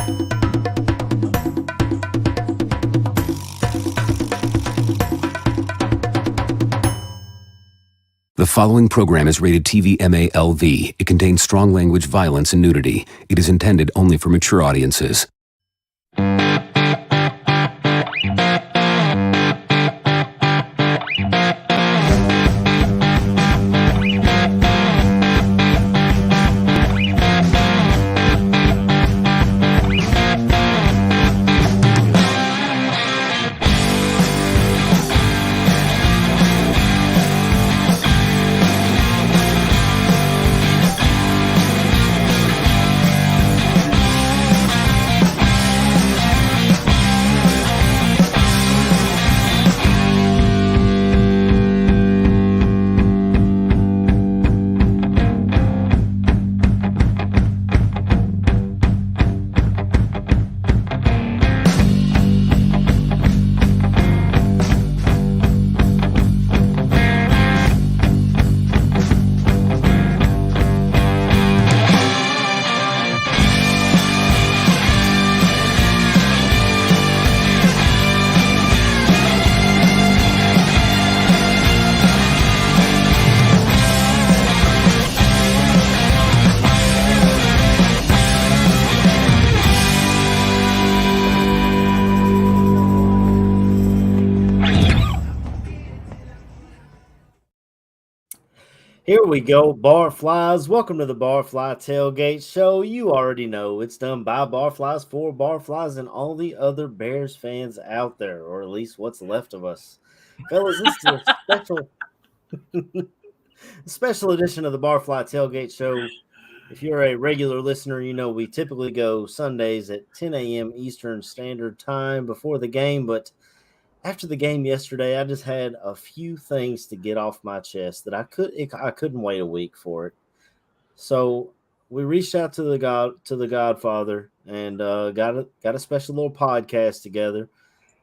The following program is rated TV MALV. It contains strong language, violence, and nudity. It is intended only for mature audiences. Here we go, Barflies. Welcome to the Barfly Tailgate Show. You already know it's done by Barflies for Barflies and all the other Bears fans out there, or at least what's left of us. Fellas, this is a special edition of the Barfly Tailgate Show. If you're a regular listener, you know we typically go Sundays at 10 a.m. Eastern Standard Time before the game, but after the game yesterday, I just had a few things to get off my chest that I couldn't wait a week for it. So we reached out to the Godfather and got a special little podcast together.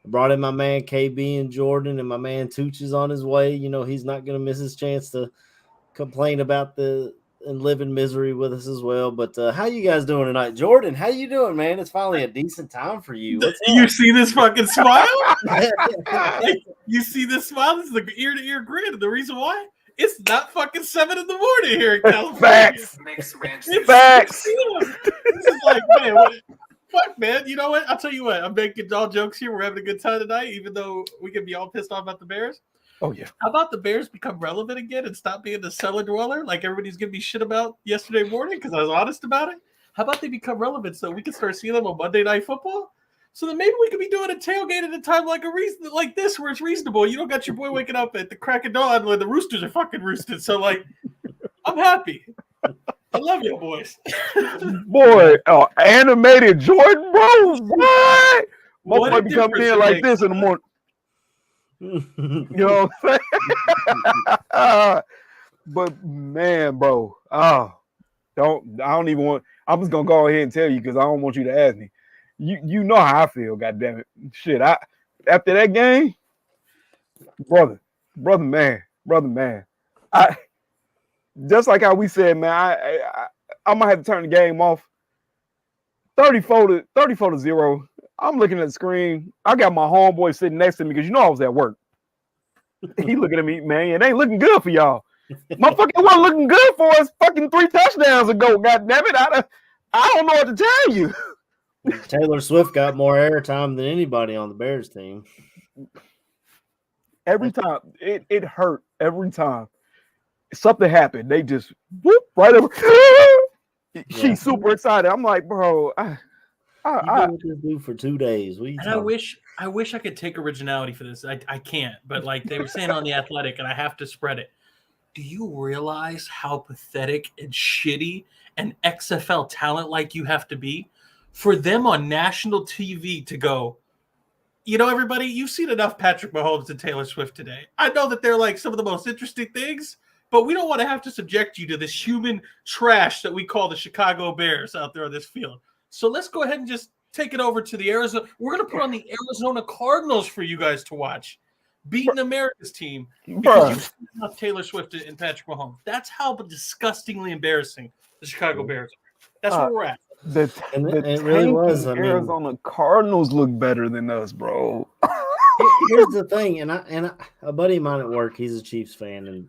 I brought in my man KB and Jordan, and my man Tooch is on his way. You know he's not going to miss his chance to complain about and live in misery with us as well. But how you guys doing tonight? Jordan, how you doing, man? It's finally a decent time for you. You see this fucking smile? You see this smile? This is the ear-to-ear grin. The reason why? It's not fucking 7 in the morning here in California. Facts. Facts. This is like, man, fuck, man. You know what? I'll tell you what. I'm making all jokes here. We're having a good time tonight, even though we can be all pissed off about the Bears. Oh, yeah. How about the Bears become relevant again and stop being the cellar dweller like everybody's giving me shit about yesterday morning because I was honest about it? How about they become relevant so we can start seeing them on Monday Night Football? So then maybe we could be doing a tailgate at a time like this where it's reasonable. You don't got your boy waking up at the crack of dawn when the roosters are fucking roosted. So, like, I'm happy. I love you, boys. Boy, animated Jordan, bro. What? Motherfucker be coming in like this in the morning. You know what I'm saying? But man, bro, I don't even want. I'm just gonna go ahead and tell you because I don't want you to ask me. You know how I feel, goddamn it. Shit, after that game, brother, man. I just like how we said, man. I might have to turn the game off. 34 to 0. I'm looking at the screen. I got my homeboy sitting next to me because you know I was at work. He looking at me, man. It ain't looking good for y'all. Motherfucker, it wasn't looking good for us fucking 3 touchdowns ago. God damn it. I don't know what to tell you. Taylor Swift got more airtime than anybody on the Bears team. Every time. It hurt every time. Something happened. They just whoop right over. She's super excited. I'm like, bro, you did do for 2 days. I wish I could take originality for this. I can't, but like they were saying on The Athletic, and I have to spread it. Do you realize how pathetic and shitty and XFL talent like you have to be for them on national TV to go, you know, everybody, you've seen enough Patrick Mahomes and Taylor Swift today. I know that they're like some of the most interesting things, but we don't want to have to subject you to this human trash that we call the Chicago Bears out there on this field. So let's go ahead and just take it over to the Arizona. We're going to put on the Arizona Cardinals for you guys to watch. Beating America's team because you've seen enough Taylor Swift and Patrick Mahomes. That's how disgustingly embarrassing the Chicago Bears are. That's where we're at. The it really was. I mean, Arizona Cardinals look better than us, bro. Here's the thing, and a buddy of mine at work, he's a Chiefs fan,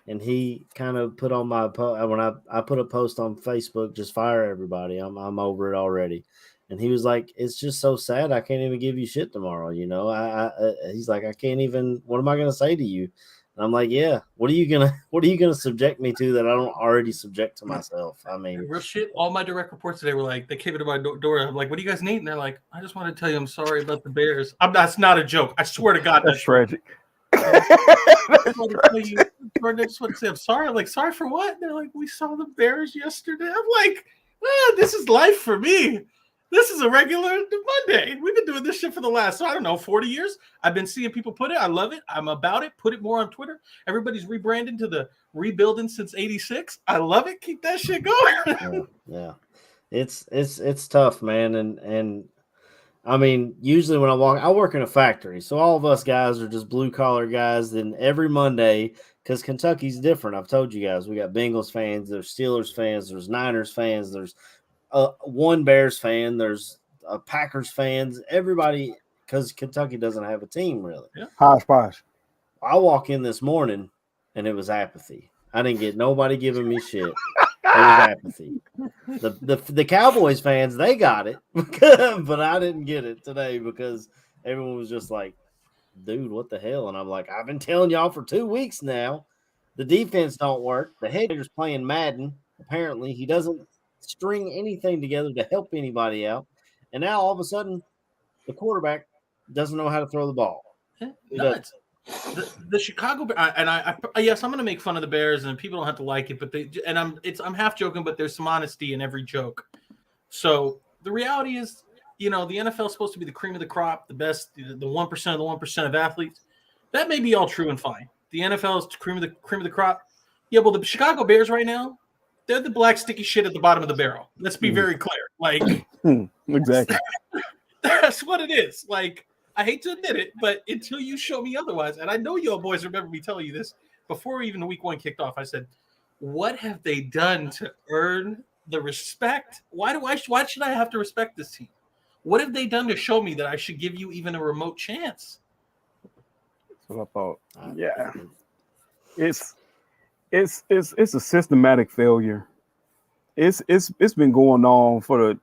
and he kind of put on my when I put a post on Facebook, just fire everybody. I'm over it already. And he was like, "It's just so sad. I can't even give you shit tomorrow." You know, he's like, "I can't even. What am I gonna say to you?" And I'm like, "Yeah. What are you gonna subject me to that I don't already subject to myself?" I mean, real shit. All my direct reports today were like, they came to my door. I'm like, "What do you guys need?" And they're like, "I just want to tell you, I'm sorry about the Bears." That's not a joke. I swear to God, that's tragic. I just want to say, I'm sorry. I'm like, sorry for what? And they're like, we saw the Bears yesterday. I'm like, this is life for me. This is a regular Monday. We've been doing this shit for the last, I don't know, 40 years. I've been seeing people put it. I love it. I'm about it. Put it more on Twitter. Everybody's rebranding to the rebuilding since '86. I love it. Keep that shit going. Yeah. It's tough, man. And I mean, usually when I work in a factory, so all of us guys are just blue collar guys. Then every Monday, because Kentucky's different. I've told you guys, we got Bengals fans, there's Steelers fans, there's Niners fans, there's one Bears fan, there's Packers fans. Everybody, because Kentucky doesn't have a team really. Yeah. Hodgepodge. I walk in this morning and it was apathy. I didn't get nobody giving me shit. It was apathy. The Cowboys fans, they got it, but I didn't get it today because everyone was just like, dude, what the hell? And I'm like, I've been telling y'all for 2 weeks now. The defense don't work. The head coach's playing Madden. Apparently, he doesn't string anything together to help anybody out. And now all of a sudden, the quarterback doesn't know how to throw the ball. Nuts. The Chicago and I yes, I'm going to make fun of the Bears, and people don't have to like it, but I'm half joking, but there's some honesty in every joke. So the reality is, the NFL is supposed to be the cream of the crop, the best, the 1% of the 1% of athletes. That may be all true and fine. The NFL is cream of the crop. Yeah, well, the Chicago Bears right now, they're the black sticky shit at the bottom of the barrel. Let's be very clear. Like, exactly. That's what it is. Like, I hate to admit it, but until you show me otherwise, and I know you all boys remember me telling you this before even week one kicked off, I said, what have they done to earn the respect? Why should I have to respect this team? What have they done to show me that I should give you even a remote chance? That's what I thought. Yeah. It's a systematic failure. It's been going on for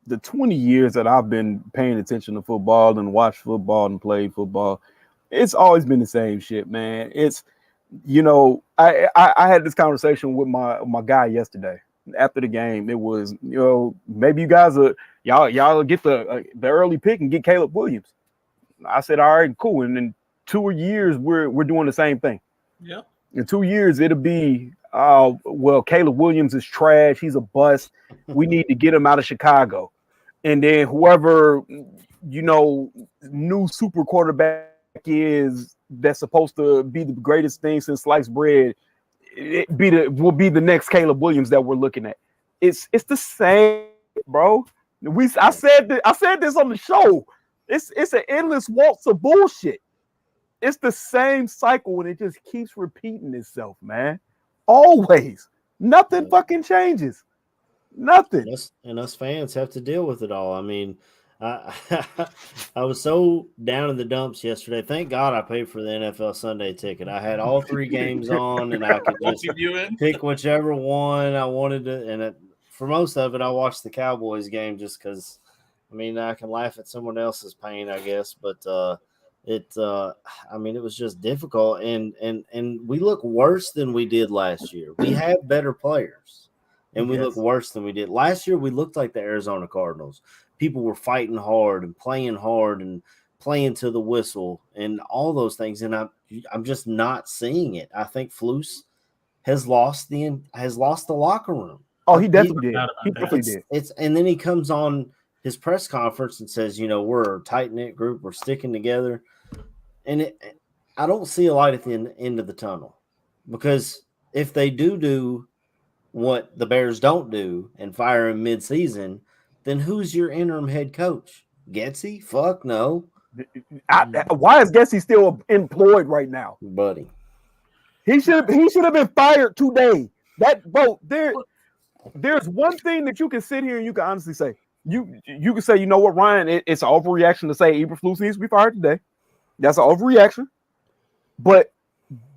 the 20 years that I've been paying attention to football and watched football and played football. It's always been the same shit, man. It's, I had this conversation with my guy yesterday after the game. It was, maybe you guys y'all get the early pick and get Caleb Williams. I said, all right, cool. And in 2 years, we're doing the same thing. Yeah. In 2 years, it'll be, Caleb Williams is trash. He's a bust. We need to get him out of Chicago. And then whoever, new super quarterback is that's supposed to be the greatest thing since sliced bread, will be the next Caleb Williams that we're looking at. It's the same, bro. I said this on the show. It's an endless waltz of bullshit. It's the same cycle and it just keeps repeating itself, man. Always. Nothing fucking changes. Nothing. And us fans have to deal with it all. I mean, I was so down in the dumps yesterday. Thank God I paid for the NFL Sunday ticket. I had all 3 games on and I could just pick whichever one I wanted to. And for most of it, I watched the Cowboys game just because, I can laugh at someone else's pain, I guess. But it was just difficult. And we look worse than we did last year. We have better players. And we look worse than we did. Last year, we looked like the Arizona Cardinals. People were fighting hard and playing to the whistle and all those things. And I'm just not seeing it. I think Flus has lost the locker room. Oh, he definitely did. He definitely did. And then he comes on his press conference and says, we're a tight-knit group. We're sticking together. And I don't see a light at the end of the tunnel. Because if they do what the Bears don't do and fire him mid-season, then who's your interim head coach? Getsy? Fuck no. Why is Getsy still employed right now? Buddy. He should have been fired today. That bro, there there's one thing that you can sit here and you can honestly say. You can say, you know what, Ryan, it's an overreaction to say Eberflus needs to be fired today. That's an overreaction. But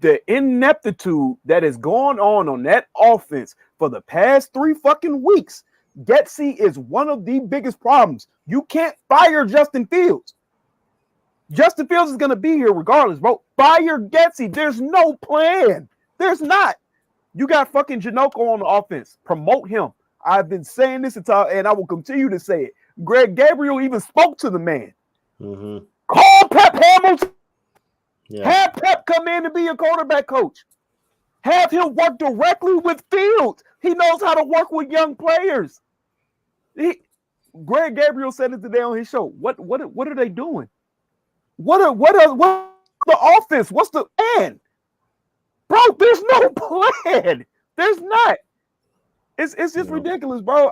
the ineptitude that is going on that offense for the past 3 fucking weeks, Getsy is one of the biggest problems. You can't fire Justin Fields. Justin Fields is going to be here regardless, bro. Fire Getsy. There's no plan. There's not. You got fucking Janoko on the offense. Promote him. I've been saying this until, and I will continue to say it. Greg Gabriel even spoke to the man. Mm-hmm. Call Pep Hamilton. Yeah. Have Pep come in and be a quarterback coach. Have him work directly with Fields. He knows how to work with young players. Greg Gabriel said it today on his show. What are they doing? What's the offense? What's the plan? Bro, there's no plan. There's not. It's just ridiculous, bro.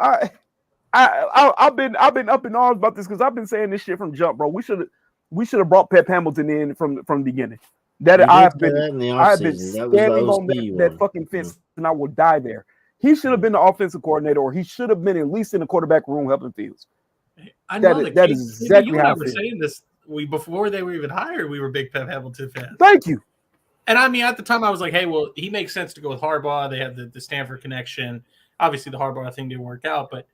I've been up in arms about this because I've been saying this shit from jump, bro. We should have brought Pep Hamilton in from the beginning. I've been standing on that fucking fence, and I will die there. He should have been the offensive coordinator, or he should have been at least in the quarterback room helping Fields. I know that is exactly how I feel. saying this. Before they were even hired, we were big Pep Hamilton fans. Thank you. And I mean, at the time, I was like, hey, well, he makes sense to go with Harbaugh. They have the Stanford connection. Obviously, the Harbaugh thing didn't work out, but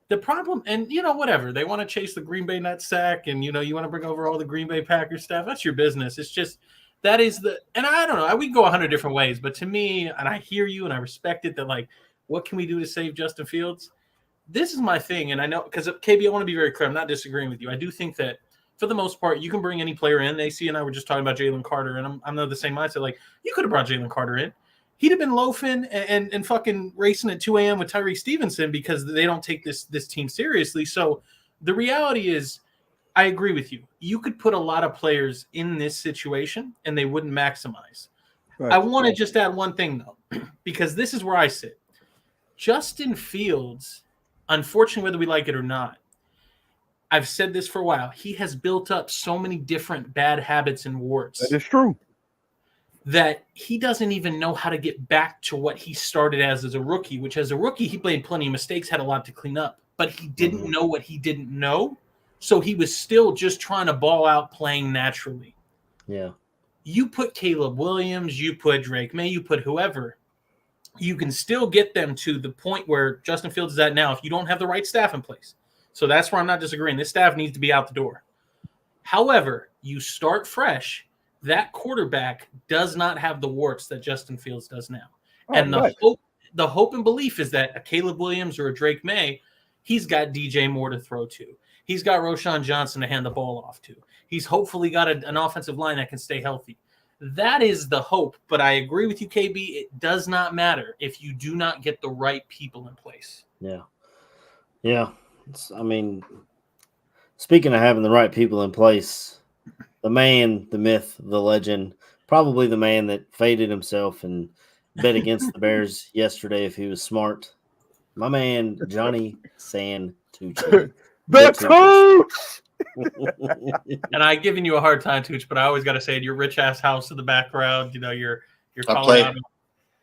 the problem, and whatever, they want to chase the Green Bay nutsack, and you want to bring over all the Green Bay Packers staff. That's your business. It's just that is and I don't know. We can go 100 different ways, but to me, and I hear you, and I respect it. That like, what can we do to save Justin Fields? This is my thing, and I know because KB, I want to be very clear. I'm not disagreeing with you. I do think that for the most part, you can bring any player in. AC and I were just talking about Jalen Carter, and I'm of the same mindset. Like, you could have brought Jalen Carter in. He'd have been loafing and fucking racing at 2 a.m. with Tyree Stevenson because they don't take this team seriously. So the reality is, I agree with you. You could put a lot of players in this situation, and they wouldn't maximize. Right. I want to just add one thing, though, because this is where I sit. Justin Fields, unfortunately, whether we like it or not, I've said this for a while. He has built up so many different bad habits and warts. That is true. That he doesn't even know how to get back to what he started as a rookie, which as a rookie, he made plenty of mistakes, had a lot to clean up, but he didn't know what he didn't know. So he was still just trying to ball out playing naturally. Yeah. You put Caleb Williams, you put Drake May, you put whoever, you can still get them to the point where Justin Fields is at now if you don't have the right staff in place. So that's where I'm not disagreeing. This staff needs to be out the door. However, you start fresh. That quarterback does not have the warts that Justin Fields does now. Oh, and the hope and belief is that a Caleb Williams or a Drake May, he's got DJ Moore to throw to. He's got Roshan Johnson to hand the ball off to. He's hopefully got an offensive line that can stay healthy. That is the hope. But I agree with you, KB. It does not matter if you do not get the right people in place. Yeah. Yeah. I mean, speaking of having the right people in place, the man, the myth, the legend, probably the man that faded himself and bet against the Bears yesterday if he was smart, my man, Johnny Santucci. The Tooch! And I've given you a hard time, Tooch, but I always got to say it. Your rich-ass house in the background, you're Colorado.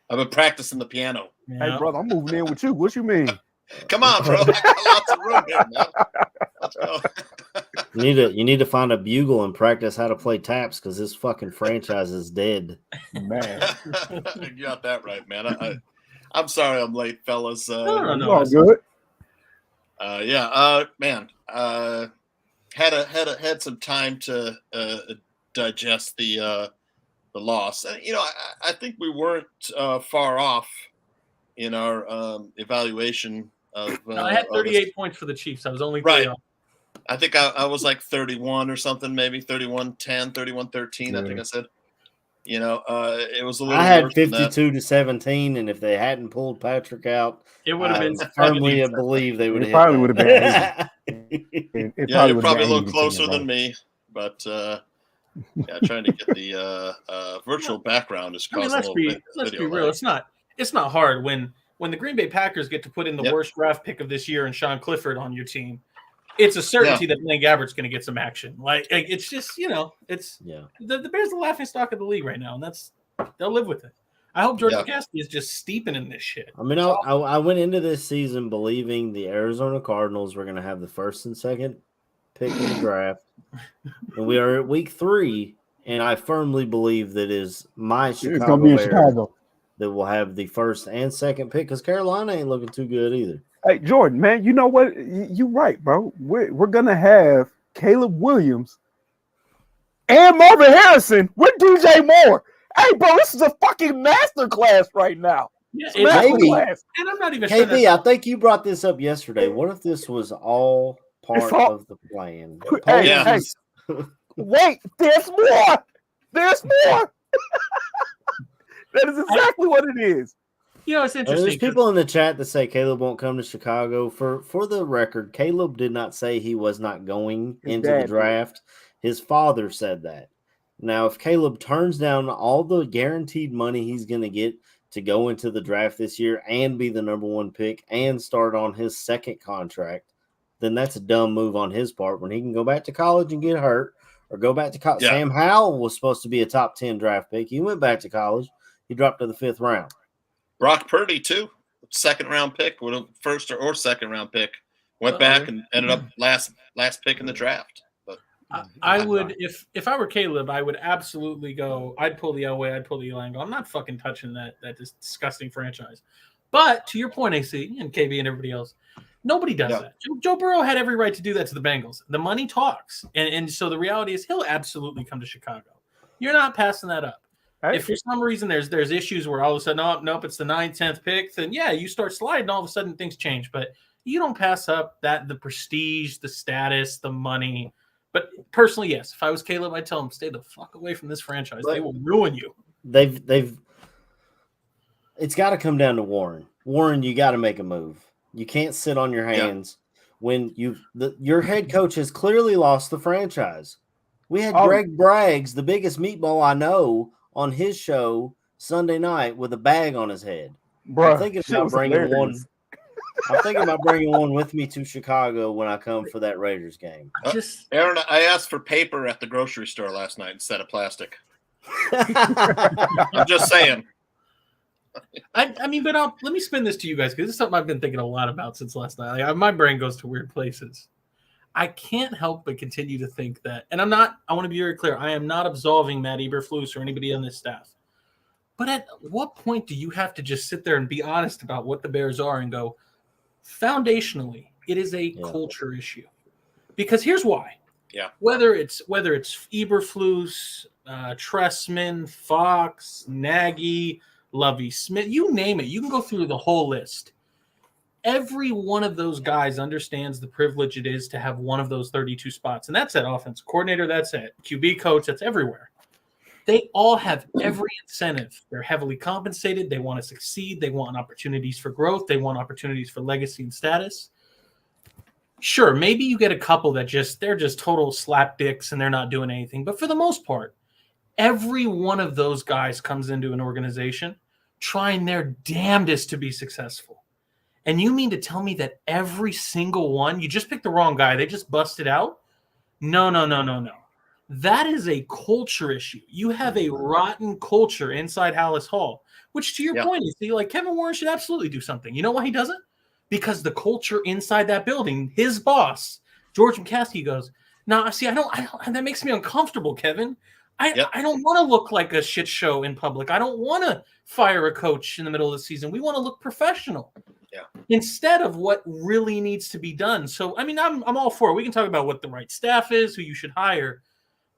I've been practicing the piano. Hey, brother, I'm moving in with you. What you mean? Come on, bro. I got lots of room here, man. Let's go. You need to find a bugle and practice how to play taps because this fucking franchise is dead. Man. You got that right, man. I'm sorry I'm late, fellas. No. All good. Man. Had some time to digest the loss. And, I think we weren't far off in our evaluation of. I had 38 points for the Chiefs. I was only right. off. I think I was like 31 or something, maybe 31-10, 31-13. I think I said. It was a little. I had 52-17, and if they hadn't pulled Patrick out, it would have been. Firmly believe they would have. Probably would have been. You're probably a little closer than me, but trying to get the virtual background is causing a little bit. Let's be real. It's not hard when the Green Bay Packers get to put in the worst draft pick of this year and Sean Clifford on your team. It's a certainty that Blaine Gabbert's going to get some action. Like it's just, the Bears are the laughing stock of the league right now, and they'll live with it. I hope George McCaskey is just steeping in this shit. I mean, I went into this season believing the Arizona Cardinals were going to have the first and second pick in the draft, and we are at week 3, and I firmly believe that is my Chicago It's going to be in Bears Chicago. that will have the first and second pick because Carolina ain't looking too good either. Hey, Jordan, man, you know what? You're right, bro. We're going to have Caleb Williams and Marvin Harrison with DJ Moore. Hey, bro, this is a fucking masterclass right now. Yeah, and I'm not even KB, sure. I think you brought this up yesterday. What if this was all part of the plan? Hey, wait, there's more. There's more. That is exactly what it is. You know, it's interesting. There's people in the chat that say Caleb won't come to Chicago. For the record, Caleb did not say he was not going into the draft. His father said that. Now, if Caleb turns down all the guaranteed money he's going to get to go into the draft this year and be the number 1 pick and start on his second contract, then that's a dumb move on his part when he can go back to college and get hurt or go back to college. Yeah. Sam Howell was supposed to be a top 10 draft pick. He went back to college. He dropped to the 5th round. Brock Purdy, too. 2nd round pick, with a 1st or 2nd round pick. Went back and ended up last pick in the draft. But I would, if I were Caleb, I would absolutely go. I'd pull the Elway, I'd pull the Eli and go, I'm not fucking touching that disgusting franchise. But to your point, AC and KB and everybody else, nobody does that. Joe Burrow had every right to do that to the Bengals. The money talks. And so the reality is he'll absolutely come to Chicago. You're not passing that up. If for some reason there's issues where all of a sudden, nope, it's the 9th, 10th pick, then yeah, you start sliding, all of a sudden things change. But you don't pass up the prestige, the status, the money. But personally, yes, if I was Caleb, I'd tell him, stay the fuck away from this franchise. They will ruin you. It's got to come down to Warren. Warren, you got to make a move. You can't sit on your hands when your head coach has clearly lost the franchise. We had Greg Braggs, the biggest meatball I know, on his show Sunday night with a bag on his head. Bruh, I'm thinking about bringing one. I'm thinking about bringing one with me to Chicago when I come for that Raiders game. Aaron, I asked for paper at the grocery store last night instead of plastic. I'm just saying. I mean, but let me spin this to you guys because this is something I've been thinking a lot about since last night. My brain goes to weird places. I can't help but continue to think that, and I want to be very clear, I am not absolving Matt Eberflus or anybody on this staff. But at what point do you have to just sit there and be honest about what the Bears are and go, foundationally, it is a culture issue? Because here's why. Yeah. Whether it's Eberflus, Tressman, Fox, Nagy, Lovie Smith, you name it. You can go through the whole list. Every one of those guys understands the privilege it is to have one of those 32 spots. And that's at offensive coordinator, that's at QB coach, that's everywhere. They all have every incentive. They're heavily compensated. They want to succeed. They want opportunities for growth. They want opportunities for legacy and status. Sure, maybe you get a couple that they're just total slap dicks and they're not doing anything. But for the most part, every one of those guys comes into an organization trying their damnedest to be successful. And you mean to tell me that every single one, you just picked the wrong guy, they just busted out? No. That is a culture issue. You have a rotten culture inside Hallis Hall, which to your point, you see, like Kevin Warren should absolutely do something. You know why he doesn't? Because the culture inside that building, his boss, George McCaskey, goes, I don't, that makes me uncomfortable, Kevin. I don't want to look like a shit show in public. I don't want to fire a coach in the middle of the season. We want to look professional. Yeah. Instead of what really needs to be done. So, I mean, I'm all for it. We can talk about what the right staff is, who you should hire.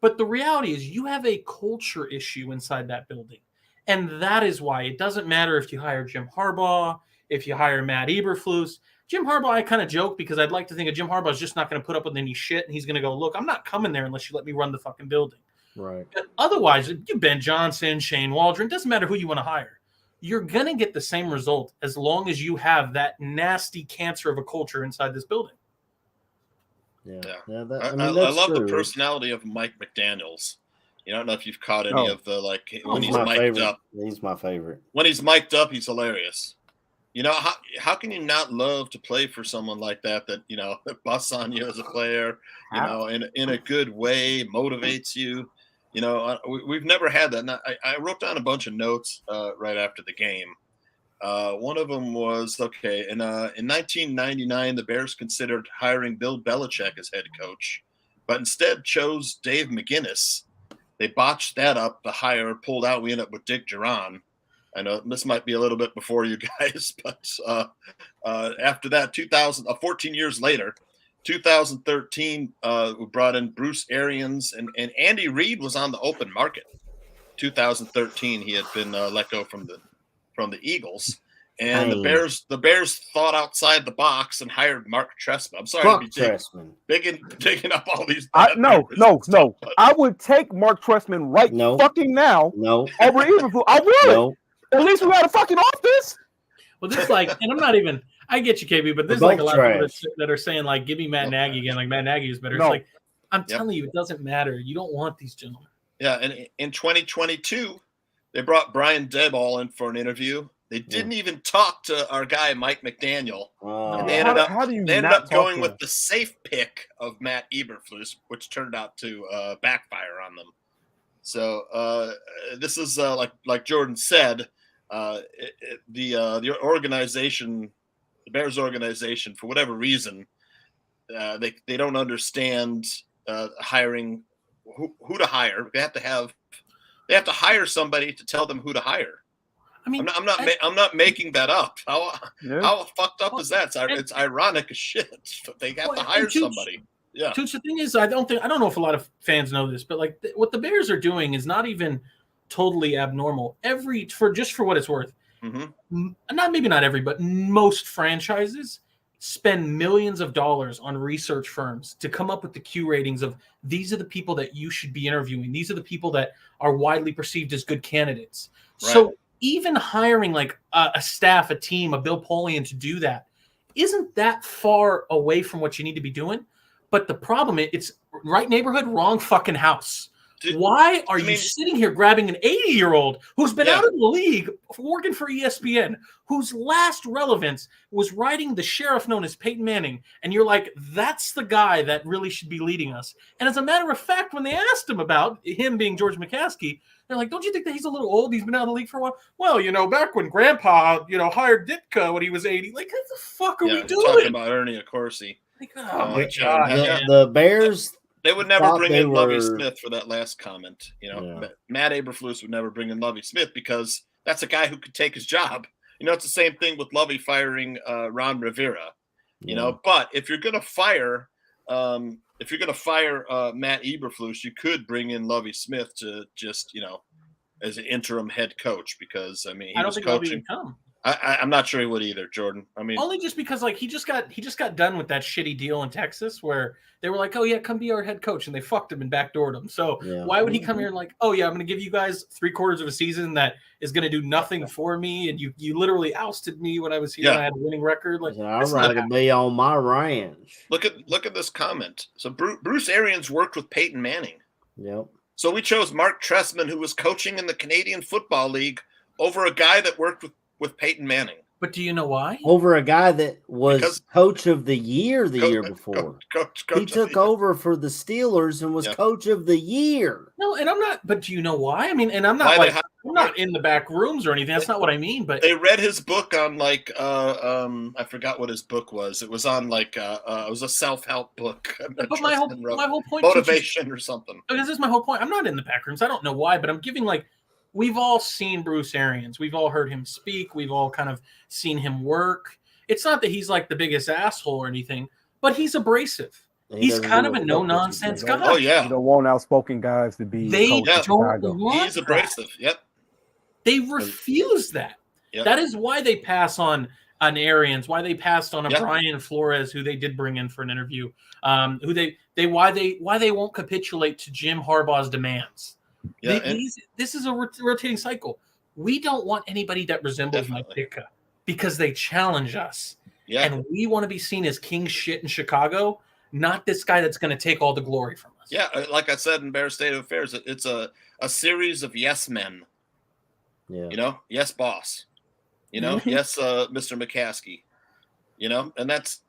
But the reality is you have a culture issue inside that building. And that is why it doesn't matter if you hire Jim Harbaugh, if you hire Matt Eberflus. Jim Harbaugh, I kind of joke because I'd like to think of Jim Harbaugh is just not going to put up with any shit. And he's going to go, look, I'm not coming there unless you let me run the fucking building. Right. But otherwise, you Ben Johnson, Shane Waldron, doesn't matter who you want to hire. You're going to get the same result as long as you have that nasty cancer of a culture inside this building. I love the personality of Mike McDaniels. I don't know if you've caught any of the when he's mic'd up. He's my favorite. When he's mic'd up, he's hilarious. How can you not love to play for someone like that busts on you as a player, in a good way, motivates you. We've never had that. And I wrote down a bunch of notes right after the game. One of them was, okay, in 1999, the Bears considered hiring Bill Belichick as head coach, but instead chose Dave McGinnis. They botched that up. The hire pulled out. We ended up with Dick Duran. I know this might be a little bit before you guys, but after that, 14 years later, 2013, we brought in Bruce Arians, and Andy Reid was on the open market. 2013, he had been let go from the Eagles, and the Bears thought outside the box and hired Mark Trestman. I'm sorry to be digging up all these. No. I would take Mark Trestman fucking now. No, over Eberflus. I would. No. At least we got a fucking office. Well, this and I'm not even. I get you, KB, but there's like a lot of people that are saying like, "Give me Matt Nagy again." Like Matt Nagy is better. No. It's like I'm telling you, it doesn't matter. You don't want these gentlemen. Yeah, and in 2022, they brought Brian Daboll in for an interview. They didn't even talk to our guy Mike McDaniel. And they ended up going with the safe pick of Matt Eberflus, which turned out to backfire on them. So this is like Jordan said, the organization, the Bears organization, for whatever reason, they don't understand hiring who to hire. They have to hire somebody to tell them who to hire. I mean, I'm not making that up. How fucked up is that? It's ironic as shit. They have to hire somebody. Yeah. Tooch, the thing is, I don't know if a lot of fans know this, but like what the Bears are doing is not even totally abnormal. For what it's worth, not every, but most franchises spend millions of dollars on research firms to come up with the Q ratings of these are the people that you should be interviewing. These are the people that are widely perceived as good candidates. Right. So even hiring like a staff, a team, a Bill Polian to do that isn't that far away from what you need to be doing. But the problem is it's right neighborhood, wrong fucking house. Why are you sitting here grabbing an 80-year-old who's been out of the league working for ESPN, whose last relevance was writing the sheriff known as Peyton Manning, and you're like, that's the guy that really should be leading us. And as a matter of fact, when they asked him about him being George McCaskey, they're like, don't you think that he's a little old? He's been out of the league for a while. Well, back when Grandpa, hired Ditka when he was 80. Like, what the fuck are we doing? Talking about Ernie Accorsi. Oh my God. The Bears. They would never bring in Lovie Smith for that last comment. Matt Eberflus would never bring in Lovie Smith because that's a guy who could take his job. It's the same thing with Lovie firing Ron Rivera. But if you're gonna fire Matt Eberflus, you could bring in Lovie Smith to just as an interim head coach because he I don't was think coaching. Lovie would come. I'm not sure he would either, Jordan. Only just because he just got done with that shitty deal in Texas where they were like, oh yeah, come be our head coach, and they fucked him and backdoored him. So why would he come here and like, oh yeah, I'm going to give you guys 3/4 of a season that is going to do nothing for me, and you literally ousted me when I was here and I had a winning record. Like I'd rather be on my ranch. Look at this comment. So Bruce Arians worked with Peyton Manning. Yep. So we chose Mark Trestman, who was coaching in the Canadian Football League, over a guy that worked with Peyton Manning. But do you know why? Over a guy that was coach of the year year before. Coach he took over for the Steelers and was coach of the year. No, and I'm not. But do you know why? I mean, and I'm not I'm not in the back rooms or anything. That's not what I mean. But they read his book on I forgot what his book was. It was on it was a self-help book. But my whole point, motivation or something. Because this is my whole point. I'm not in the back rooms. I don't know why, but I'm giving we've all seen Bruce Arians. We've all heard him speak. We've all kind of seen him work. It's not that he's like the biggest asshole or anything, but he's abrasive. He's kind of a no-nonsense guy. Oh, yeah. You don't want outspoken guys to be. They don't want He's abrasive. Yep. They refuse that. Yep. That is why they pass on an Arians, why they passed on a Brian Flores, who they did bring in for an interview, why they won't capitulate to Jim Harbaugh's demands. Yeah, this is a rotating cycle. We don't want anybody that resembles Mike Ditka because they challenge us. Yeah. And we want to be seen as king shit in Chicago, not this guy that's going to take all the glory from us. Yeah, like I said in Bears State of Affairs, it's a series of yes men. Yeah. Yes, boss. Yes, Mr. McCaskey. And that's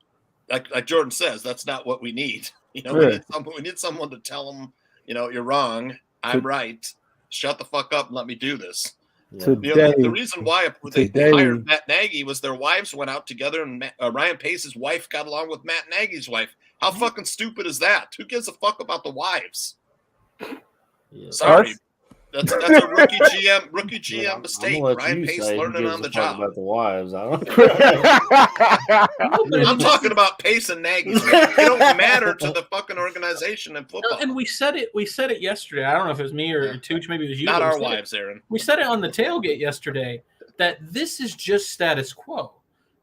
like Jordan says, that's not what we need. We need someone to tell them, you're wrong. I'm right. Shut the fuck up and let me do this. Yeah. The reason why they hired Matt Nagy was their wives went out together, and Ryan Pace's wife got along with Matt Nagy's wife. How fucking stupid is that? Who gives a fuck about the wives? Yeah. Sorry. That's a rookie GM mistake. Ryan Pace learning on the job. About the wives, I don't I'm talking about Pace and Nagy. They don't matter to the fucking organization in football. And we said it yesterday. I don't know if it was me or Tooch, maybe it was you. Not our wives, Aaron. We said it on the tailgate yesterday that this is just status quo.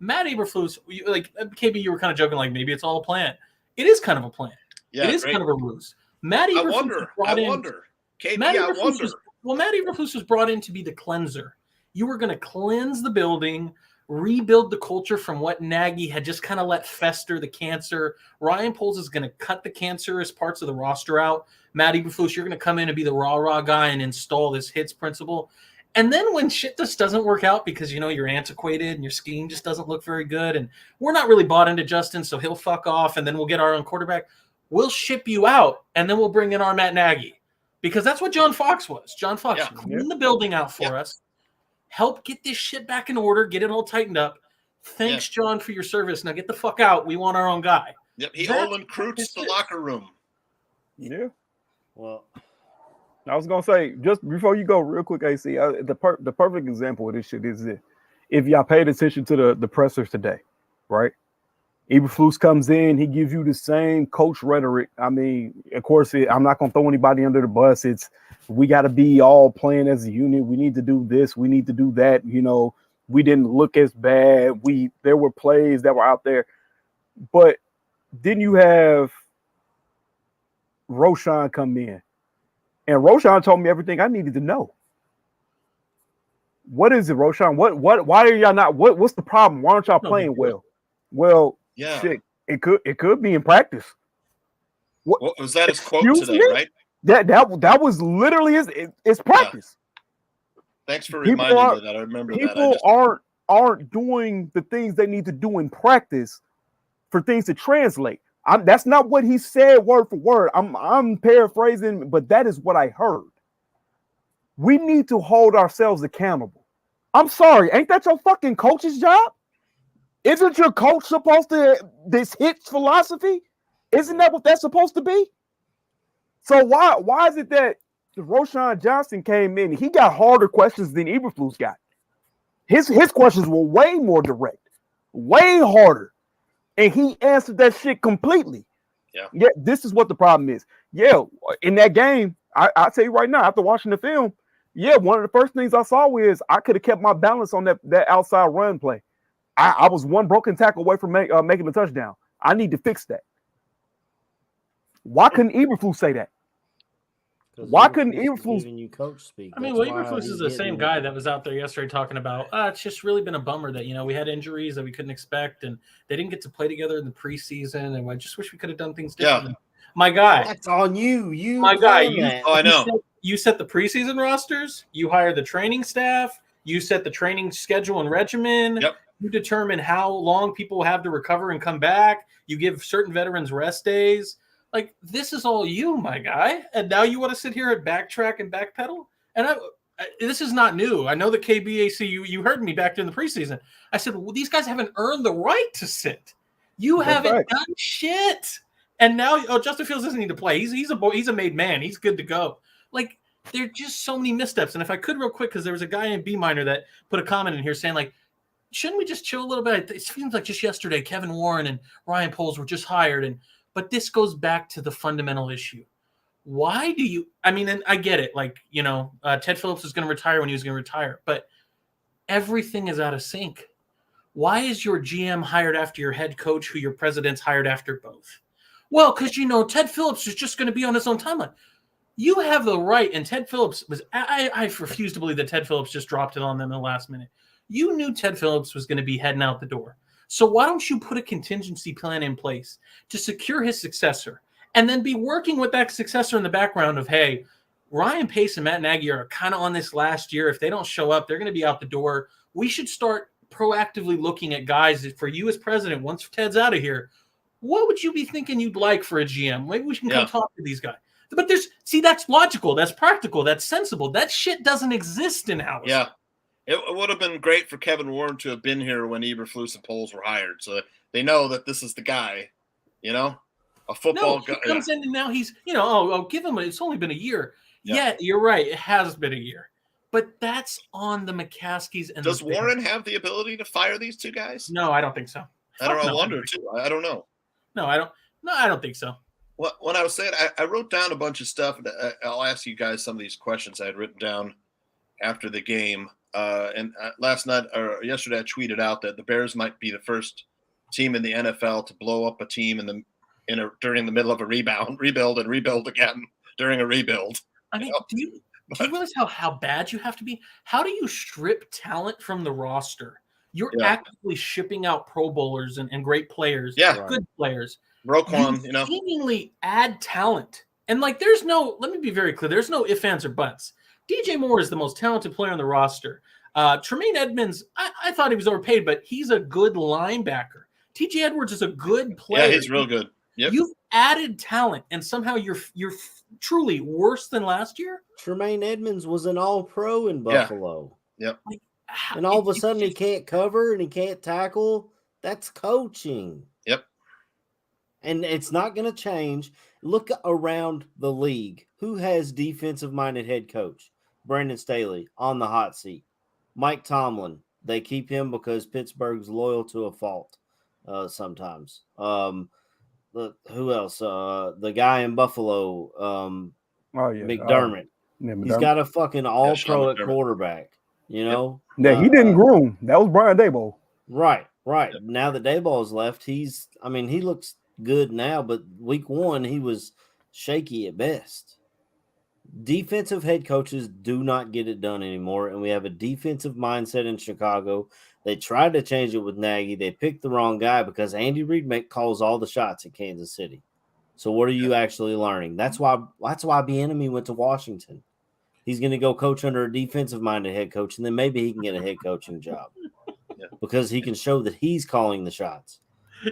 Matt Eberflus, like KB, you were kind of joking, like maybe it's all a plan. It is kind of a plan. Yeah, it is kind of a ruse. Matt Eberflus I wonder. KB, Matt I wonder. Matt Eberflus was brought in to be the cleanser. You were going to cleanse the building, rebuild the culture from what Nagy had just kind of let fester, the cancer. Ryan Poles is going to cut the cancerous parts of the roster out. Matt Eberflus, you're going to come in and be the rah-rah guy and install this hits principle. And then when shit just doesn't work out because, you're antiquated and your scheme just doesn't look very good and we're not really bought into Justin, so he'll fuck off and then we'll get our own quarterback. We'll ship you out and then we'll bring in our Matt Nagy. Because that's what John Fox was. John Fox cleaned the building out for us, help get this shit back in order, get it all tightened up. Thanks, John, for your service. Now get the fuck out. We want our own guy. Yep, he Olin Krutz the locker room. Yeah. Well, I was gonna say just before you go, real quick, AC. The perfect example of this shit is this: if y'all paid attention to the pressers today, right? Eberflus comes in, he gives you the same coach rhetoric. I mean, of course, I'm not going to throw anybody under the bus. It's we got to be all playing as a unit. We need to do this. We need to do that. We didn't look as bad. There were plays that were out there. But then you have Roshan come in. And Roshan told me everything I needed to know. What is it, Roshan? Why are y'all not? What's the problem? Why aren't y'all playing well? Well, shit, it could be in practice. What was that his quote today, right? That was literally his practice. Thanks for reminding me that. I remember that. People aren't doing the things they need to do in practice for things to translate. That's not what he said word for word. I'm paraphrasing, but that is what I heard. We need to hold ourselves accountable. I'm sorry, ain't that your fucking coach's job? Isn't your coach supposed to this hits philosophy? Isn't that what that's supposed to be? So why is it that Roshan Johnson came in? He got harder questions than Eberflus got. His questions were way more direct, way harder, and he answered that shit completely. Yeah. This is what the problem is. Yeah, in that game, I tell you right now, after watching the film, one of the first things I saw was I could have kept my balance on that outside run play. I was one broken tackle away from making a touchdown. I need to fix that. Why couldn't Eberflus say that? Why couldn't Eberflus? You coach speak. I mean, Eberflus is the same guy that was out there yesterday talking about, it's just really been a bummer that, we had injuries that we couldn't expect and they didn't get to play together in the preseason. And I just wish we could have done things differently. My guy. That's on you. My guy. I know. You set the preseason rosters. You hire the training staff. You set the training schedule and regimen. Yep. You determine how long people have to recover and come back. You give certain veterans rest days. Like, this is all you, my guy. And now you want to sit here and backtrack and backpedal? And this is not new. I know the KBAC, you heard me back during the preseason. I said, well, these guys haven't earned the right to sit. You haven't done shit. And now, Justin Fields doesn't need to play. He's a boy. He's a made man. He's good to go. Like, there are just so many missteps. And if I could real quick, because there was a guy in B minor that put a comment in here saying, like, shouldn't we just chill a little bit? It seems like just yesterday, Kevin Warren and Ryan Poles were just hired. But this goes back to the fundamental issue. Why do you – I mean, and I get it. Like, Ted Phillips is going to retire when he was going to retire. But everything is out of sync. Why is your GM hired after your head coach who your president's hired after both? Well, because, Ted Phillips is just going to be on his own timeline. You have the right, and Ted Phillips was – I refuse to believe that Ted Phillips just dropped it on them in the last minute. You knew Ted Phillips was going to be heading out the door. So why don't you put a contingency plan in place to secure his successor and then be working with that successor in the background of, hey, Ryan Pace and Matt Nagy are kind of on this last year. If they don't show up, they're going to be out the door. We should start proactively looking at guys for you as president. Once Ted's out of here, what would you be thinking you'd like for a GM? Maybe we can come talk to these guys. But that's logical, that's practical, that's sensible. That shit doesn't exist in Alice. Yeah. It would have been great for Kevin Warren to have been here when Eberflus and Poles were hired, so they know that this is the guy, a football guy. He comes in and now he's, give him it's only been a year. Yeah. You're right. It has been a year. But that's on the McCaskies. And does Warren have the ability to fire these two guys? No, I don't think so. I wonder too. I don't know. No, I don't think so. When I was saying, I wrote down a bunch of stuff. And I'll ask you guys some of these questions I had written down after the game. And last night or yesterday, I tweeted out that the Bears might be the first team in the NFL to blow up a team during the middle of a rebuild again during a rebuild. I mean, do you realize how bad you have to be? How do you strip talent from the roster? You're actively shipping out Pro Bowlers and great players, good players. Roquan, you seemingly add talent. And let me be very clear, there's no ifs, ands, or buts. DJ Moore is the most talented player on the roster. Tremaine Edmonds, I thought he was overpaid, but he's a good linebacker. TJ Edwards is a good player. Yeah, he's real good. Yep. You've added talent, and somehow you're truly worse than last year. Tremaine Edmonds was an All-Pro in Buffalo. Yep. And all of a sudden he can't cover and he can't tackle. That's coaching. Yep. And it's not going to change. Look around the league. Who has defensive-minded head coach? Brandon Staley on the hot seat. Mike Tomlin. They keep him because Pittsburgh's loyal to a fault sometimes. Who else? The guy in Buffalo, McDermott. He's got a fucking All-Pro at quarterback. Yeah, he didn't groom. That was Brian Daboll. Right. Yep. Now that Daboll's left, he looks good now, but week one, he was shaky at best. Defensive head coaches do not get it done anymore, and we have a defensive mindset in Chicago. They tried to change it with Nagy. They picked the wrong guy because Andy Reid calls all the shots at Kansas City. So what are you actually learning? That's why Bieniemy went to Washington. He's going to go coach under a defensive-minded head coach, and then maybe he can get a head coaching job because he can show that he's calling the shots.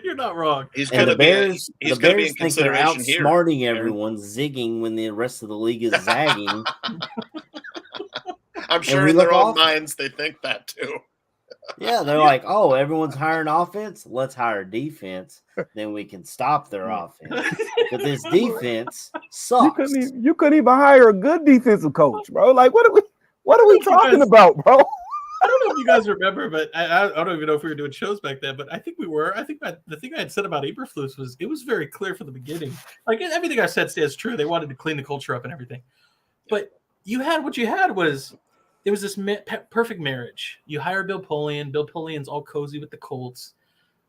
You're not wrong. The Bears think they're outsmarting everyone, zigging when the rest of the league is zagging. I'm sure in their own minds they think that too. Yeah, they're like, oh, everyone's hiring offense. Let's hire defense. Then we can stop their offense. But this defense sucks. You couldn't even hire a good defensive coach, bro. Like, what are we talking about, bro? I don't know if you guys remember, but I don't even know if we were doing shows back then, but I think we were. I think the thing I had said about Eberflus was it was very clear from the beginning. Like everything I said stands true. They wanted to clean the culture up and everything. But what you had was there was this perfect marriage. You hire Bill Polian. Bill Polian's all cozy with the Colts.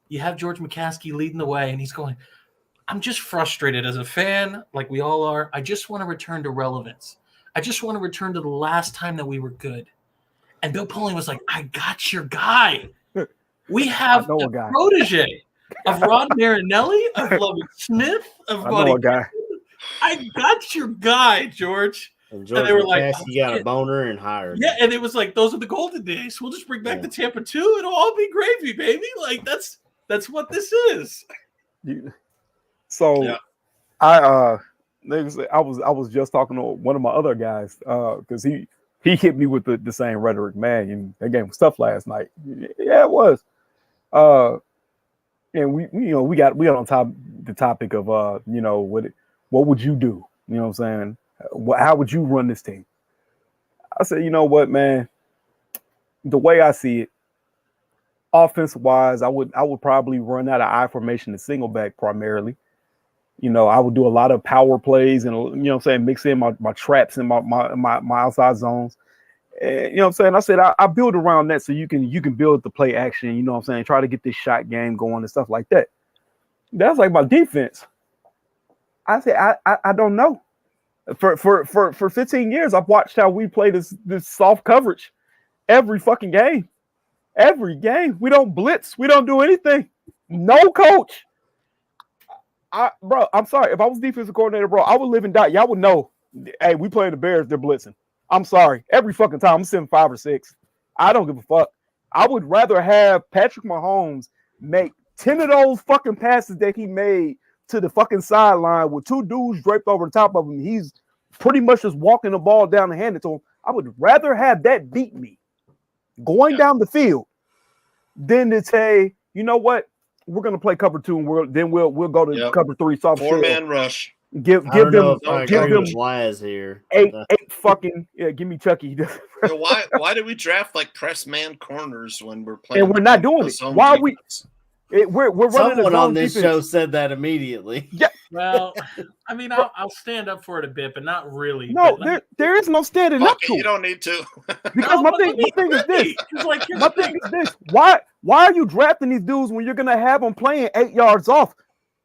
You have George McCaskey leading the way, and he's going, I'm just frustrated as a fan, like we all are. I just want to return to relevance. I just want to return to the last time that we were good. And Bill Polian was like, I got your guy. We have a protege of Rod Marinelli, of Lovett Smith, of Buddy. I got your guy, George. And they were like, you got a boner and hired. Yeah, and it was like, those are the golden days. We'll just bring back the Tampa 2. It'll all be gravy, baby. Like that's what this is. I was just talking to one of my other guys because he hit me with the same rhetoric, man. And that game was tough last night. Yeah, it was. And we got on the topic of what would you do? You know what I'm saying? How would you run this team? I said, you know what, man? The way I see it, offense wise, I would probably run out of I formation and single back primarily. I would do a lot of power plays and mix in my traps and my outside zones. And, I said I build around that so you can build the play action, try to get this shot game going and stuff like that. That's like my defense. I said I don't know. For 15 years, I've watched how we play this soft coverage every fucking game. Every game. We don't blitz. We don't do anything. No coach. Bro, I'm sorry. If I was defensive coordinator, bro, I would live and die. Y'all would know, hey, we playing the Bears, they're blitzing. I'm sorry. Every fucking time I'm sitting 5 or 6. I don't give a fuck. I would rather have Patrick Mahomes make 10 of those fucking passes that he made to the fucking sideline with 2 dudes draped over the top of him. He's pretty much just walking the ball down and handing it to him. I would rather have that beat me going down the field than to say, you know what, we're gonna play cover 2 and we'll go to cover 3 soft shell. 4-man rush. Give them Wise here. Eight fucking give me Chucky. Why did we draft like press man corners when we're playing? And we're not doing it. Why are we? We're running. Someone on this show said that immediately. Yeah. Well, I mean, I'll stand up for it a bit, but not really. No, there is no standing up to. You don't need to. Because my thing is this. My thing is this. Why are you drafting these dudes when you're gonna have them playing 8 yards off?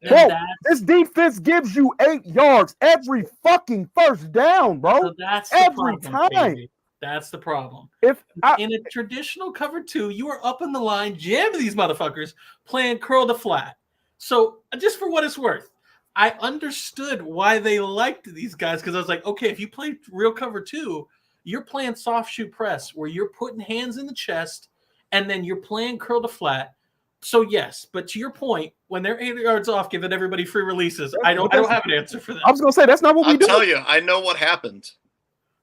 Bro, this defense gives you 8 yards every fucking first down, bro. So that's every problem, time. baby. That's the problem. In a traditional cover 2, you are up in the line, jamming these motherfuckers, playing curl to flat. So just for what it's worth, I understood why they liked these guys because I was like, okay, if you play real cover 2, you're playing soft shoe press where you're putting hands in the chest and then you're playing curl to flat. So yes, but to your point, when they're 8 yards off, giving everybody free releases, I don't have an answer for that. I was gonna say that's not what we do. I'll tell you, I know what happened.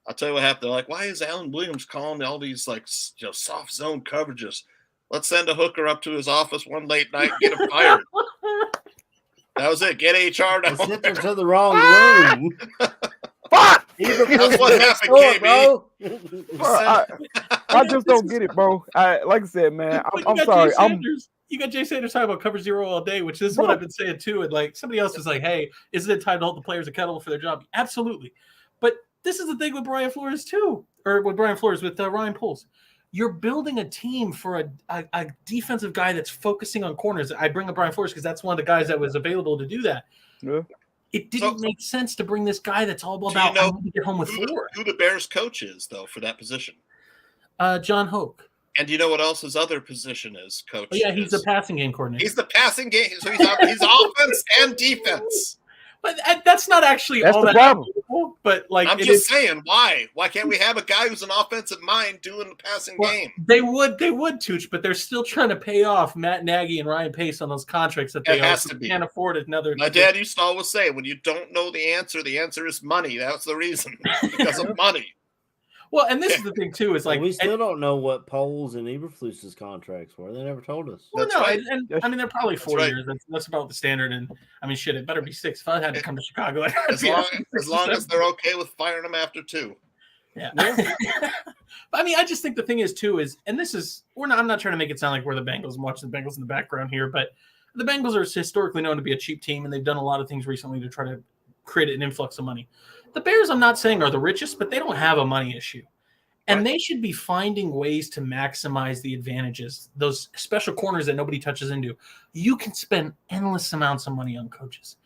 I'll tell you what happened. They're like, why is Alan Williams calling all these like soft zone coverages? Let's send a hooker up to his office one late night and get him fired. That was it. Get HR down. Sent her to the wrong room. Fuck! That's what happened, KB. I just don't get it, bro. Like I said, man, I'm sorry. You got Jay Sanders talking about cover 0 all day, which is what I've been saying too. And like somebody else was like, hey, isn't it time to hold the players accountable for their job? Absolutely. But this is the thing with Brian Flores too, or with Ryan Poles. You're building a team for a defensive guy that's focusing on corners. I bring up Brian Flores because that's one of the guys that was available to do that. Yeah. It didn't make sense to bring this guy that's all about I need to get home with 4. Who the Bears coach is, though, for that position? John Hoke. And do you know what else his other position is, coach? Oh, yeah, he's the passing game coordinator. He's the passing game. So he's offense and defense. But that's not actually that's all the that problem. Cool, but like I'm just saying, why? Why can't we have a guy who's an offensive mind doing the passing game? They would, Tooch, but they're still trying to pay off Matt Nagy and Ryan Pace on those contracts that they can't afford another. My dad used to always say, when you don't know the answer is money. That's the reason, because of money. Well, and this is the thing too, is like we still don't know what Poles and Eberflus's contracts were. They never told us. Well, no, and I mean they're probably 4 years. That's about the standard. And I mean, shit, it better be 6. If I had to come to Chicago, as long as they're okay with firing them after 2. Yeah. But I mean, I just think the thing is too is, and this is I'm not trying to make it sound like we're the Bengals and watching the Bengals in the background here, but the Bengals are historically known to be a cheap team, and they've done a lot of things recently to try to create an influx of money. The Bears, I'm not saying are the richest, but they don't have a money issue. And they should be finding ways to maximize the advantages, those special corners that nobody touches into. You can spend endless amounts of money on coaches,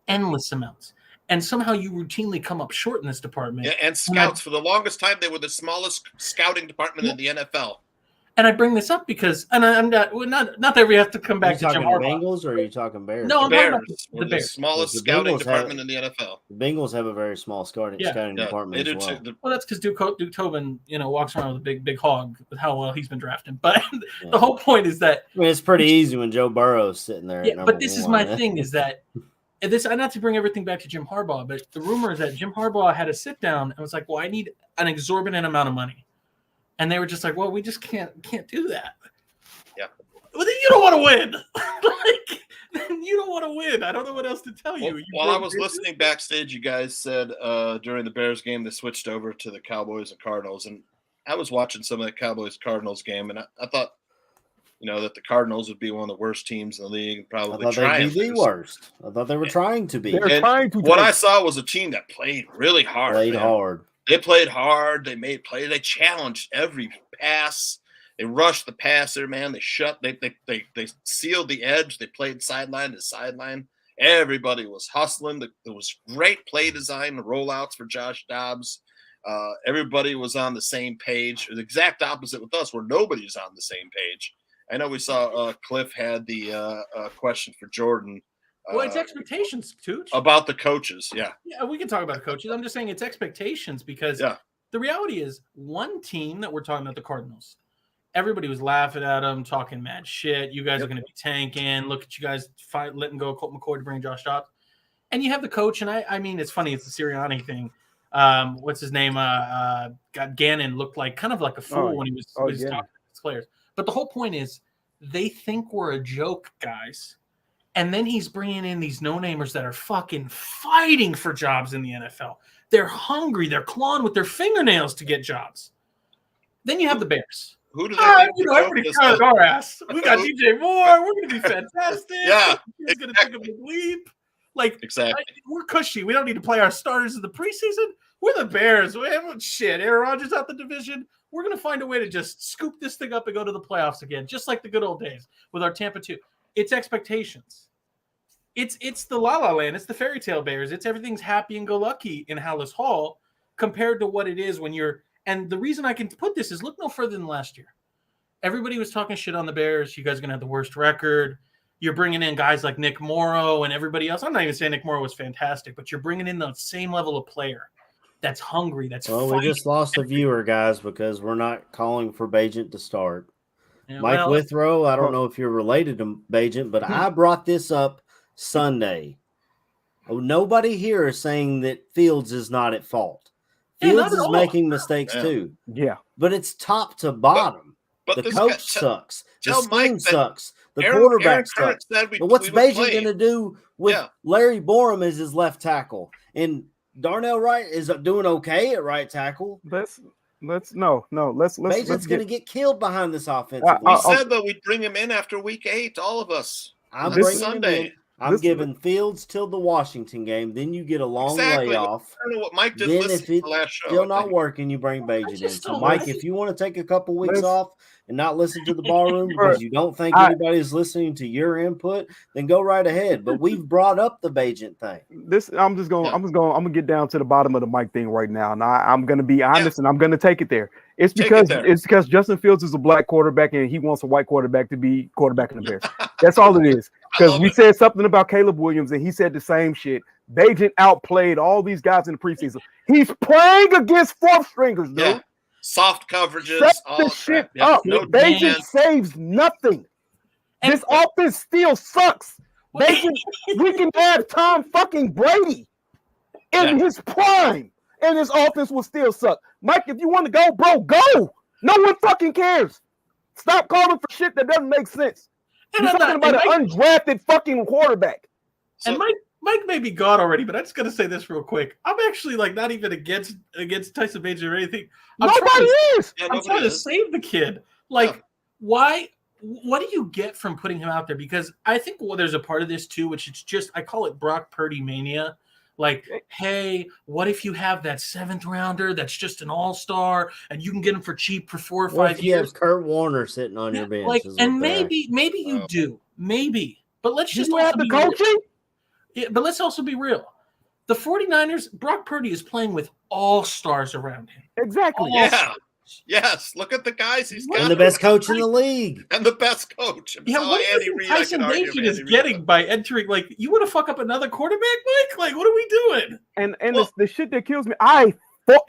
endless amounts. And somehow you routinely come up short in this department. Yeah, and scouts. For the longest time, they were the smallest scouting department in the NFL. And I bring this up because, and I'm not that we have to come back to Jim Harbaugh. Bengals, or are you talking Bears? No, I'm Bears. talking about the Bears. Smallest scouting department in the NFL. The Bengals have a very small scouting department they do as well. too. Well, that's because Duke Tobin, walks around with a big hog with how well he's been drafting. But the whole point is that it's pretty easy when Joe Burrow's sitting there. Yeah, but this is my thing: is that not to bring everything back to Jim Harbaugh, but the rumor is that Jim Harbaugh had a sit down and was like, "Well, I need an exorbitant amount of money," and they were just like, "Well, we just can't do that." Yeah. Well, then you don't want to win. Then you don't want to win. I don't know what else to tell you. While I was listening backstage, you guys said during the Bears game they switched over to the Cowboys and Cardinals, and I was watching some of that Cowboys-Cardinals game, and I thought, that the Cardinals would be one of the worst teams in the league, and probably I thought they'd be the worst. I thought they were trying to be. What I saw was a team that played really hard. They played hard. They made plays. They challenged every pass. They rushed the passer, man. They sealed the edge. They played sideline to sideline. Everybody was hustling. There was great play design, the rollouts for Josh Dobbs. Everybody was on the same page. The exact opposite with us, where nobody's on the same page. I know we saw Cliff had the question for Jordan. Well, it's expectations, too. About the coaches, yeah. Yeah, we can talk about the coaches. I'm just saying it's expectations because the reality is one team that we're talking about, the Cardinals, everybody was laughing at him, talking mad shit. You guys are going to be tanking. Look at you guys letting go of Colt McCoy to bring Josh Dobbs. And you have the coach, and I mean, it's funny. It's the Sirianni thing. What's his name? Gannon looked like kind of like a fool when he was talking to his players. But the whole point is they think we're a joke, guys. And then he's bringing in these no-namers that are fucking fighting for jobs in the NFL. They're hungry. They're clawing with their fingernails to get jobs. Then you have the Bears. Who do they think everybody covered our ass. We got DJ Moore. We're going to be fantastic. Yeah, he's going to take a big leap. Like, exactly. We're cushy. We don't need to play our starters in the preseason. We're the Bears. We have shit. Aaron Rodgers out the division. We're going to find a way to just scoop this thing up and go to the playoffs again, just like the good old days with our Tampa 2. It's expectations. It's the La La Land. It's the fairy tale Bears. It's everything's happy and go lucky in Hallis Hall compared to what it is when you're. And the reason I can put this is look no further than last year. Everybody was talking shit on the Bears. You guys are going to have the worst record. You're bringing in guys like Nick Morrow and everybody else. I'm not even saying Nick Morrow was fantastic, but you're bringing in the same level of player that's hungry. That's well, we just lost a viewer, guys, because we're not calling for Bajent to start. Yeah, Mike Withrow, I don't know if you're related to Bajent, but I brought this up Sunday. Oh, nobody here is saying that Fields is not at fault. Fields is making mistakes too. Yeah. But it's top to bottom. But the coach sucks. The scheme sucks. The Aaron quarterback sucks. But what's Bajent going to do with Larry Borum as his left tackle? And Darnell Wright is doing okay at right tackle. Let's Bajent's going to get killed behind this offensive line. We said that we'd bring him in after week 8, all of us. I'm bringing Sunday. Him in. I'm giving Fields till the Washington game. Then you get a long layoff. I don't know what Mike did. Then listen if it's to the last show, still not working, you bring Bajent in. So, Mike, if you want to take a couple weeks off and not listen to the ballroom because you don't think anybody's listening to your input, then go right ahead. But we've brought up the Bajent thing. I'm gonna get down to the bottom of the Mike thing right now, and I'm gonna be honest, and I'm gonna take it there. It's because Justin Fields is a black quarterback and he wants a white quarterback to be quarterback in the Bears. That's all it is. Because we said something about Caleb Williams and he said the same shit. Bajent outplayed all these guys in the preseason. He's playing against fourth stringers, dude. Yeah. Soft coverages. Shut the shit up. No Bajent saves nothing. This offense still sucks. Bajent, we can have Tom fucking Brady in his prime, and his offense will still suck. Mike, if you want to go, bro, go. No one fucking cares. Stop calling for shit that doesn't make sense. And you're talking about an undrafted fucking quarterback. And Mike may be gone already, but I just got to say this real quick. I'm actually not even against Tyson Bajent or anything. Nobody is. I'm trying to save the kid. Why? What do you get from putting him out there? Because I think there's a part of this too, which is just I call it Brock Purdy mania. Hey, what if you have that 7th rounder that's just an all-star and you can get him for cheap for 4 or 5 years? You have Kurt Warner sitting on your bench. And maybe you do. Maybe. But let's just have the coaching. Yeah, but let's also be real. The 49ers, Brock Purdy is playing with all-stars around him. Exactly. Yes. Look at the guys he's got. And the best coach in the league. And the best coach. Yeah, what do you think Tyson Bajent is getting by entering? You want to fuck up another quarterback, Mike? What are we doing? And the shit that kills me,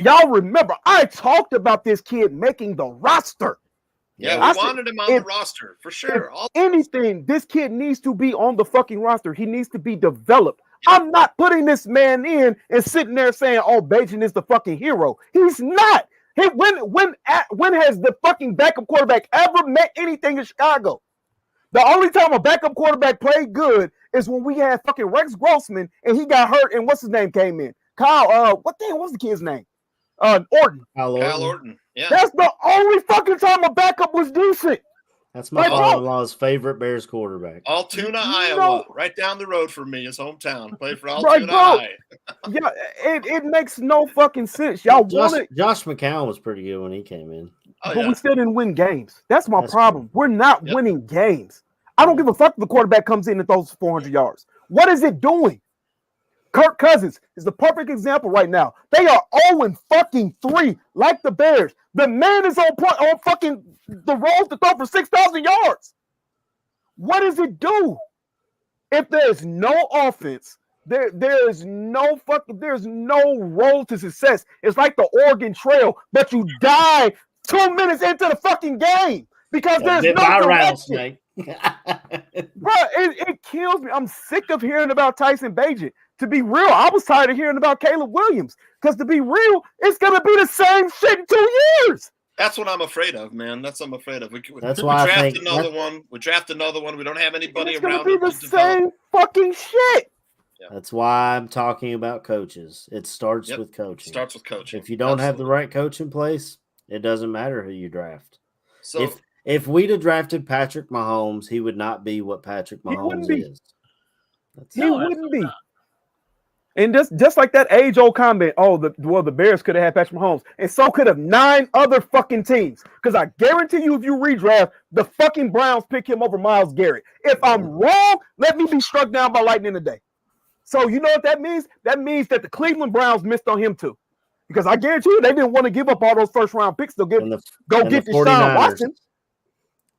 y'all remember, I talked about this kid making the roster. Yeah, we wanted him on the roster, for sure. Anything, this kid needs to be on the fucking roster. He needs to be developed. I'm not putting this man in and sitting there saying, oh, Bajent is the fucking hero. He's not. When has the fucking backup quarterback ever met anything in Chicago? The only time a backup quarterback played good is when we had fucking Rex Grossman and he got hurt and what's his name came in? Kyle, what the hell was the kid's name? Orton. Kyle Orton. Yeah. That's the only fucking time a backup was decent. That's my father-in-law's favorite Bears quarterback. Altoona, Iowa, right down the road from me, his hometown. Played for Altoona High. Yeah, it makes no fucking sense. Y'all wanted Josh McCown was pretty good when he came in. But we still didn't win games. That's my problem. We're not winning games. I don't give a fuck if the quarterback comes in and throws 400 yards. What is it doing? Kirk Cousins is the perfect example right now. They are 0-3 like the Bears. The man is on fucking the road to throw for 6,000 yards. What does it do? If there's no offense, there's no road to success. It's like the Oregon Trail, but you die 2 minutes into the fucking game. because there's Bit no by a direction. rattlesnake. Bro, it kills me. I'm sick of hearing about Tyson Bagent. To be real, I was tired of hearing about Caleb Williams. Because to be real, it's gonna be the same shit in 2 years. That's what I'm afraid of, man. That's what I'm afraid of. That's we why I draft think another one. We draft another one. We don't have anybody It's around gonna be him the to develop. same fucking shit. That's why I'm talking about coaches. It starts with coaching. Starts with coaching. If you don't have the right coach in place, it doesn't matter who you draft. So if we'd have drafted Patrick Mahomes, he would not be what Patrick Mahomes is. He wouldn't be. And just like that age-old comment, the Bears could have had Patrick Mahomes, and so could have 9 other fucking teams. Because I guarantee you, if you redraft, the fucking Browns pick him over Myles Garrett. If I'm wrong, let me be struck down by lightning today. So you know what that means? That means that the Cleveland Browns missed on him too. Because I guarantee you, they didn't want to give up all those first-round picks. They'll get Deshaun Watson.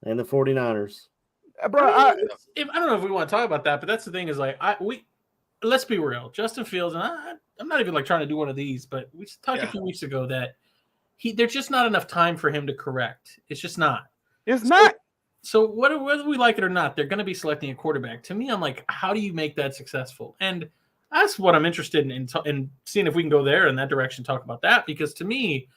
And the 49ers. Bro, I don't know if we want to talk about that, but that's the thing is like let's be real. Justin Fields, and I'm not even like trying to do one of these, but we talked a few weeks ago that there's just not enough time for him to correct. It's just not. It's not. So whether we like it or not, they're going to be selecting a quarterback. To me, I'm like, how do you make that successful? And that's what I'm interested in seeing if we can go there in that direction, talk about that. Because to me,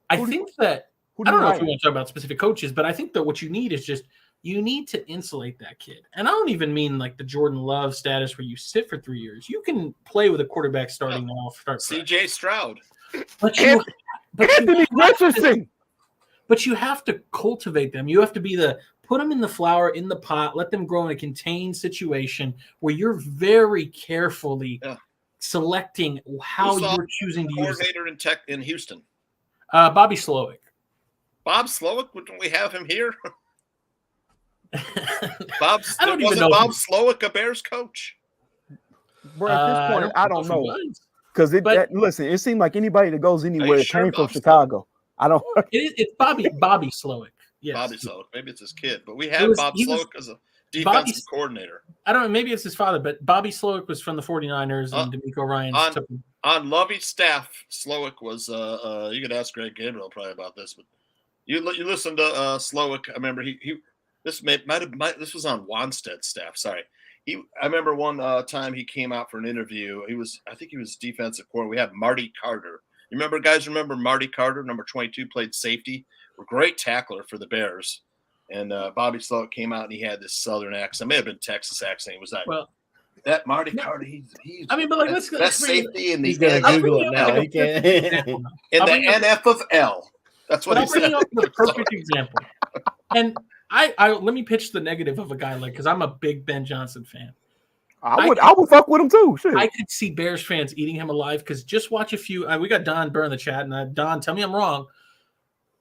I think that I don't know if we want to talk about specific coaches, but I think that what you need is just you need to insulate that kid. And I don't even mean like the Jordan Love status where you sit for 3 years. You can play with a quarterback starting off. CJ Stroud. But you have to cultivate them. You have to put them in the flower, in the pot, let them grow in a contained situation where you're very carefully selecting how you're choosing to use it. Coordinator in Houston. Bobby Slowick. Bob Slowick? Don't we have him here? Bob Slowick a Bears coach? Bro, at this point, I don't know. Because listen, it seemed like anybody that goes anywhere came from Chicago. I don't. It's Bobby Slowick. Yes. Bobby Slowick. Maybe it's his kid, but we have Bob Slowick as a defensive coordinator. I don't know. Maybe it's his father, but Bobby Slowick was from the 49ers, and DeMeco Ryans took him. On Lovey's staff, Slowick was. You could ask Greg Gabriel probably about this, but you listen to Slowick. I remember this was on Wanstead's staff. Sorry. I remember one time he came out for an interview. I think he was defensive coordinator. We had Marty Carter. You remember Marty Carter, number 22, played safety, a great tackler for the Bears. And Bobby Slowick came out and he had this Southern accent. It may have been Texas accent. He was like, that Marty Carter, he's best safety in the Google it now. In the NF of L. That's what he said. The perfect example. And I let me pitch the negative of a guy because I'm a big Ben Johnson fan. I would fuck with him too. Shit. I could see Bears fans eating him alive because just watch a few. We got Don Burr in the chat, and Don, tell me I'm wrong.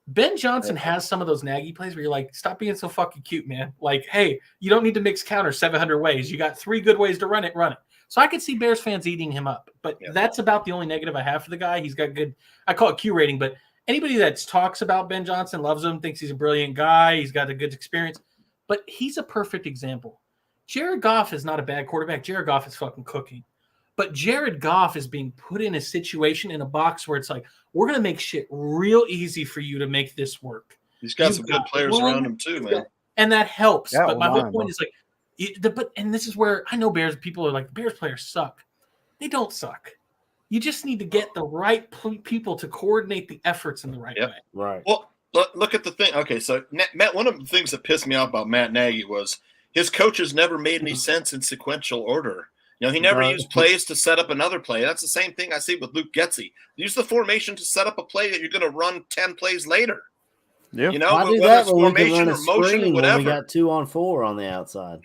Ben Johnson has some of those naggy plays where you're like, stop being so fucking cute, man. Like, hey, you don't need to mix counters 700 ways. You got 3 good ways to run it. So I could see Bears fans eating him up, but that's about the only negative I have for the guy. He's got good. I call it Q rating, but anybody that talks about Ben Johnson loves him, thinks he's a brilliant guy. He's got a good experience, but he's a perfect example. Jared Goff is not a bad quarterback. Jared Goff is fucking cooking. But Jared Goff is being put in a situation in a box where it's like, we're going to make shit real easy for you to make this work. He's got some good players around him too, man. And that helps. But my whole point is like, and this is where I know Bears people are like, Bears players suck. They don't suck. You just need to get the right people to coordinate the efforts in the right way. Right. Well, look at the thing. Okay, so Matt, one of the things that pissed me off about Matt Nagy was his coaches never made any sense in sequential order. He never used plays to set up another play. That's the same thing I see with Luke Getsy. Use the formation to set up a play that you're going to run 10 plays later. Yeah. Why do that when we can run a screen when we got 2-on-4 on the outside?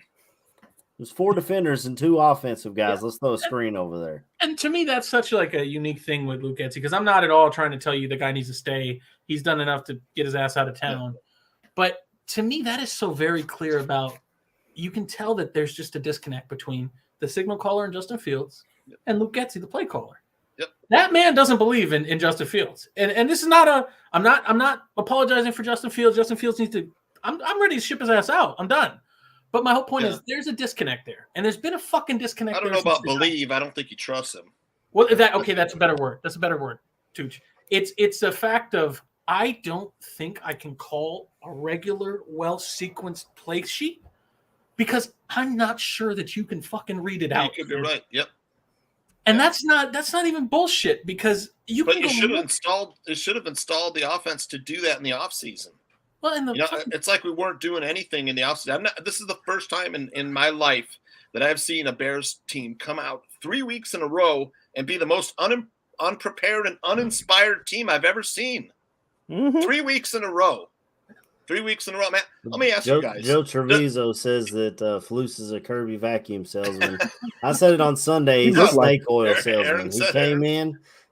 There's 4 defenders and 2 offensive guys. Let's throw a screen over there. And to me, that's such like a unique thing with Luke Getsy because I'm not at all trying to tell you the guy needs to stay. He's done enough to get his ass out of town. But to me, that is so very clear about you can tell that there's just a disconnect between the signal caller and Justin Fields and Luke Getsy, the play caller. Yep. That man doesn't believe in Justin Fields. And this is not I'm not apologizing for Justin Fields. Justin Fields needs to I'm ready to ship his ass out. I'm done. But my whole point is there's a disconnect there. And there's been a fucking disconnect. I don't know about believe. I don't think he trusts him. Well, that's a better word. That's a better word, Tooch. It's a fact of I don't think I can call a regular, well-sequenced play sheet because I'm not sure that you can fucking read it out. You could be right. Yep. And that's not even bullshit because you But can you go should have look. installed the offense to do that in the offseason. Well, in the It's like we weren't doing anything in the offseason. This is the first time in my life that I've seen a Bears team come out 3 weeks in a row and be the most unprepared and uninspired team I've ever seen. 3 weeks in a row. 3 weeks in a row, man. Let me ask you guys. Joe Treviso says that Flus is a Kirby vacuum salesman. I said it on Sunday. He's a snake oil salesman.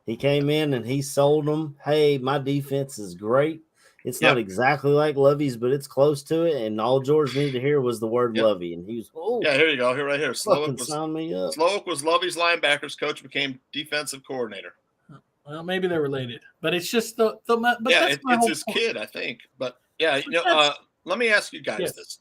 He came in and he sold them. Hey, my defense is great. It's not exactly like Lovey's, but it's close to it. And all George needed to hear was the word Lovey. And he was, here you go. Here, right here. Slowick was Lovey's linebackers coach, became defensive coordinator. Well, maybe they're related, but it's just but it's his kid, I think. But yeah, let me ask you guys this: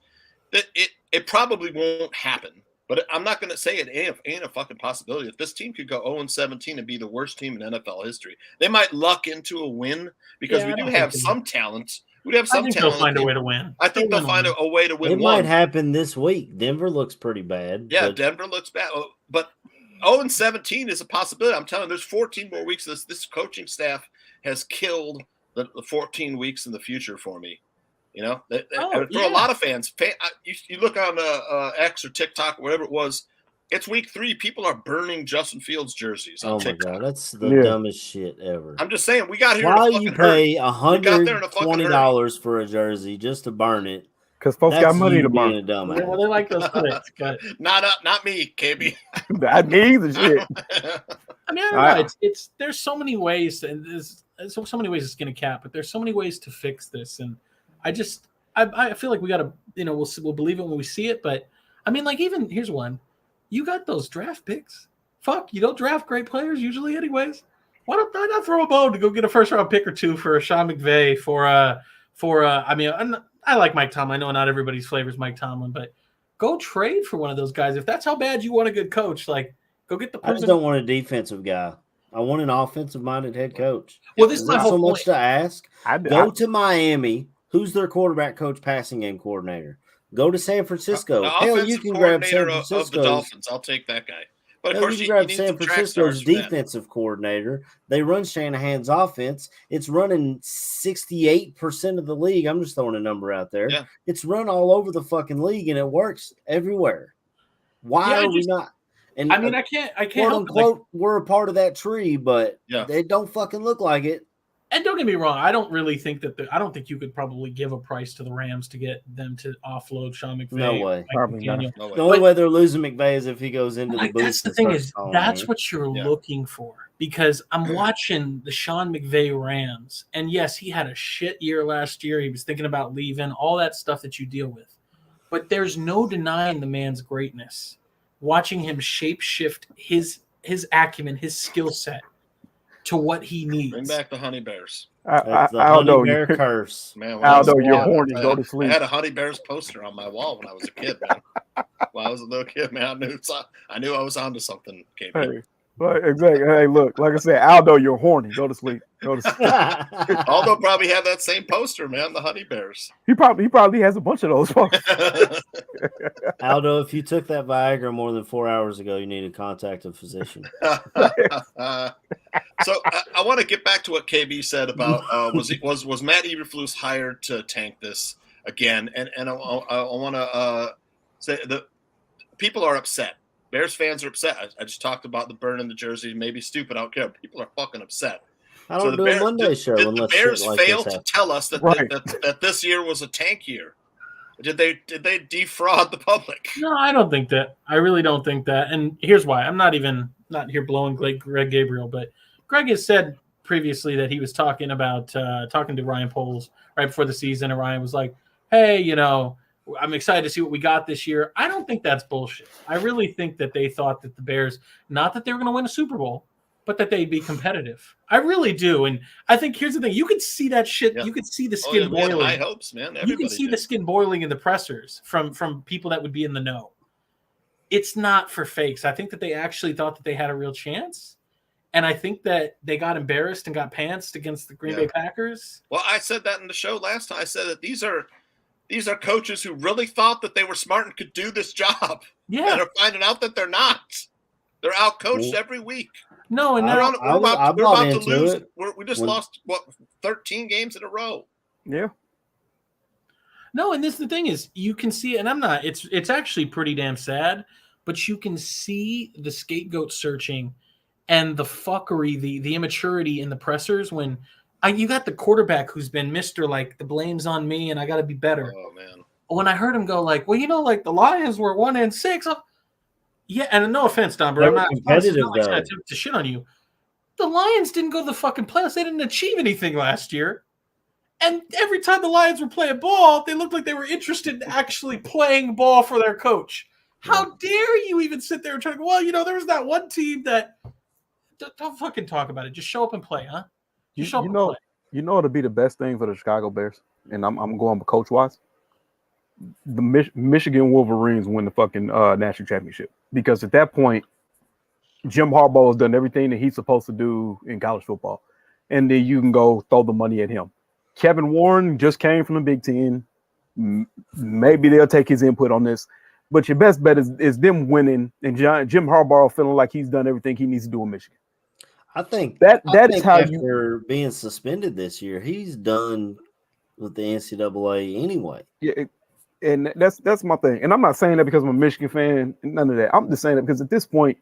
it probably won't happen, but I'm not going to say it ain't a fucking possibility. If this team could go 0-17 and be the worst team in NFL history, they might luck into a win because we do have some talent. We have some talent. They'll find a way to win. I think they'll find a way to win. It might happen this week. Denver looks pretty bad. Yeah, Denver looks bad, but 0-17 is a possibility. I'm telling you, there's 14 more weeks. This coaching staff has killed the 14 weeks in the future for me. For a lot of fans, you look on X or TikTok, or whatever it was, it's week 3. People are burning Justin Fields jerseys on TikTok. My God, that's the dumbest shit ever. I'm just saying, we got here. Why you pay $120 for a jersey just to burn it? Because folks got money to burn. Well, they like those clicks, but not me, KB. Not me either. Shit. I mean, I don't know. It's there's so many ways, and there's so many ways to skin a cat, but there's so many ways to fix this, and I feel like we gotta, we'll believe it when we see it, but I mean, like, even here's one: you got those draft picks. Fuck, you don't draft great players usually, anyways. Why not throw a bone to go get a first round pick or two for Sean McVay I like Mike Tomlin. I know not everybody's flavor is Mike Tomlin, but go trade for one of those guys. If that's how bad you want a good coach, like, go get the person. I just don't want a defensive guy. I want an offensive-minded head coach. Well, this is my whole so much to ask. Go to Miami. Who's their quarterback coach, passing game coordinator? Go to San Francisco. Hell, you can grab San Francisco of the Dolphins. I'll take that guy. But of course, you grab San Francisco's defensive coordinator. They run Shanahan's offense. It's running 68% of the league. I'm just throwing a number out there. Yeah. It's run all over the fucking league, and it works everywhere. Why are we not? And I mean, I can't quote unquote, we're a part of that tree, but they don't fucking look like it. And don't get me wrong, I don't really think that I don't think you could probably give a price to the Rams to get them to offload Sean McVay. No way. No way. The only way they're losing McVay is if he goes into the booth. That's the thing is, that's what you're looking for. Because I'm watching the Sean McVay Rams, and yes, he had a shit year last year. He was thinking about leaving, all that stuff that you deal with. But there's no denying the man's greatness. Watching him shape-shift his acumen, his skill set, to what he needs. Bring back the Honey Bears. Honey Bear curse. Man, Aldo, you're horny. Go to sleep. I had a Honey Bears poster on my wall when I was a kid, man. When I was a little kid, man, I knew I was onto something. Hey, exactly. Hey, look, like I said, Aldo, you're horny. Go to sleep. Go to sleep. Aldo probably had that same poster, man. The Honey Bears. He probably has a bunch of those posters. Aldo, if you took that Viagra more than 4 hours ago, you need to contact a physician. So I want to get back to what KB said about was Matt Eberflus hired to tank this again, and I want to say that people are upset. Bears fans are upset. I just talked about the burning the jersey. Maybe stupid. I don't care. People are fucking upset. I don't do a Monday show unless the Bears like failed to tell us that, that this year was a tank year. Did they defraud the public? No, I don't think that. I really don't think that. And here's why. I'm not here blowing Greg Gabriel, but Greg has said previously that he was talking to Ryan Poles right before the season, and Ryan was like, hey, I'm excited to see what we got this year. I don't think that's bullshit. I really think that they thought that the Bears, not that they were going to win a Super Bowl, but that they'd be competitive. I really do. And I think here's the thing. You could see that shit. Yeah. You could see the skin boiling. High hopes, man. You can see the skin boiling in the pressers from people that would be in the know. It's not for fakes. I think that they actually thought that they had a real chance. And I think that they got embarrassed and got pantsed against the Green Bay Packers. Well, I said that in the show last time. I said that these are coaches who really thought that they were smart and could do this job. Yeah. And are finding out that they're not. They're out-coached every week. No, and we're about to lose. We just lost, 13 games in a row. Yeah. No, and this the thing is, you can see, and I'm not, it's actually pretty damn sad, but you can see the scapegoat searching and the fuckery, the immaturity in the pressers when you got the quarterback who's been Mr. like the blame's on me and I got to be better. Oh man! When I heard him go like, well, like the Lions were 1-6. Yeah, and no offense, Don, but I'm not competitive to shit on you. The Lions didn't go to the fucking playoffs. They didn't achieve anything last year. And every time the Lions were playing ball, they looked like they were interested in actually playing ball for their coach. How dare you even sit there and try to go, well, there was that one team that don't fucking talk about it. Just show up and play, huh? Just show up and play. You know it'll be the best thing for the Chicago Bears, and I'm going coach-wise. The Michigan Wolverines win the fucking national championship, because at that point, Jim Harbaugh has done everything that he's supposed to do in college football, and then you can go throw the money at him. Kevin Warren just came from the Big Ten. Maybe they'll take his input on this, but your best bet is them winning and Jim Harbaugh feeling like he's done everything he needs to do in Michigan. I think is how after being suspended this year, he's done with the NCAA anyway. Yeah, and that's my thing. And I'm not saying that because I'm a Michigan fan. None of that. I'm just saying that because at this point,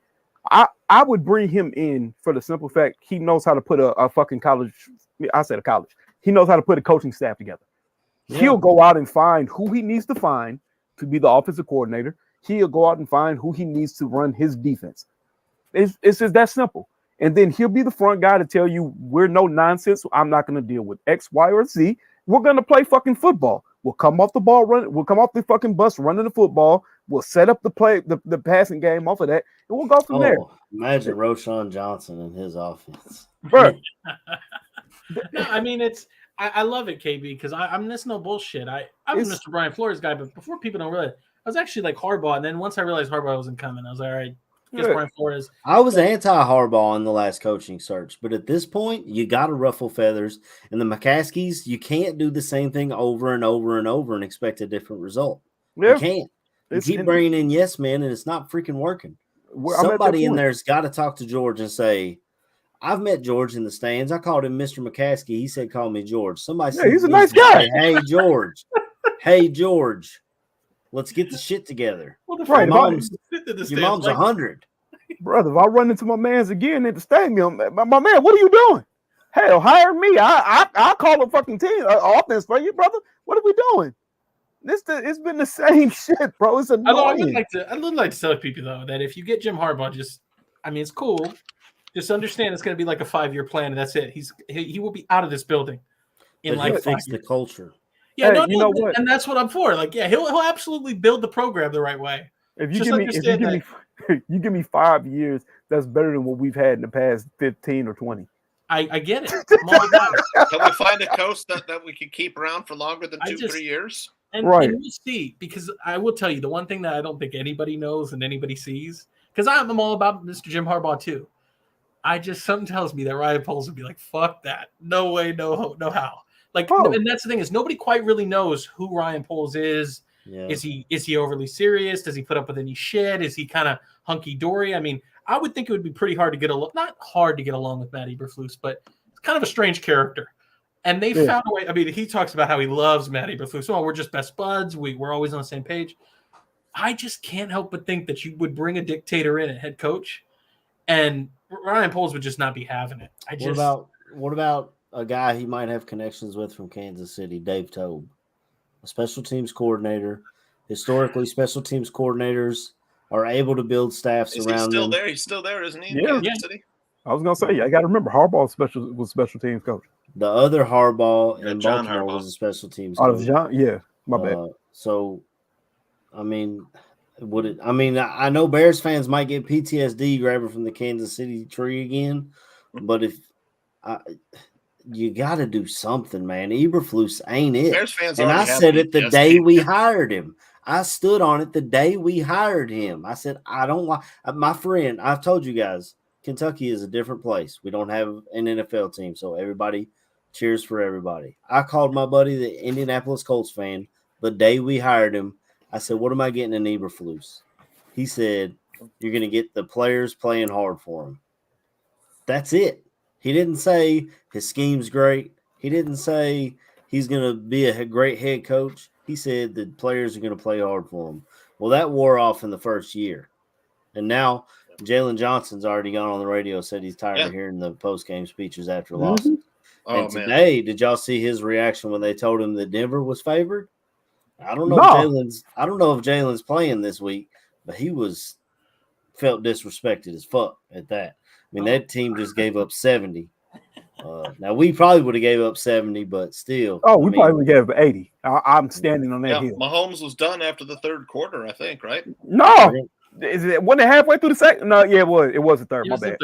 I would bring him in for the simple fact he knows how to put a fucking college. I said a college. He knows how to put a coaching staff together. Yeah. He'll go out and find who he needs to find to be the offensive coordinator. He'll go out and find who he needs to run his defense. It's just that simple. And then he'll be the front guy to tell you we're no nonsense. I'm not going to deal with X, Y, or Z. We're going to play fucking football. We'll come off the ball run. We'll come off the fucking bus running the football. We'll set up the passing game off of that, and we'll go from there. Imagine Roshan Johnson and his offense. Right. No, I mean I love it, KB, because I'm this no bullshit. I'm a Mr. Brian Flores guy, but before people don't realize, I was actually like Harbaugh, and then once I realized Harbaugh wasn't coming, I was like, all right. Brian Flores. I was anti-Harbaugh in the last coaching search, but at this point, you got to ruffle feathers. And the McCaskies, you can't do the same thing over and over and over and expect a different result. Yeah. You can't. You keep bringing in yes men, and it's not freaking working. Somebody in there's got to talk to George and say, I've met George in the stands. I called him Mr. McCaskey. He said, call me George. Somebody said, he's a nice guy. Hey, George. Hey, George. Let's get the shit together. Well, your mom's 100. Brother, if I run into my man's again at the stadium, my man, what are you doing? Hell, hire me. I'll call a fucking team offense for you, brother. What are we doing? It's been the same shit, bro. It's annoying. I would like to tell people though that if you get Jim Harbaugh, it's cool. Just understand it's going to be like a 5-year plan, and that's it. He will be out of this building in like 5 years. The culture. Yeah, hey, you know what? And that's what I'm for. Like, yeah, he'll absolutely build the program the right way. If you give me 5 years, that's better than what we've had in the past 15 or 20. I get it. I'm all about it. Can we find a coach that we can keep around for longer than 2-3 years? And we'll see, because I will tell you the one thing that I don't think anybody knows and anybody sees, because I'm all about Mr. Jim Harbaugh too. Something tells me that Ryan Poles would be like, fuck that. No way, no how. And that's the thing is nobody quite really knows who Ryan Poles is. Yeah. Is he overly serious? Does he put up with any shit? Is he kind of hunky-dory? I mean, I would think it would be pretty hard to get along. Not hard to get along with Matt Eberflus, but it's kind of a strange character. And they found a way. I mean, he talks about how he loves Matt Eberflus. Oh, we're just best buds. We're always on the same page. I just can't help but think that you would bring a dictator in at head coach, and Ryan Poles would just not be having it. What about a guy he might have connections with from Kansas City, Dave Tobe, a special teams coordinator? Historically, special teams coordinators are able to build staffs around them. He's still there, isn't he? Yeah. City? I was gonna say, I got to remember Harbaugh was special teams coach. The other Harbaugh in Baltimore was a special teams coach. My bad. So, I mean, I know Bears fans might get PTSD grabbing from the Kansas City tree again, but you got to do something, man. Eberflus ain't it. Bears fans and I said it the day we hired him. I stood on it the day we hired him. I said, I don't want my friend. I've told you guys, Kentucky is a different place. We don't have an NFL team, so everybody cheers for everybody. I called my buddy, the Indianapolis Colts fan, the day we hired him. I said, "What am I getting in Eberflus?" He said, "You're going to get the players playing hard for him." That's it. He didn't say his scheme's great. He didn't say he's going to be a great head coach. He said the players are going to play hard for him. Well, that wore off in the first year. And now Jalen Johnson's already gone on the radio, said he's tired of hearing the post-game speeches after losses. Oh, and today, did y'all see his reaction when they told him that Denver was favored? I don't know if Jalen's playing this week, but he felt disrespected as fuck at that. I mean, that team just gave up 70. Now we probably would have gave up 70, but still. Probably would have gave up 80. I'm standing on that hill. Mahomes was done after the third quarter, I think, right? No. Is it wasn't it halfway through the second? No, yeah, it was. It was the third. My bad.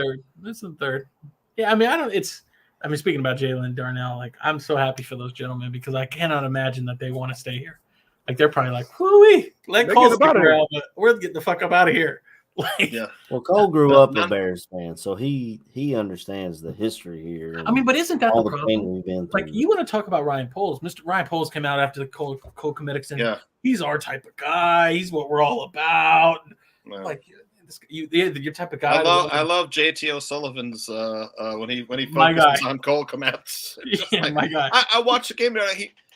It's the third. Yeah, I mean, speaking about Jalen and Darnell, like, I'm so happy for those gentlemen because I cannot imagine that they want to stay here. Like, they're probably like, whoo-wee, let Cole stick around, but we're getting the fuck up out of here. Like, well, Cole grew up a Bears fan, so he understands the history here. I mean, but isn't that the problem? We've been like, you want to talk about Ryan Poles? Mr. Ryan Poles came out after the Cole Kmet extension. Yeah. He's our type of guy. He's what we're all about. Yeah. Like, your type of guy. I love JT O'Sullivan's when he focuses on Cole Kmet. Yeah, my guy. I watched the game there.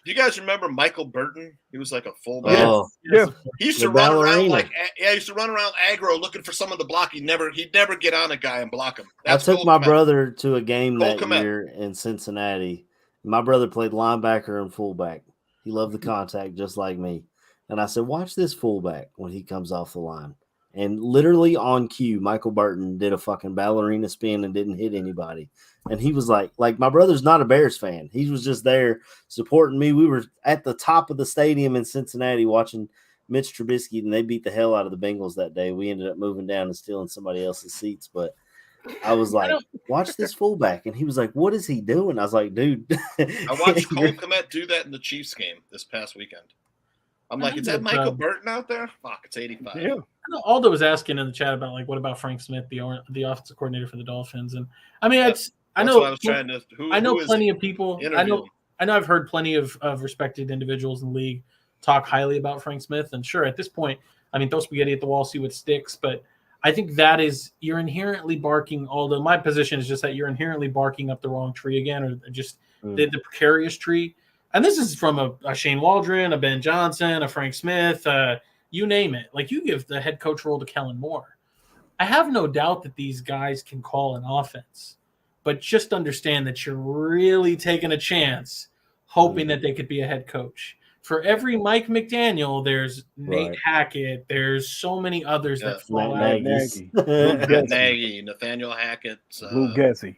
Do you guys remember Michael Burton? He was like a fullback. Oh, yeah. He used to run around aggro looking for someone to block. He'd never get on a guy and block him. That's I took my brother to a game that year in Cincinnati. My brother played linebacker and fullback. He loved the contact just like me. And I said, watch this fullback when he comes off the line. And literally on cue, Michael Burton did a fucking ballerina spin and didn't hit anybody. And he was like my brother's not a Bears fan. He was just there supporting me. We were at the top of the stadium in Cincinnati watching Mitch Trubisky, and they beat the hell out of the Bengals that day. We ended up moving down and stealing somebody else's seats. But I was like, watch this fullback. And he was like, what is he doing? I was like, dude. I watched Cole Kmet do that in the Chiefs game this past weekend. I'm like, is that Michael Burton out there? Fuck, it's 85. Yeah. Aldo was asking in the chat about, like, what about Frank Smith, the offensive coordinator for the Dolphins? And I mean, I know plenty of people. I know I've heard plenty of respected individuals in the league talk highly about Frank Smith. And sure, at this point, I mean, throw spaghetti at the wall, see what sticks. But I think you're inherently barking. Although my position is just that you're inherently barking up the wrong tree again, or just the precarious tree. And this is from a Shane Waldron, a Ben Johnson, a Frank Smith, you name it. Like, you give the head coach role to Kellen Moore. I have no doubt that these guys can call an offense, but just understand that you're really taking a chance, hoping that they could be a head coach. For every Mike McDaniel, there's Nate Hackett. There's so many others that fall out. Nagy, Nathaniel Hackett, Lou Gessie.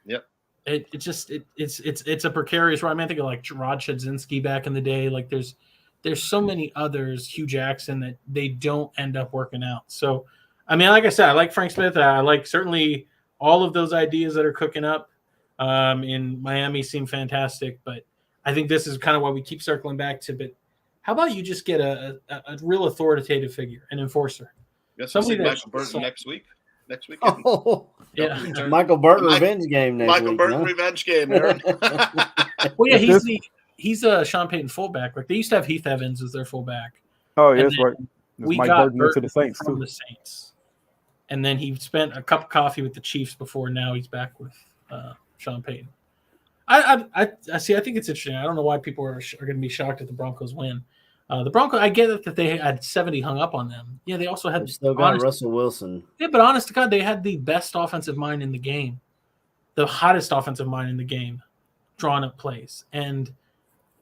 Yep. It's a precarious ride. I mean, I think of like Rod Chudzinski back in the day. Like there's so many others, Hugh Jackson, that they don't end up working out. So, I mean, like I said, I like Frank Smith. I like certainly all of those ideas that are cooking up in Miami seem fantastic. But I think this is kind of why we keep circling back to. But how about you just get a real authoritative figure, an enforcer? Somebody Michael Burton next week. Next weekend. Oh, yeah. Michael Burton revenge game next Michael week. Burton revenge game, Aaron. Well, yeah, he's a Sean Payton fullback. Like, they used to have Heath Evans as their fullback. Oh, yeah, that's right. We got Burton to the Saints from the Saints. And then he spent a cup of coffee with the Chiefs before. Now he's back with Sean Payton. I see. I think it's interesting. I don't know why people are going to be shocked if the Broncos win. The Broncos, I get it that they had 70 hung up on them. Yeah, they also had still got Russell Wilson. Yeah, but honest to God, they had the best offensive mind in the game, the hottest offensive mind in the game, drawing up plays. And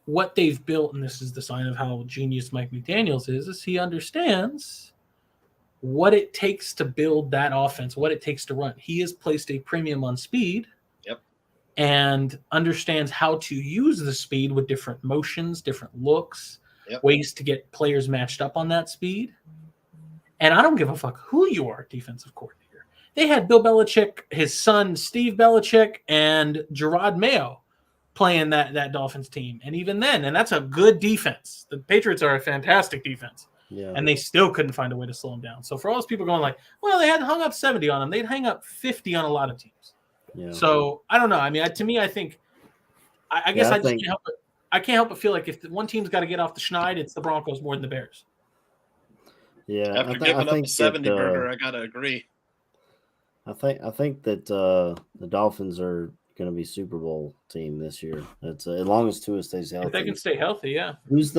what they've built, and this is the sign of how genius Mike McDaniels is he understands what it takes to build that offense, what it takes to run. He has placed a premium on speed. Yep. And understands how to use the speed with different motions, different looks. Yep. Ways to get players matched up on that speed. And I don't give a fuck who you are, defensive coordinator. They had Bill Belichick, his son Steve Belichick, and Gerard Mayo playing that Dolphins team. And even then, and that's a good defense. The Patriots are a fantastic defense. and they still couldn't find a way to slow him down. So for all those people going like, well, they hadn't hung up 70 on him, they'd hang up 50 on a lot of teams. Yeah. So I don't know. I mean, to me, I think I guess I just can't help but feel like if one team's got to get off the schneid, it's the Broncos more than the Bears. Yeah, after giving up a 70 burger, I gotta agree. I think that the Dolphins are going to be Super Bowl team this year. It's as long as Tua stays healthy. If they can stay healthy, yeah. Is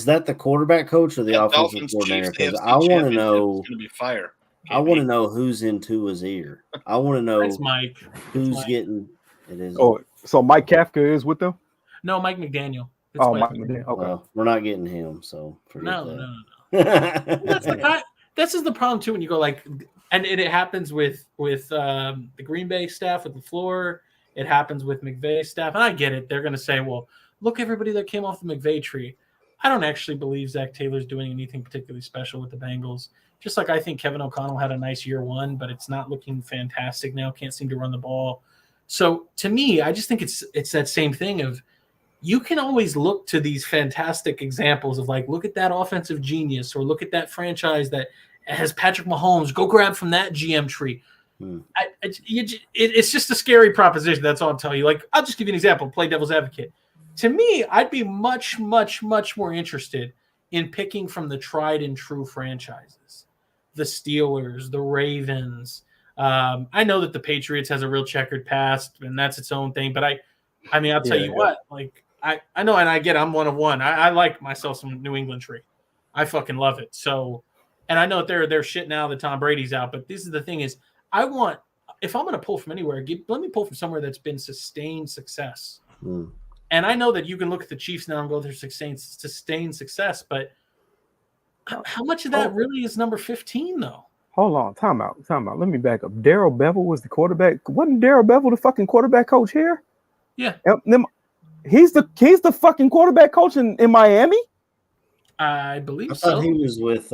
that the quarterback coach or the offensive coordinator? Because I want to know. It's going to be fire. I want to know who's in Tua's ear. I want to know Mike. who's getting. It is. Oh, so Mike Kafka is with them? No, Mike McDaniel. Mike McDaniel. Okay. Well, we're not getting him. So no. This is the problem too when you go like, and it happens with the Green Bay staff with LaFleur. It happens with McVay's staff, and I get it. They're going to say, "Well, look, everybody that came off the McVay tree." I don't actually believe Zach Taylor's doing anything particularly special with the Bengals. Just like I think Kevin O'Connell had a nice year one, but it's not looking fantastic now. Can't seem to run the ball. So to me, I just think it's that same thing of you can always look to these fantastic examples of like, look at that offensive genius or look at that franchise that has Patrick Mahomes. Go grab from that GM tree. It's just a scary proposition. That's all I'm telling you. Like, I'll just give you an example. Play devil's advocate. To me, I'd be much, much, much more interested in picking from the tried and true franchises. The Steelers, the Ravens. I know that the Patriots has a real checkered past, and that's its own thing. But I mean, I'll tell you what. Like, I know, and I get I'm one of one. I like myself some New England tree. I fucking love it. So, and I know they're shit now that Tom Brady's out. But this is the thing is, if I'm going to pull from anywhere, let me pull from somewhere that's been sustained success. And I know that you can look at the Chiefs now and go, they're sustained success, but how much of that really is number 15, though? Hold on, time out. Let me back up. Darrell Bevel was the quarterback. Wasn't Darrell Bevel the fucking quarterback coach here? Yeah. He's the fucking quarterback coach in Miami? I believe I so. thought he was with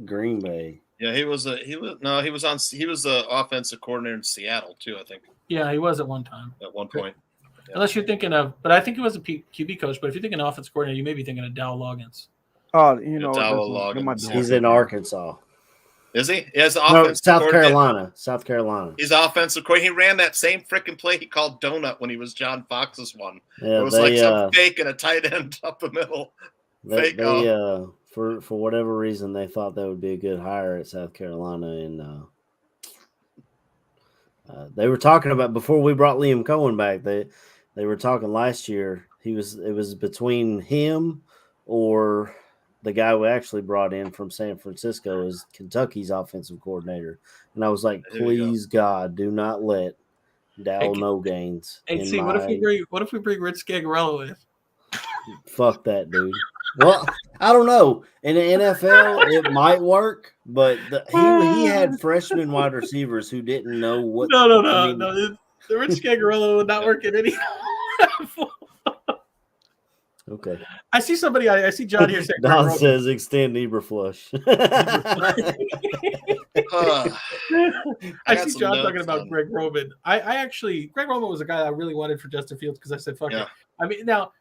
Green Bay. Yeah, he was the offensive coordinator in Seattle too, I think. Yeah, he was at one time. At one point. Yeah. Unless you're thinking of, but I think he was a QB coach. But if you're thinking offensive coordinator, you may be thinking of Dow Loggins. He's in Arkansas. Is he? He has South Carolina. He's offensive coordinator. He ran that same freaking play he called Donut when he was John Fox's one. Yeah, it was like some fake and a tight end up the middle. For whatever reason, they thought that would be a good hire at South Carolina, and they were talking about before we brought Liam Cohen back. They were talking last year. It was between him or the guy we actually brought in from San Francisco as Kentucky's offensive coordinator, and I was like, please God, do not let Dow no gains. Hey, see, what if we bring Rich Scagarello in? Fuck that dude. Well, I don't know. In the NFL, it might work, but he had freshman wide receivers who didn't know what. No. The Rich Scagarello would not work in any. Okay. I see somebody. I see John here saying. Don says extend Eberflush. I see John talking about Greg Roman. Greg Roman was a guy I really wanted for Justin Fields because I said, fuck it. I mean, now,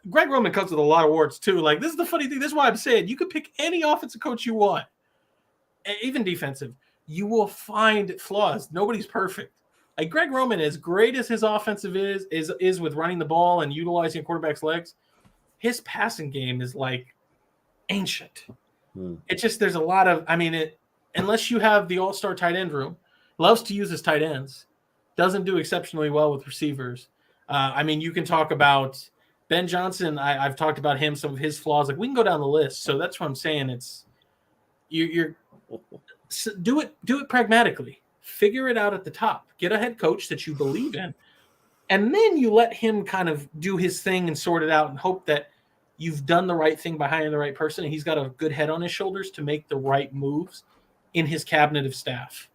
Greg Roman comes with a lot of warts, too. Like, this is the funny thing. This is why I'm saying you could pick any offensive coach you want, even defensive. You will find flaws. Nobody's perfect. Like, Greg Roman, as great as his offensive is with running the ball and utilizing a quarterback's legs, his passing game is, like, ancient. It's just there's a lot of – I mean, unless you have the all-star tight end room, loves to use his tight ends, doesn't do exceptionally well with receivers. I mean, you can talk about – Ben Johnson, I've talked about him, some of his flaws. Like, we can go down the list. So that's what I'm saying. It's you're do it pragmatically. Figure it out at the top. Get a head coach that you believe in, and then you let him kind of do his thing and sort it out, and hope that you've done the right thing by hiring the right person, and he's got a good head on his shoulders to make the right moves in his cabinet of staff.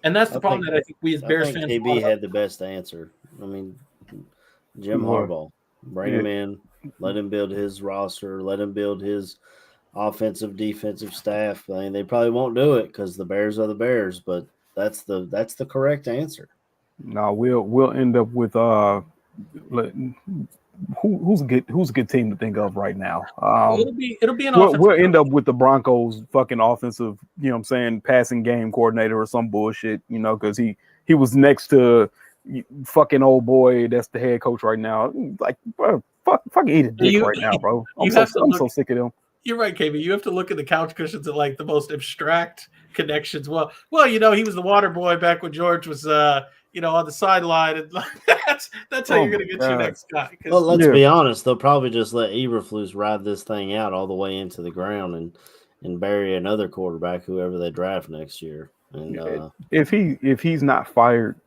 And that's the problem that I think we as Bears fans. KB had the best answer. I mean, Jim Harbaugh. Bring him in, let him build his roster, let him build his offensive, defensive staff. I mean, they probably won't do it because the Bears are the Bears, but that's the correct answer. No, we'll end up with who's a good team to think of right now? It'll be an we'll end up with the Broncos fucking offensive, you know what I'm saying, passing game coordinator or some bullshit, you know, because he was next to fucking old boy that's the head coach right now. Like, bro, fucking eat a dick right now, bro. I'm so sick of them. You're right, KB. You have to look at the couch cushions at like the most abstract connections. Well, you know, he was the water boy back when George was you know, on the sideline, and that's how you're gonna get your next guy. Well, let's be honest, they'll probably just let Eberflus ride this thing out all the way into the ground and bury another quarterback, whoever they draft next year. And if he's not fired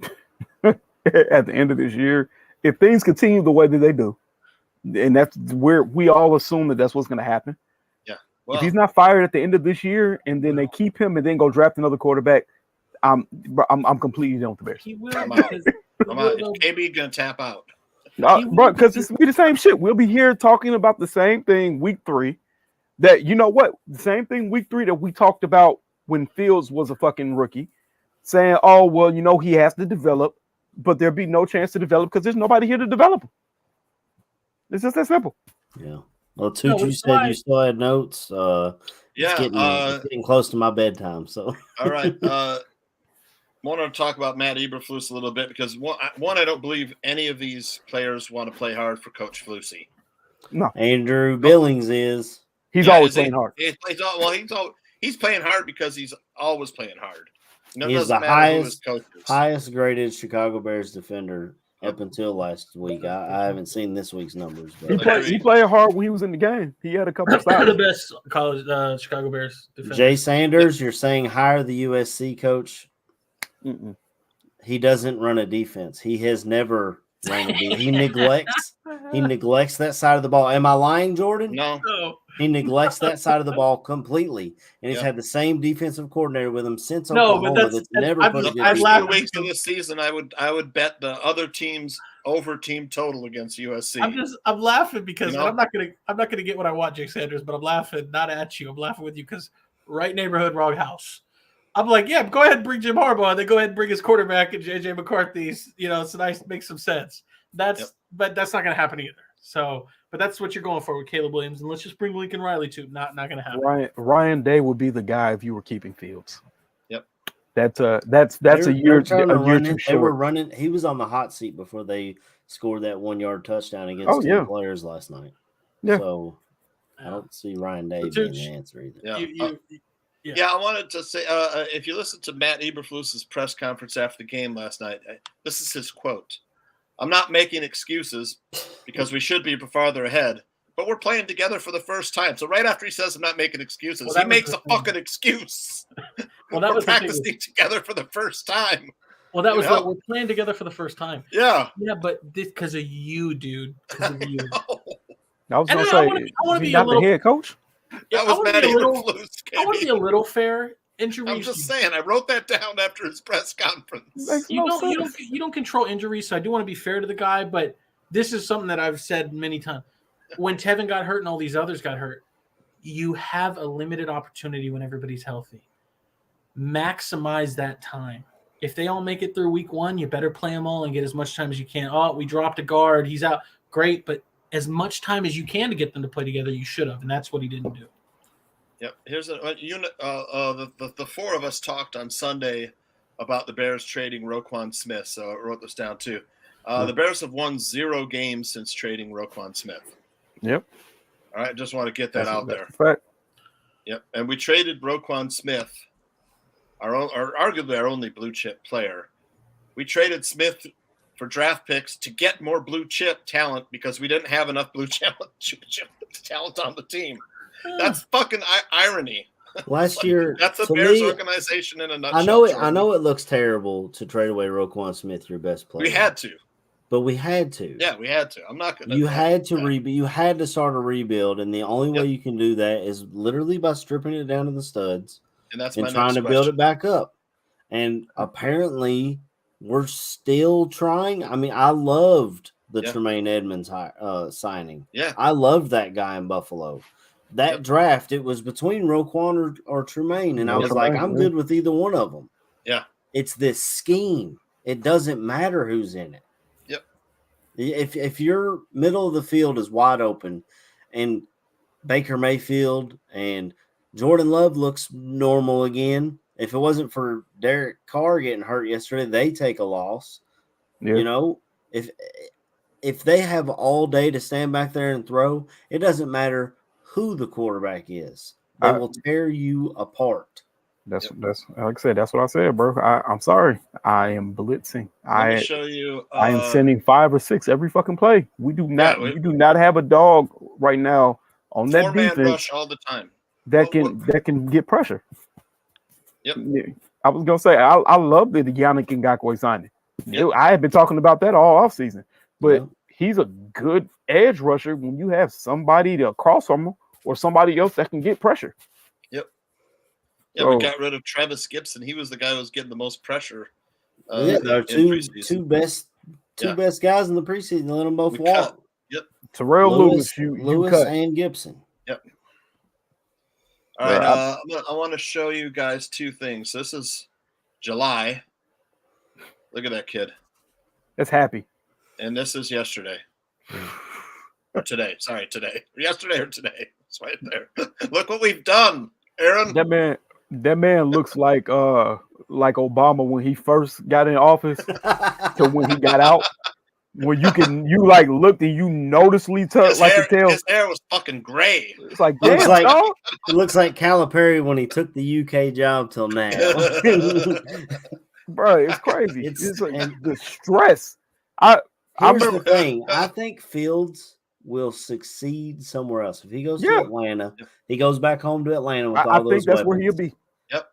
at the end of this year, if things continue the way that they do, and that's where we all assume that's what's going to happen. Yeah. Well, if he's not fired at the end of this year, and then they keep him, and then go draft another quarterback, I'm completely done with the Bears. He will. I'm out. Is KB going to tap out? Bro, because it's be the same shit. We'll be here talking about the same thing week 3. That, you know what? The same thing week 3 that we talked about when Fields was a fucking rookie, saying, oh, well, you know, he has to develop, but there'll be no chance to develop because there's nobody here to develop him. It's just that simple. Yeah. Well, you said you still had notes. It's getting close to my bedtime. So all right. Want to talk about Matt Eberflus a little bit because one, I don't believe any of these players want to play hard for Coach Flusy. No, Andrew Billings is. He's always playing hard. He's playing hard because he's always playing hard. He's the highest graded Chicago Bears defender up until last week. I haven't seen this week's numbers, but he played hard when he was in the game. He had a couple of stops. The best college Chicago Bears defender. Jay Sanders, you're saying hire the USC coach? Mm-mm. He doesn't run a defense. He has never ran a defense. He neglects that side of the ball. Am I lying, Jordan? No. He neglects that side of the ball completely, and he's had the same defensive coordinator with him since Oklahoma. That's never put a good last weeks of the season. I would bet the other team's over team total against USC. I'm laughing because I'm not gonna get what I want, Jake Sanders, but I'm laughing not at you. I'm laughing with you because right neighborhood, wrong house. I'm like, yeah, go ahead and bring Jim Harbaugh. Then go ahead and bring his quarterback and JJ McCarthy's. You know, it's nice, makes some sense. But that's not gonna happen either. So, but that's what you're going for with Caleb Williams, and let's just bring Lincoln Riley too. Not going to happen. Ryan Day would be the guy if you were keeping Fields. Yep. That's a year too short. They were running. He was on the hot seat before they scored that 1-yard touchdown against 2 players last night. Yeah. So I don't see Ryan Day being the answer either. Yeah. I wanted to say, if you listen to Matt Eberflus's press conference after the game last night, this is his quote. I'm not making excuses because we should be farther ahead, but we're playing together for the first time. So right after he says I'm not making excuses, he makes a fucking excuse. Well, that was practicing together for the first time. Well, that was what we're playing together for the first time. Yeah. Yeah, but this because of you, dude. Because of you. I was going to say, I want to be the head coach. Yeah, that was Matt Eberflus. I want to be a little fair. Injuries. I'm just saying. I wrote that down after his press conference. You don't control injuries, so I do want to be fair to the guy. But this is something that I've said many times. When Tevin got hurt and all these others got hurt, you have a limited opportunity when everybody's healthy. Maximize that time. If they all make it through week 1, you better play them all and get as much time as you can. Oh, we dropped a guard. He's out. Great, but as much time as you can to get them to play together, you should have, and that's what he didn't do. Yep. Here's the 4 of us talked on Sunday about the Bears trading Roquan Smith. So I wrote this down too. The Bears have won 0 games since trading Roquan Smith. Yep. All right. Just want to get that out there. Fact. Yep. And we traded Roquan Smith, arguably our only blue chip player. We traded Smith for draft picks to get more blue chip talent because we didn't have enough blue chip talent on the team. That's fucking irony. Last year, that's a Bears organization in a nutshell. I know it looks terrible to trade away Roquan Smith, your best player. We had to. But we had to. Yeah, we had to. I'm not going to. You had to rebuild. You had to start a rebuild, and the only way you can do that is literally by stripping it down to the studs and trying to build it back up. And apparently, we're still trying. I mean, I loved the Tremaine Edmonds signing. Yeah, I loved that guy in Buffalo. That draft, it was between Roquan or Tremaine, and I was like, I'm good with either one of them. Yeah. It's this scheme. It doesn't matter who's in it. Yep. If your middle of the field is wide open, and Baker Mayfield and Jordan Love looks normal again. If it wasn't for Derek Carr getting hurt yesterday, they take a loss. Yeah. You know, if they have all day to stand back there and throw, it doesn't matter who the quarterback is. They will tear you apart. That's like I said. That's what I said, bro. I'm sorry. I am blitzing. Let me show you. I am sending 5 or 6 every fucking play. We do not have a dog right now on that defense rush all the time that can get pressure. Yep. Yeah. I was gonna say I love the Yannick Ngakoue signing. Yep. I had been talking about that all offseason, but he's a good edge rusher when you have somebody to cross from him or somebody else that can get pressure. Yep. Yeah, we got rid of Travis Gibson. He was the guy who was getting the most pressure. Our two best guys in the preseason. Let them both walk. Yep. Terrell Lewis cut. and Gibson. Yep. All right. I want to show you guys 2 things. This is July. Look at that kid. That's happy. And this is yesterday. Or today. Sorry, today. Yesterday or today. It's right there. Look what we've done, Aaron. That man looks like Obama when he first got in office to when he got out. Where you like looked and you noticeably his hair was fucking gray. It's like it looks like Calipari when he took the UK job till now. Bro, it's crazy. It's like the stress. Here's the thing. I think Fields will succeed somewhere else. If he goes to Atlanta, he goes back home to Atlanta with all those I think that's weapons. where he'll be. Yep.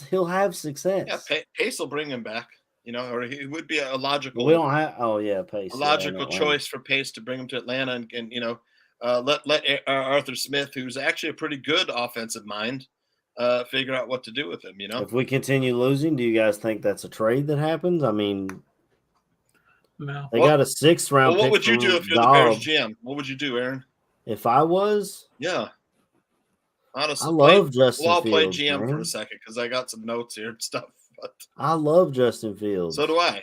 He'll have success. Yeah, Pace will bring him back. You know, or he would be a logical. We don't have. Oh yeah, Pace. A logical choice for Pace to bring him to Atlanta, and you know, let Arthur Smith, who's actually a pretty good offensive mind, figure out what to do with him. You know, if we continue losing, do you guys think that's a trade that happens? I mean, no. They got a 6th round. What would you do if you're the Bears GM? What would you do, Aaron? If I was, honestly, I love Justin. We'll all play Fields, GM man. for a second because I got some notes here and stuff. But I love Justin Fields. So do I.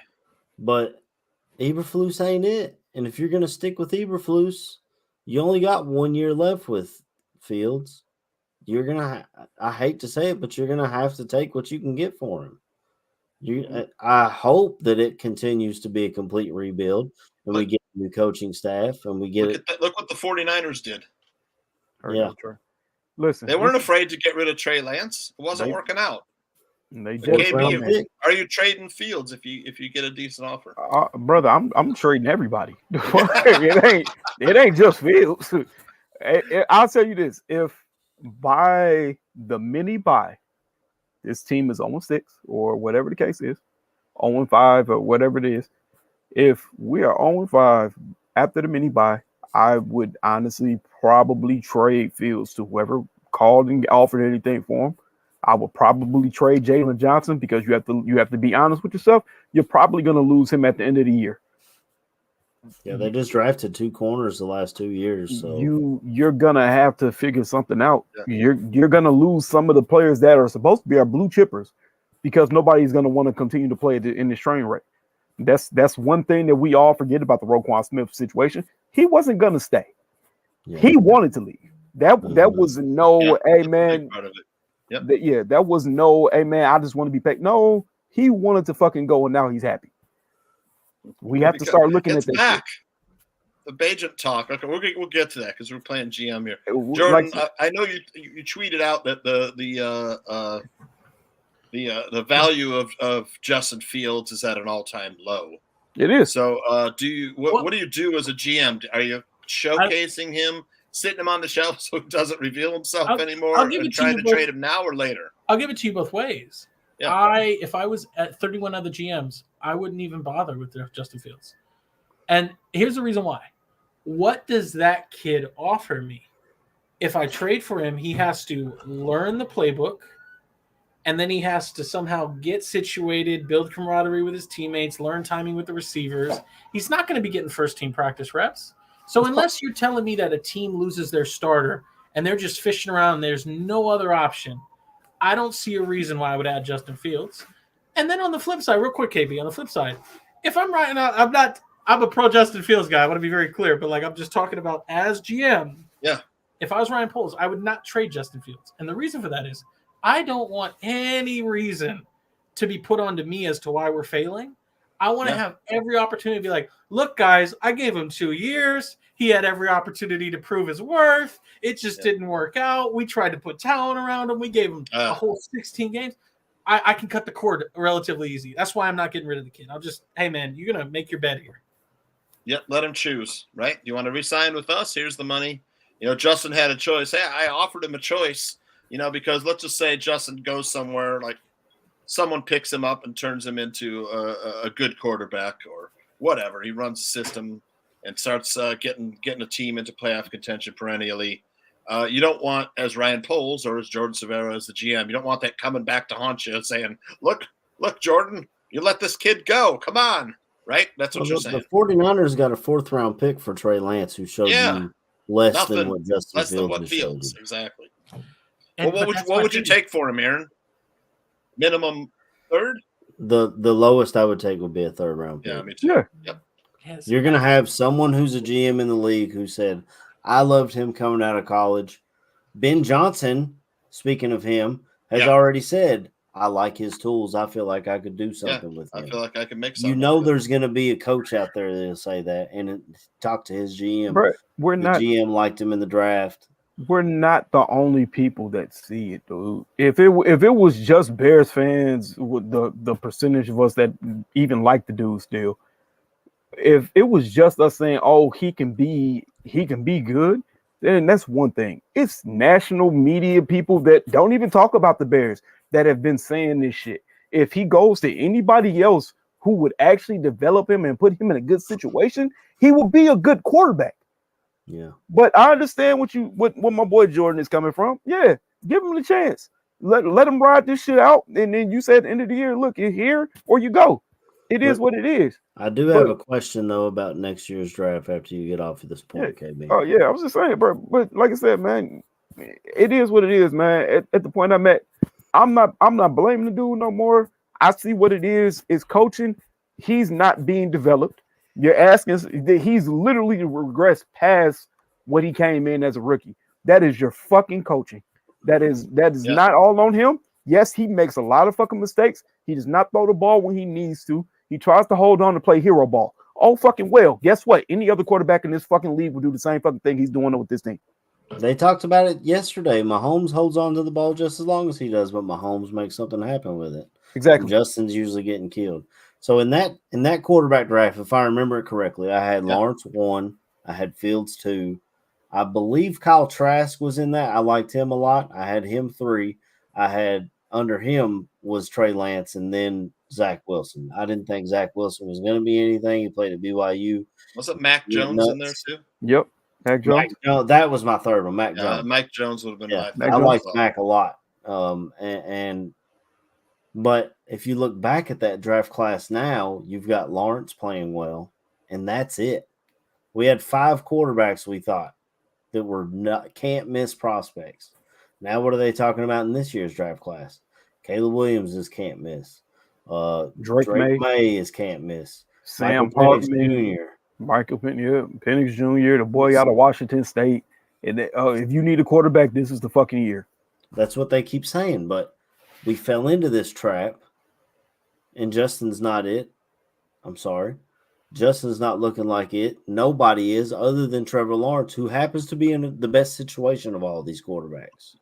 But Eberflus ain't it. And if you're going to stick with Eberflus, you only got 1 year left with Fields. You're going to I hate to say it, but you're going to have to take what you can get for him. I hope that it continues to be a complete rebuild and we get a new coaching staff and we get look what the 49ers did. Yeah. Listen. They weren't afraid to get rid of Trey Lance. It wasn't working out. They did. KB, are you trading Fields if you get a decent offer? Brother, I'm trading everybody. it ain't just Fields. I'll tell you this: if by the mini bye, this team is 0-6 or whatever the case is, 0-5 or whatever it is, if we are 0-5 after the mini bye, I would honestly probably trade Fields to whoever called and offered anything for him. I would probably trade Jalen Johnson because you have to be honest with yourself. You're probably going to lose him at the end of the year. Yeah, they just drafted 2 corners the last 2 years. So you're gonna have to figure something out. Yeah. You're gonna lose some of the players that are supposed to be our blue chippers because nobody's gonna want to continue to play in this train wreck. That's one thing that we all forget about the Roquan Smith situation. He wasn't gonna stay. Yeah. He wanted to leave. That was no, hey man. Part of it. Yep. That was no, hey man, I just want to be paid. No, he wanted to fucking go, and now he's happy. We have to start looking at that. The Bajent talk. Okay, we'll get to that because we're playing GM here. Jordan, I know you tweeted out that the value of Justin Fields is at an all-time low. It is. So, what do you do as a GM? Are you showcasing him, sitting him on the shelf so he doesn't reveal himself anymore, and trying to trade him now or later? I'll give it to you both ways. Yeah. If I was at 31 other GMs, I wouldn't even bother with Justin Fields. And here's the reason why. What does that kid offer me? If I trade for him, he has to learn the playbook, and then he has to somehow get situated, build camaraderie with his teammates, learn timing with the receivers. He's not going to be getting first-team practice reps. So unless you're telling me that a team loses their starter and they're just fishing around and there's no other option, I don't see a reason why I would add Justin Fields. And then on the flip side, real quick, KB, on the flip side, if I'm writing out, I'm a pro Justin Fields guy. I want to be very clear, but like I'm just talking about as GM. Yeah. If I was Ryan Poles, I would not trade Justin Fields, and the reason for that is I don't want any reason to be put onto me as to why we're failing. I want to have every opportunity to be like, look, guys, I gave him 2 years. He had every opportunity to prove his worth. It just didn't work out. We tried to put talent around him. We gave him a whole 16 games. I can cut the cord relatively easy. That's why I'm not getting rid of the kid. I'll just, hey, man, you're going to make your bed here. Yep, let him choose, right? You want to re-sign with us? Here's the money. You know, Justin had a choice. Hey, I offered him a choice, you know, because let's just say Justin goes somewhere, like someone picks him up and turns him into a good quarterback or whatever. He runs a system and starts getting a team into playoff contention perennially. You don't want, as Ryan Poles or as Jordan Severo as the GM, you don't want that coming back to haunt you and saying, look, Jordan, you let this kid go. Come on. Right? That's what you're saying. The 49ers got a 4th-round pick for Trey Lance, who showed you less than what Justin Fields. Exactly. Well, what would you take for him, Aaron? Minimum 3rd? The lowest I would take would be a 3rd-round pick. Yeah, me too. Yeah. Yep. You're going to have someone who's a GM in the league who said, I loved him coming out of college. Ben Johnson, speaking of him, has already said, I like his tools. I feel like I could do something with him. I feel like I could make something. You know, there's going to be a coach out there that'll say that and talk to his GM. Right. GM liked him in the draft. We're not the only people that see it, dude. If it was just Bears fans, with the percentage of us that even like the dude still, if it was just us saying, "Oh, he can be good," then that's one thing. It's national media people that don't even talk about the Bears that have been saying this shit. If he goes to anybody else who would actually develop him and put him in a good situation, he will be a good quarterback. Yeah. But I understand what my boy Jordan is coming from. Yeah, give him the chance. Let him ride this shit out. And then you say at the end of the year, look, you're here or you go. It is what it is. I do have a question, though, about next year's draft after you get off of this point, KB. Oh, yeah, I was just saying, bro. But like I said, man, it is what it is, man. At the point I'm at, I'm not blaming the dude no more. I see what it is. It's coaching. He's not being developed. You're asking, he's literally regressed past what he came in as a rookie. That is your fucking coaching. That is not all on him. Yes, he makes a lot of fucking mistakes. He does not throw the ball when he needs to. He tries to hold on to play hero ball. Oh, fucking well. Guess what? Any other quarterback in this fucking league will do the same fucking thing he's doing with this team. They talked about it yesterday. Mahomes holds on to the ball just as long as he does, but Mahomes makes something happen with it. Exactly. And Justin's usually getting killed. So in that quarterback draft, if I remember it correctly, I had Lawrence 1, I had Fields 2. I believe Kyle Trask was in that. I liked him a lot. I had him 3. I had under him was Trey Lance and then Zach Wilson. I didn't think Zach Wilson was going to be anything. He played at BYU. Was it Mac Jones in there too? Yep. Mac Jones. That was my 3rd one. Mac Jones. Mac Jones would have been my I liked Mac a lot. But if you look back at that draft class now, you've got Lawrence playing well, and that's it. We had 5 quarterbacks we thought that were can't miss prospects. Now what are they talking about in this year's draft class? Caleb Williams is can't miss. Drake May is can't miss. Sam Penix Jr. Michael Penix Jr., the boy out of Washington State. And if you need a quarterback, this is the fucking year. That's what they keep saying, but we fell into this trap, and Justin's not it. I'm sorry. Justin's not looking like it. Nobody is other than Trevor Lawrence, who happens to be in the best situation of all of these quarterbacks.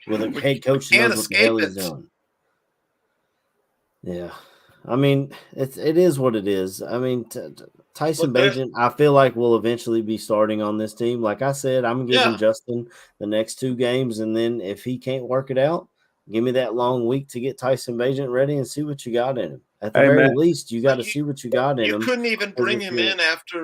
With a head coach who knows what the hell he's doing. Yeah. I mean, it is what it is. I mean, Tyson Bagent, I feel like will eventually be starting on this team. Like I said, I'm giving Justin the next 2 games, and then if he can't work it out, give me that long week to get Tyson Bagent ready and see what you got in him. At the very least, you got to see what you got in him. You couldn't even bring him in after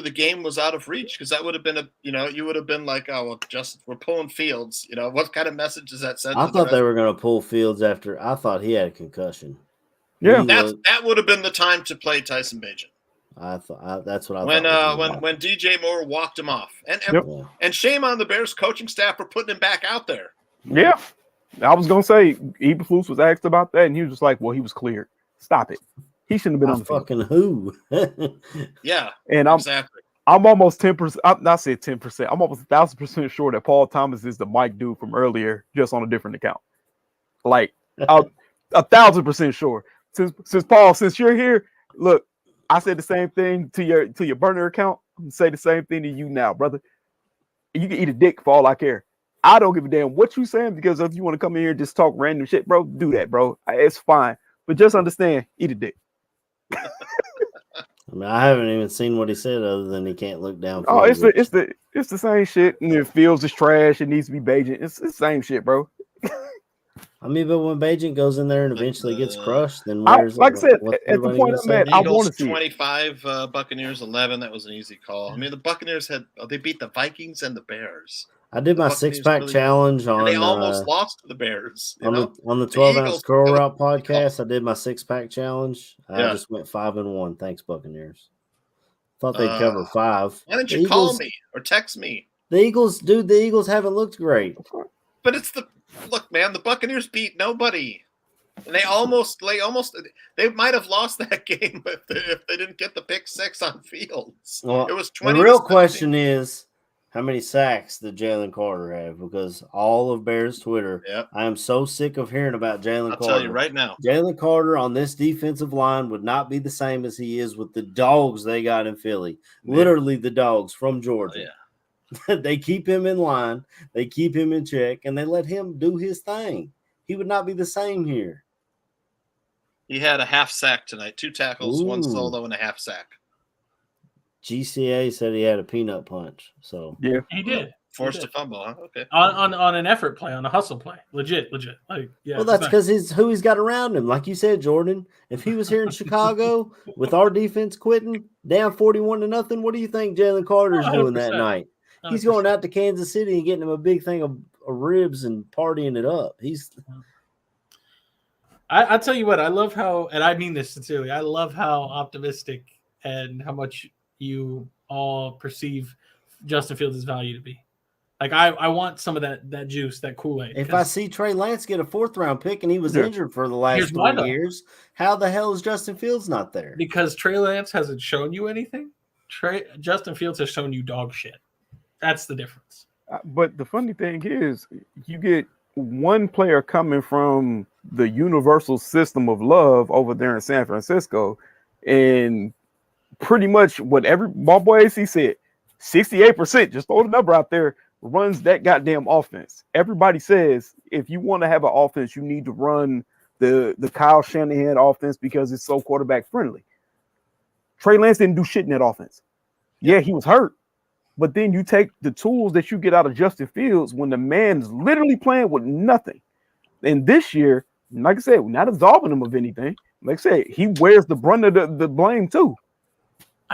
the game was out of reach, because that would have been you would have been like, oh, well, Justin, we're pulling Fields. You know, what kind of message does that send? I thought they were going to pull Fields after. I thought he had a concussion. Yeah, that would have been the time to play Tyson Bagent. I thought that's what I thought. When DJ Moore walked him off, and shame on the Bears coaching staff for putting him back out there. Yeah, I was gonna say Eberflus was asked about that, and he was just like, "Well, he was cleared. Stop it." He shouldn't have been on the fucking who? Yeah, and exactly. I'm almost 10%. I'm not saying 10%. I'm almost 1,000% sure that Paul Thomas is the Mike dude from earlier, just on a different account. Like 1,000% sure. Since Paul, since you're here, look, I said the same thing to your burner account. I'm gonna say the same thing to you now, brother. You can eat a dick for all I care. I don't give a damn what you saying, because if you want to come in here and just talk random shit, bro, do that, bro. It's fine. But just understand, eat a dick. I mean, I haven't even seen what he said other than he can't look down. Oh, it's the same shit. And if Fields is trash, it needs to be Bajent. It's the same shit, bro. I mean, but when Bajent goes in there and eventually gets crushed, then like I said, at the point I'm at, I want to see 25, Buccaneers 11. That was an easy call. I mean, the Buccaneers they beat the Vikings and the Bears. I did my 6-pack challenge on. They almost lost to the Bears. On the 12-ounce curl route podcast, I did my 6-pack challenge. I just went 5-1. Thanks, Buccaneers. Thought they'd cover 5. Why didn't you call me or text me? The Eagles haven't looked great. But look, man. The Buccaneers beat nobody. And they might have lost that game if they didn't get the pick 6 on Fields. Well, it was 20. The real question is, how many sacks did Jalen Carter have? Because all of Bears Twitter, I am so sick of hearing about Jalen Carter. I'll tell you right now. Jalen Carter on this defensive line would not be the same as he is with the dogs they got in Philly. Yeah. Literally the dogs from Georgia. Oh, yeah. They keep him in line. They keep him in check, and they let him do his thing. He would not be the same here. He had a half sack tonight. 2 tackles, 1 solo, and a half sack. GCA said he had a peanut punch. So yeah, he did. Forced a fumble, huh? Okay. On an effort play, on a hustle play. Legit. Like, yeah. Well, that's because who he's got around him. Like you said, Jordan, if he was here in Chicago with our defense quitting, down 41-0, what do you think Jalen Carter's doing that night? 100%. He's going out to Kansas City and getting him a big thing of ribs and partying it up. I'll tell you what, I love how, and I mean this sincerely, I love how optimistic and how much you all perceive Justin Fields' value to be. Like, I want some of that juice, that Kool-Aid. If I see Trey Lance get a 4th-round pick and he was injured for the last 3 years, how the hell is Justin Fields not there? Because Trey Lance hasn't shown you anything. Justin Fields has shown you dog shit. That's the difference. But the funny thing is, you get one player coming from the universal system of love over there in San Francisco, and pretty much what my boy AC said, 68%, just throw the number out there, runs that goddamn offense. Everybody says if you want to have an offense, you need to run the Kyle Shanahan offense because it's so quarterback friendly. Trey Lance didn't do shit in that offense. Yeah, he was hurt. But then you take the tools that you get out of Justin Fields when the man's literally playing with nothing. And this year, like I said, we're not absolving him of anything. Like I said, he wears the brunt of the blame too.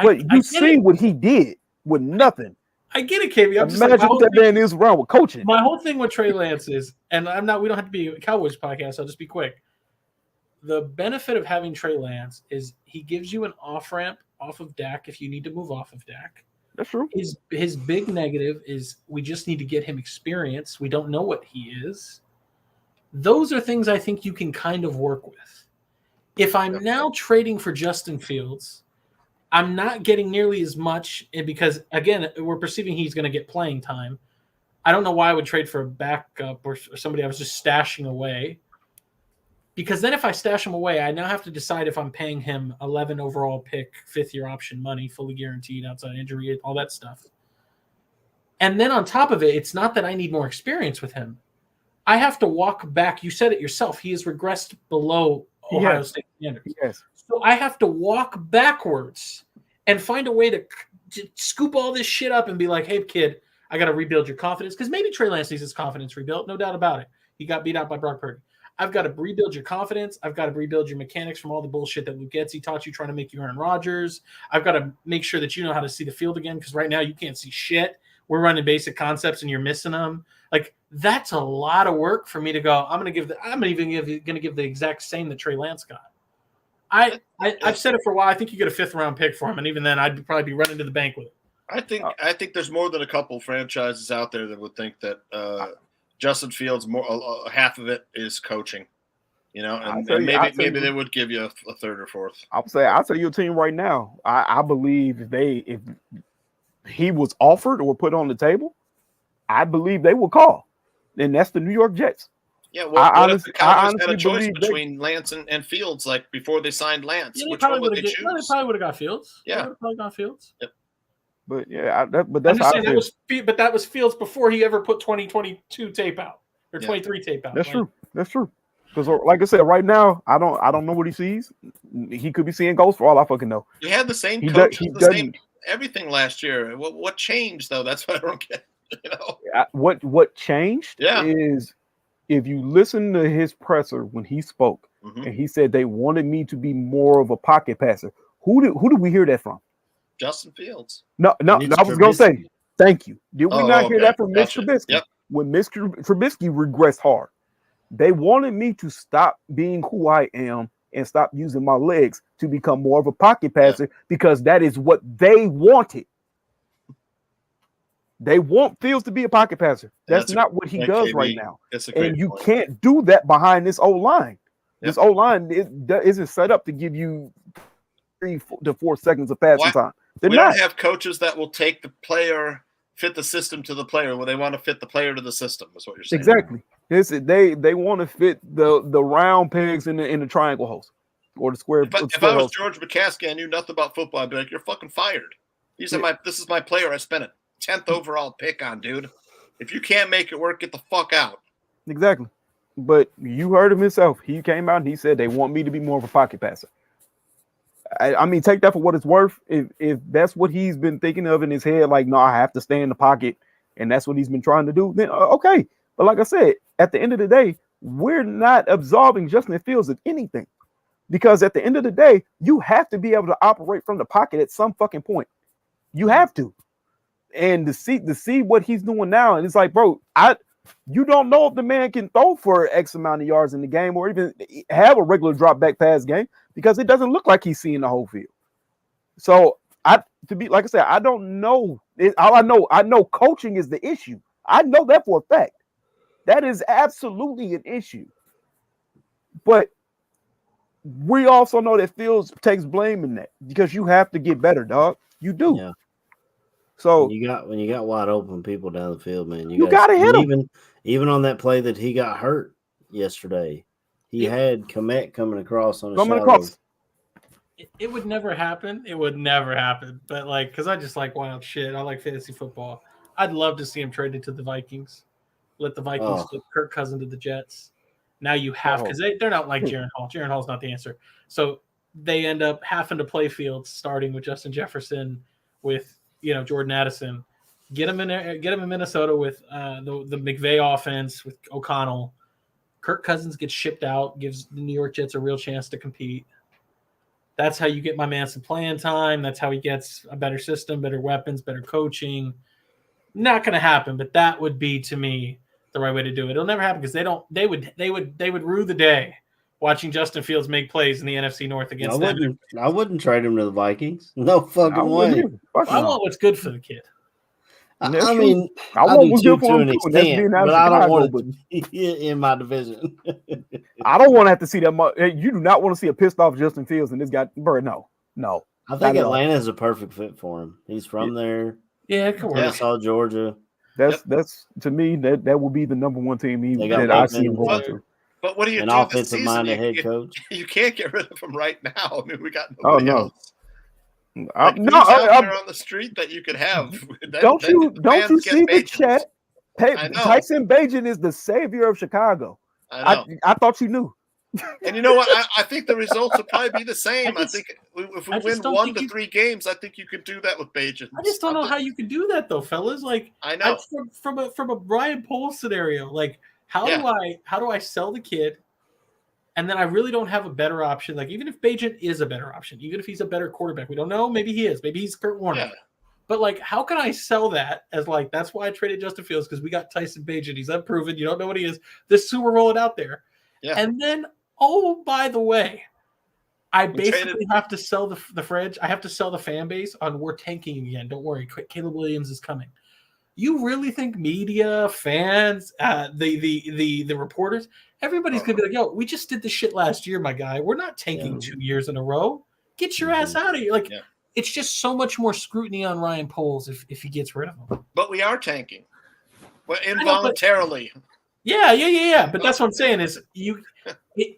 But you see what he did with nothing. I get it, KB. Imagine what that man is around with coaching. My whole thing with Trey Lance is, and we don't have to be a Cowboys podcast, I'll just be quick. The benefit of having Trey Lance is he gives you an off-ramp off of Dak if you need to move off of Dak. That's true. His big negative is we just need to get him experience. We don't know what he is. Those are things I think you can kind of work with. If I'm now trading for Justin Fields, I'm not getting nearly as much because, again, we're perceiving he's going to get playing time. I don't know why I would trade for a backup or somebody I was just stashing away. Because then if I stash him away, I now have to decide if I'm paying him 11 overall pick, 5th-year option money, fully guaranteed, outside injury, all that stuff. And then on top of it, it's not that I need more experience with him. I have to walk back. You said it yourself. He has regressed below Ohio State standards. Yes. So I have to walk backwards and find a way to scoop all this shit up and be like, hey, kid, I got to rebuild your confidence. Because maybe Trey Lance needs his confidence rebuilt. No doubt about it. He got beat out by Brock Purdy. I've got to rebuild your confidence. I've got to rebuild your mechanics from all the bullshit that Luke Getsy taught you trying to make you Aaron Rodgers. I've got to make sure that you know how to see the field again because right now you can't see shit. We're running basic concepts and you're missing them. Like, that's a lot of work for me to go, I'm going to give the exact same that Trey Lance got. I've said it for a while. I think you get a 5th-round pick for him, and even then I'd probably be running to the bank with it. I think there's more than a couple franchises out there that would think that Justin Fields, half of it is coaching. You know, and maybe they would give you a third or fourth. I'll tell you a team right now. I believe if he was offered or put on the table, I believe they will call, and that's the New York Jets. Yeah, what if the Cowboys had a choice between Lance and Fields, like before they signed Lance? Which one would they choose? They probably would have got Fields. Yeah, probably got Fields. Yep. But yeah, but that's how that was Fields before he ever put 2022 tape out or 23 tape out. That's true. That's true. Because like I said, right now I don't know what he sees. He could be seeing ghosts for all I fucking know. He had the same coaches, same everything last year. What changed though? That's what I don't get. You know what changed is if you listen to his presser when he spoke and he said they wanted me to be more of a pocket passer. Who did we hear that from? Justin Fields. No, I was going to say, thank you. Did we not hear that from Mitch Trubisky? Yep. When Mr. Trubisky regressed hard, they wanted me to stop being who I am and stop using my legs to become more of a pocket passer because that is what they wanted. They want Fields to be a pocket passer. That's not what he does right now. And you can't do that behind this old line. This old line isn't set up to give you 3 to 4 seconds of passing time. We don't have coaches that will take the player, fit the system to the player where they want to fit the player to the system. Is what you're saying. Exactly. They want to fit the round pegs in the triangle holes or the square. If I was George McCaskey, I knew nothing about football. I'd be like, "You're fucking fired." He said, "This is my player. I spent a 10th overall pick on, dude. If you can't make it work, get the fuck out." Exactly. But you heard him himself. He came out and he said they want me to be more of a pocket passer. I mean, take that for what it's worth. If that's what he's been thinking of in his head, like, no, I have to stay in the pocket, and that's what he's been trying to do, then okay. But like I said, at the end of the day, we're not absolving Justin Fields of anything. Because at the end of the day, you have to be able to operate from the pocket at some fucking point. You have to. And to see what he's doing now, and it's like, bro, you don't know if the man can throw for X amount of yards in the game or even have a regular drop back pass game because it doesn't look like he's seeing the whole field. So I don't know. I know coaching is the issue. I know that for a fact. That is absolutely an issue. But we also know that Fields takes blame in that because you have to get better, dog. You do. Yeah. So when you got wide open people down the field, man, you gotta hit him. Even on that play that he got hurt yesterday, he had Komet coming across on It would never happen. It would never happen. But because I just like wild shit. I like fantasy football. I'd love to see him traded to the Vikings. Let the Vikings flip Kirk Cousins to the Jets. Now you have because they're not like Jaron Hall. Jaron Hall's not the answer. So they end up having to play Fields starting with Justin Jefferson with Jordan Addison. Get him in Minnesota with the McVay offense with O'Connell. Kirk Cousins gets shipped out, gives the New York Jets a real chance to compete. That's how you get my man some playing time. That's how he gets a better system, better weapons, better coaching. Not going to happen, but that would be to me the right way to do it. It'll never happen because they would rue the day watching Justin Fields make plays in the NFC North against them. I wouldn't trade him to the Vikings. No fucking way. I want what's good for the kid. I mean, I want what's good for him to an extent, but I don't want it to be in my division. I don't want to have to see that much. You do not want to see a pissed off Justin Fields and this guy. Bro, no. I think Atlanta is a perfect fit for him. He's from there. Yeah, it could work. Arkansas, Georgia. That's to me that will be the number one team that I see him going to. But what do you an do? Offensive minded head coach. You can't get rid of him right now. I mean, we got nobody else. Out there on the street that you could have. Don't you see the chat? Tyson Bagent is the savior of Chicago. I thought you knew. And you know what? I think the results will probably be the same. I think if we win 1 to 3 games, I think you could do that with Bagent. I just don't know how you could do that though, fellas. I know from a Brian Pohl scenario. How do I sell the kid? And then I really don't have a better option. Even if Bagent is a better option, even if he's a better quarterback, we don't know. Maybe he is. Maybe he's Kurt Warner. Yeah. But how can I sell that as that's why I traded Justin Fields because we got Tyson Bagent. He's unproven. You don't know what he is. This is who we're rolling out there. Yeah. And then, by the way, I basically have to sell the fridge. I have to sell the fan base on we're tanking again. Don't worry. Caleb Williams is coming. You really think media, fans, the reporters, everybody's gonna be like, "Yo, we just did this shit last year, my guy. We're not tanking 2 years in a row. Get your ass out of here!" Like, it's just so much more scrutiny on Ryan Poles if he gets rid of him. But we are tanking, well, involuntarily. Yeah. But that's what I'm saying is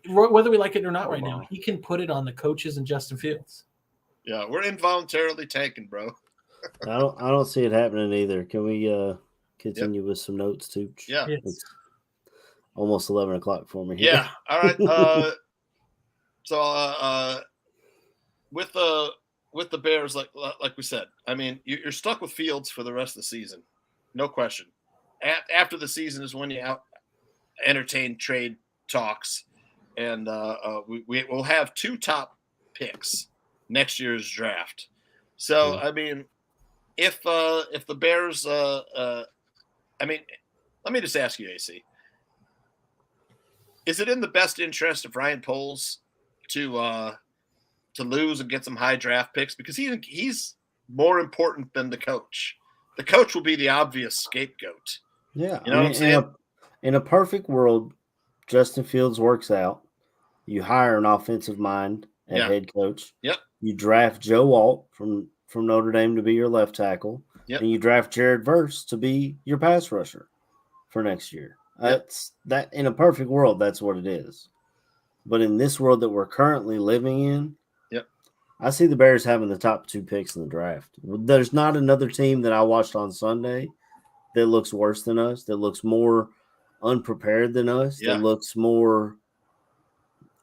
whether we like it or not right now, he can put it on the coaches and Justin Fields. Yeah, we're involuntarily tanking, bro. I don't see it happening either. Can we continue with some notes too? Yeah. It's almost 11 o'clock for me. Yeah. All right. So with the Bears, like we said, I mean, you're stuck with Fields for the rest of the season, no question. After the season is when you entertain trade talks, and we will have 2 top picks next year's draft. So I mean, if the Bears, I mean, let me just ask you, AC, is it in the best interest of Ryan Poles to lose and get some high draft picks, because he's more important than the coach? The coach will be the obvious scapegoat. Yeah, you know what I'm saying? In a perfect world, Justin Fields works out. You hire an offensive mind at head coach. Yep. You draft Joe Alt from Notre Dame to be your left tackle. Yep. And you draft Jared Verse to be your pass rusher for next year. That's that. In a perfect world, that's what it is. But in this world that we're currently living in, I see the Bears having the top 2 picks in the draft. There's not another team that I watched on Sunday that looks worse than us, that looks more unprepared than us, that looks more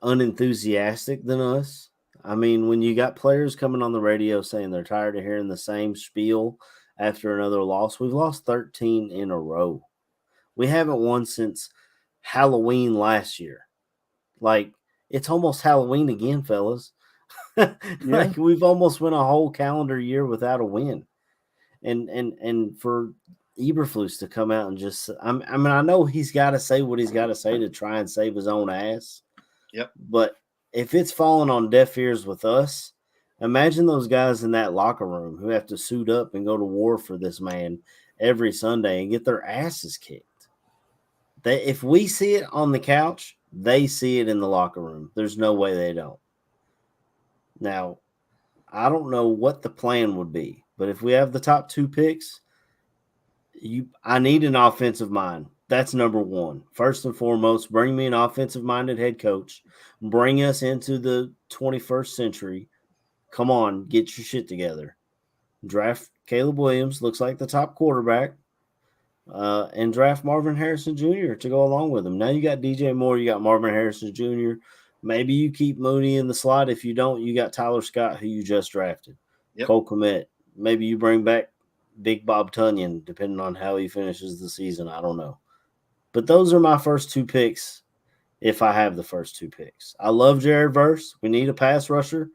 unenthusiastic than us. I mean, when you got players coming on the radio saying they're tired of hearing the same spiel after another loss, we've lost 13 in a row. We haven't won since Halloween last year. Like, it's almost Halloween again, fellas. Like, we've almost went a whole calendar year without a win. And for Eberflus to come out and just – I mean, I know he's got to say what he's got to say to try and save his own ass. Yep. But if it's falling on deaf ears with us, imagine those guys in that locker room who have to suit up and go to war for this man every Sunday and get their asses kicked. If we see it on the couch, they see it in the locker room. There's no way they don't. Now, I don't know what the plan would be, but if we have the top 2 picks, I need an offensive mind. That's number 1. First and foremost, bring me an offensive-minded head coach. Bring us into the 21st century. Come on, get your shit together. Draft Caleb Williams, looks like the top quarterback, and draft Marvin Harrison Jr. to go along with him. Now you got DJ Moore, you got Marvin Harrison Jr. Maybe you keep Mooney in the slot. If you don't, you got Tyler Scott, who you just drafted. Cole Kmet. Maybe you bring back Big Bob Tunyon, depending on how he finishes the season. I don't know. But those are my first 2 picks if I have the first 2 picks. I love Jared Verse. We need a pass rusher.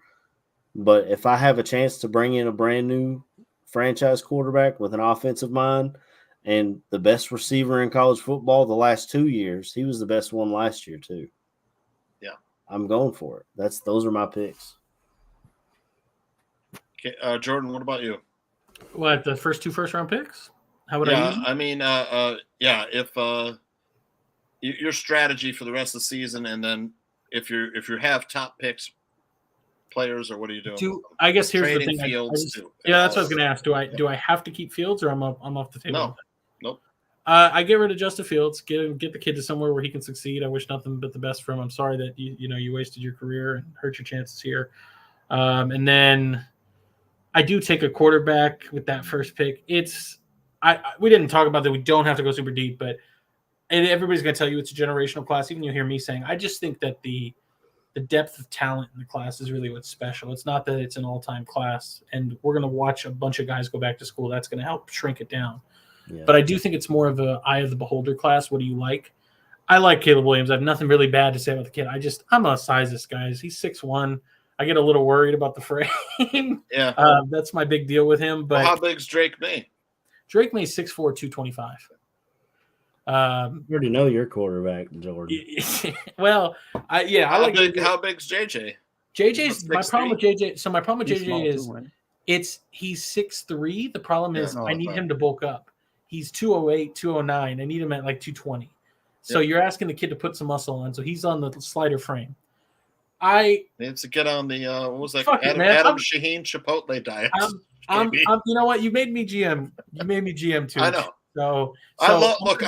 But if I have a chance to bring in a brand new franchise quarterback with an offensive mind and the best receiver in college football the last 2 years, he was the best one last year too. I'm going for it. Those are my picks. Okay, Jordan, what about you? What, the first 2 first-round picks? How would I use them? I mean, if your strategy for the rest of the season, and then if you have top picks, players, or what are you doing? I guess here's the thing. Fields that's what I was going to ask. Do I have to keep Fields, or I'm off the table? No. Nope. I get rid of Justin Fields, get the kid to somewhere where he can succeed. I wish nothing but the best for him. I'm sorry that you wasted your career and hurt your chances here. And then I do take a quarterback with that first pick. We didn't talk about that. We don't have to go super deep, but everybody's going to tell you it's a generational class. Even you hear me saying, I just think that the depth of talent in the class is really what's special. It's not that it's an all-time class, and we're going to watch a bunch of guys go back to school. That's going to help shrink it down. Yeah. But I do think it's more of an eye of the beholder class. What do you like? I like Caleb Williams. I have nothing really bad to say about the kid. I'm a sizist, guys. He's 6'1". I get a little worried about the frame. Yeah. That's my big deal with him. But how big's Drake May? Drake May 6'4", 225. You already know your quarterback, Jordan. Well, I like how big's JJ? JJ's my problem with JJ. So my problem with JJ is he's 6'3". The problem is I need him to bulk up. He's 208, 209. I need him at like 220. So you're asking the kid to put some muscle on. So he's on the slider frame. I needs to get on the what was that? Fuck it, Adam man. Shaheen Chipotle diet. I'm you know what? You made me GM. You made me GM too. I know. So I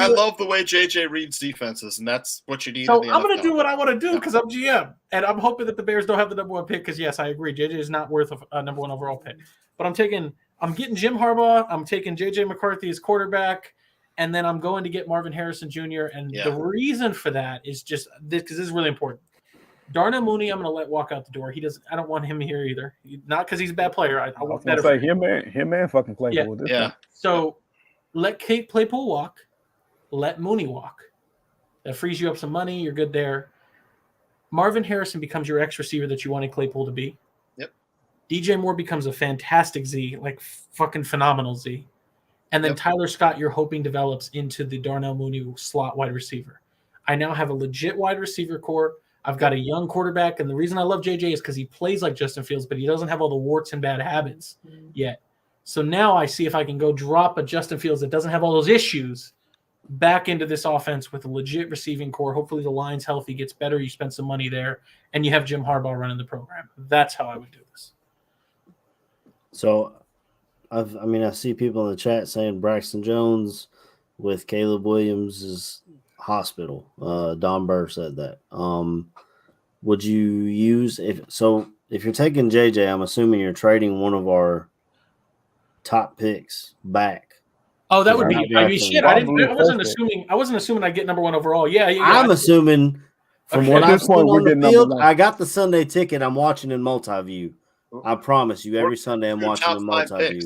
love the way JJ reads defenses, and that's what you need. So in the I'm going to NFL. do what I want to do because I'm GM, and I'm hoping that the Bears don't have the number one pick. Because yes, I agree, JJ is not worth a number one overall pick. But I'm getting Jim Harbaugh. I'm taking JJ McCarthy as quarterback, and then I'm going to get Marvin Harrison Jr. And the reason for that is just this because this is really important. Darnell Mooney, I'm going to let walk out the door. I don't want him here either. Not because he's a bad player. I want better. Say him and fucking Claypool. Yeah. So let Kate Claypool walk. Let Mooney walk. That frees you up some money. You're good there. Marvin Harrison becomes your X receiver that you wanted Claypool to be. Yep. DJ Moore becomes a fantastic Z, like fucking phenomenal Z. And then Tyler Scott, you're hoping develops into the Darnell Mooney slot wide receiver. I now have a legit wide receiver core. I've got a young quarterback, and the reason I love JJ is because he plays like Justin Fields, but he doesn't have all the warts and bad habits yet. So now I see if I can go drop a Justin Fields that doesn't have all those issues back into this offense with a legit receiving core. Hopefully the line's healthy, gets better, you spend some money there, and you have Jim Harbaugh running the program. That's how I would do this. So, I see people in the chat saying Braxton Jones with Caleb Williams' hospital. Don Burr said that. Would you use if you're taking JJ, I'm assuming you're trading one of our top picks back. Oh, that would be. I mean, shit. I wasn't assuming I'd get number one overall. Yeah. I'm assuming from what I've seen on the field, I got the Sunday ticket. I'm watching in multi-view. I promise you, every Sunday I'm watching in multi-view.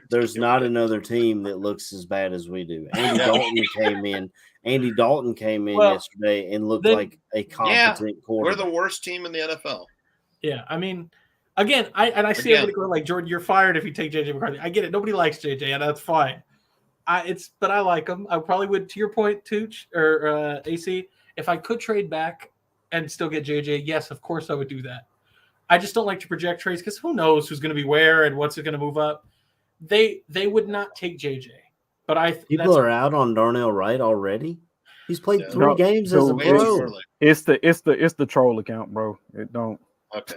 There's not another team that looks as bad as we do. Andy Dalton came in yesterday and looked like a competent quarterback. We're the worst team in the NFL. Yeah, I mean, again, I see everybody going like, Jordan, you're fired if you take JJ McCarthy. I get it. Nobody likes JJ, and that's fine. But I like him. I probably would, to your point, Tooch or AC. If I could trade back and still get JJ, yes, of course I would do that. I just don't like to project trades because who knows who's going to be where and what's going to move up. They would not take JJ, but people are out on Darnell Wright already. He's played 3 games as a pro. It's the troll account, bro. It don't. Okay.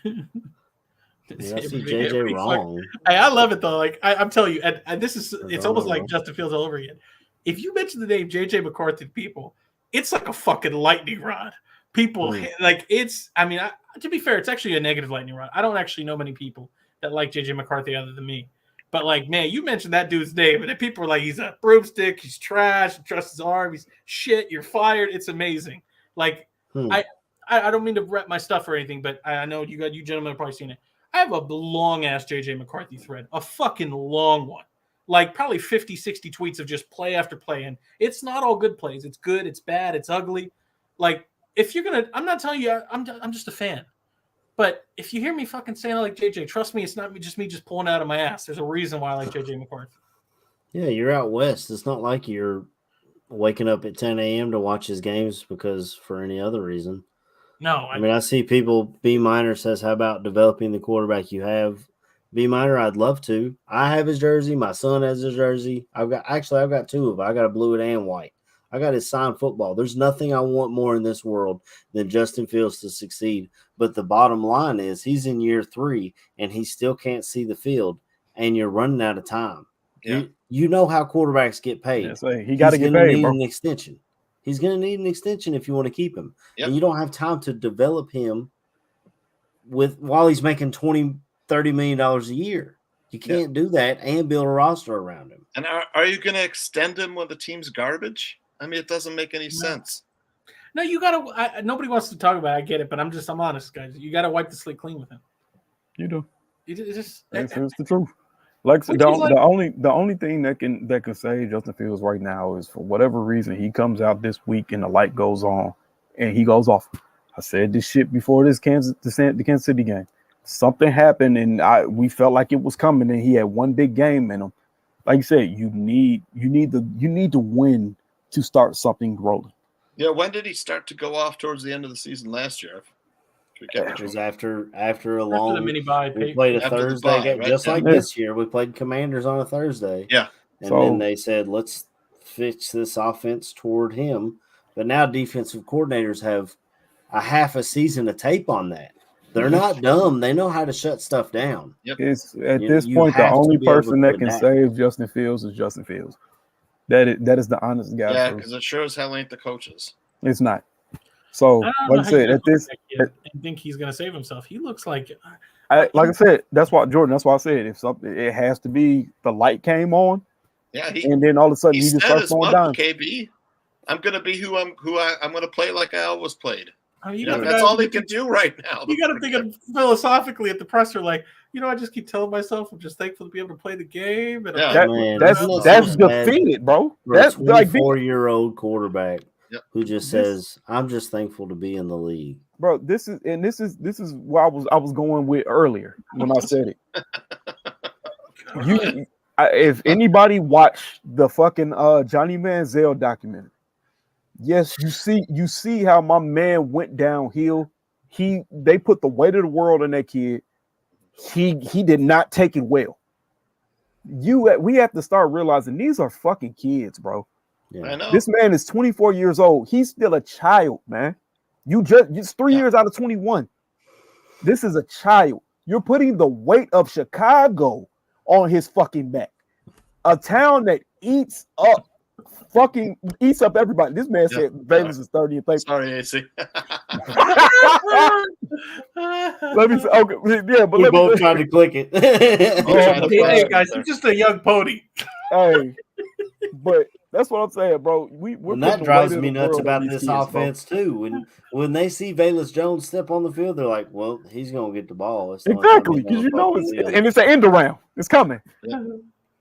I see JJ wrong. I love it though. Like I'm telling you, and this is it's almost like Justin Fields all over again. If you mention the name JJ McCarthy to people, it's like a fucking lightning rod. People like it's. I mean, to be fair, it's actually a negative lightning rod. I don't actually know many people that like JJ McCarthy other than me. But like, man, you mentioned that dude's name, and then people are like, he's a broomstick, he's trash, trust his arm, he's shit, you're fired. It's amazing. Like, I don't mean to rep my stuff or anything, but I know you gentlemen have probably seen it. I have a long ass JJ McCarthy thread, a fucking long one, like probably 50, 60 tweets of just play after play. And it's not all good plays. It's good. It's bad. It's ugly. Like if you're going to, I'm not telling you, I'm just a fan, but if you hear me fucking saying I like JJ, trust me, it's not me just pulling out of my ass. There's a reason why I like JJ McCarthy. Yeah. You're out West. It's not like you're waking up at 10 a.m. to watch his games because for any other reason. No, I mean, I see people. B Minor says, "How about developing the quarterback you have?" B Minor, I'd love to. I have his jersey. My son has his jersey. I've got 2 of them. I got a blue and white. I got his signed football. There's nothing I want more in this world than Justin Fields to succeed. But the bottom line is, he's in year 3 and he still can't see the field, and you're running out of time. Yeah. You know how quarterbacks get paid. Yeah, he got to get paid, bro. An extension. He's going to need an extension if you want to keep him. Yep. And you don't have time to develop him while he's making $20, $30 million a year. You can't do that and build a roster around him. And are you going to extend him when the team's garbage? I mean, it doesn't make any sense. No, you got to. Nobody wants to talk about it. I get it, but I'm honest, guys. You got to wipe the slate clean with him. You do. It's the truth. Like the only thing that can save Justin Fields right now is for whatever reason he comes out this week and the light goes on and he goes off. I said this shit before the Kansas City game. Something happened and we felt like it was coming, and he had one big game in him. Like you said, you need to win to start something rolling. Yeah, when did he start to go off towards the end of the season last year? It was after a long the mini bye. We played a After the Thursday bye, game, right? just like this year. We played Commanders on a Thursday. Yeah. And then they said, let's fix this offense toward him. But now defensive coordinators have a half a season of tape on that. They're not dumb. They know how to shut stuff down. Yep. It's at this point the only person that can save Justin Fields is Justin Fields. That is the honest guy. Yeah, because it sure as hell ain't the coaches. It's not. So, like I said, I think he's going to save himself. He looks like, like I said, that's why Jordan. That's why I said if something, it has to be the light came on. Yeah, and then all of a sudden he just starts going down. KB, I'm going to be who I'm going to play like I always played. I mean, that's all they can do right now. You got to think of philosophically at the presser, like, I just keep telling myself I'm just thankful to be able to play the game. And that's defeated, bro. That's a 24-year-old quarterback who just says, "I'm just thankful to be in the league." Bro, this is what I was going with earlier when I said it. If anybody watched the fucking Johnny Manziel documentary, yes, you see how my man went downhill. They put the weight of the world on that kid. He did not take it well. We have to start realizing these are fucking kids, bro. Yeah. I know. This man is 24 years old. He's still a child, man. It's 3 years out of 21. This is a child. You're putting the weight of Chicago on his fucking back. A town that eats up everybody. This man said Vegas is 30 and play. Sorry, AC. Let me say, okay, yeah, but we both tried to click it. Hey guys, you're just a young pony. Hey, but that's what I'm saying, bro. And that drives me nuts about this offense too. When they see Velus Jones step on the field, they're like, "Well, he's gonna get the ball." Exactly, because it's an end around. It's coming. Yeah.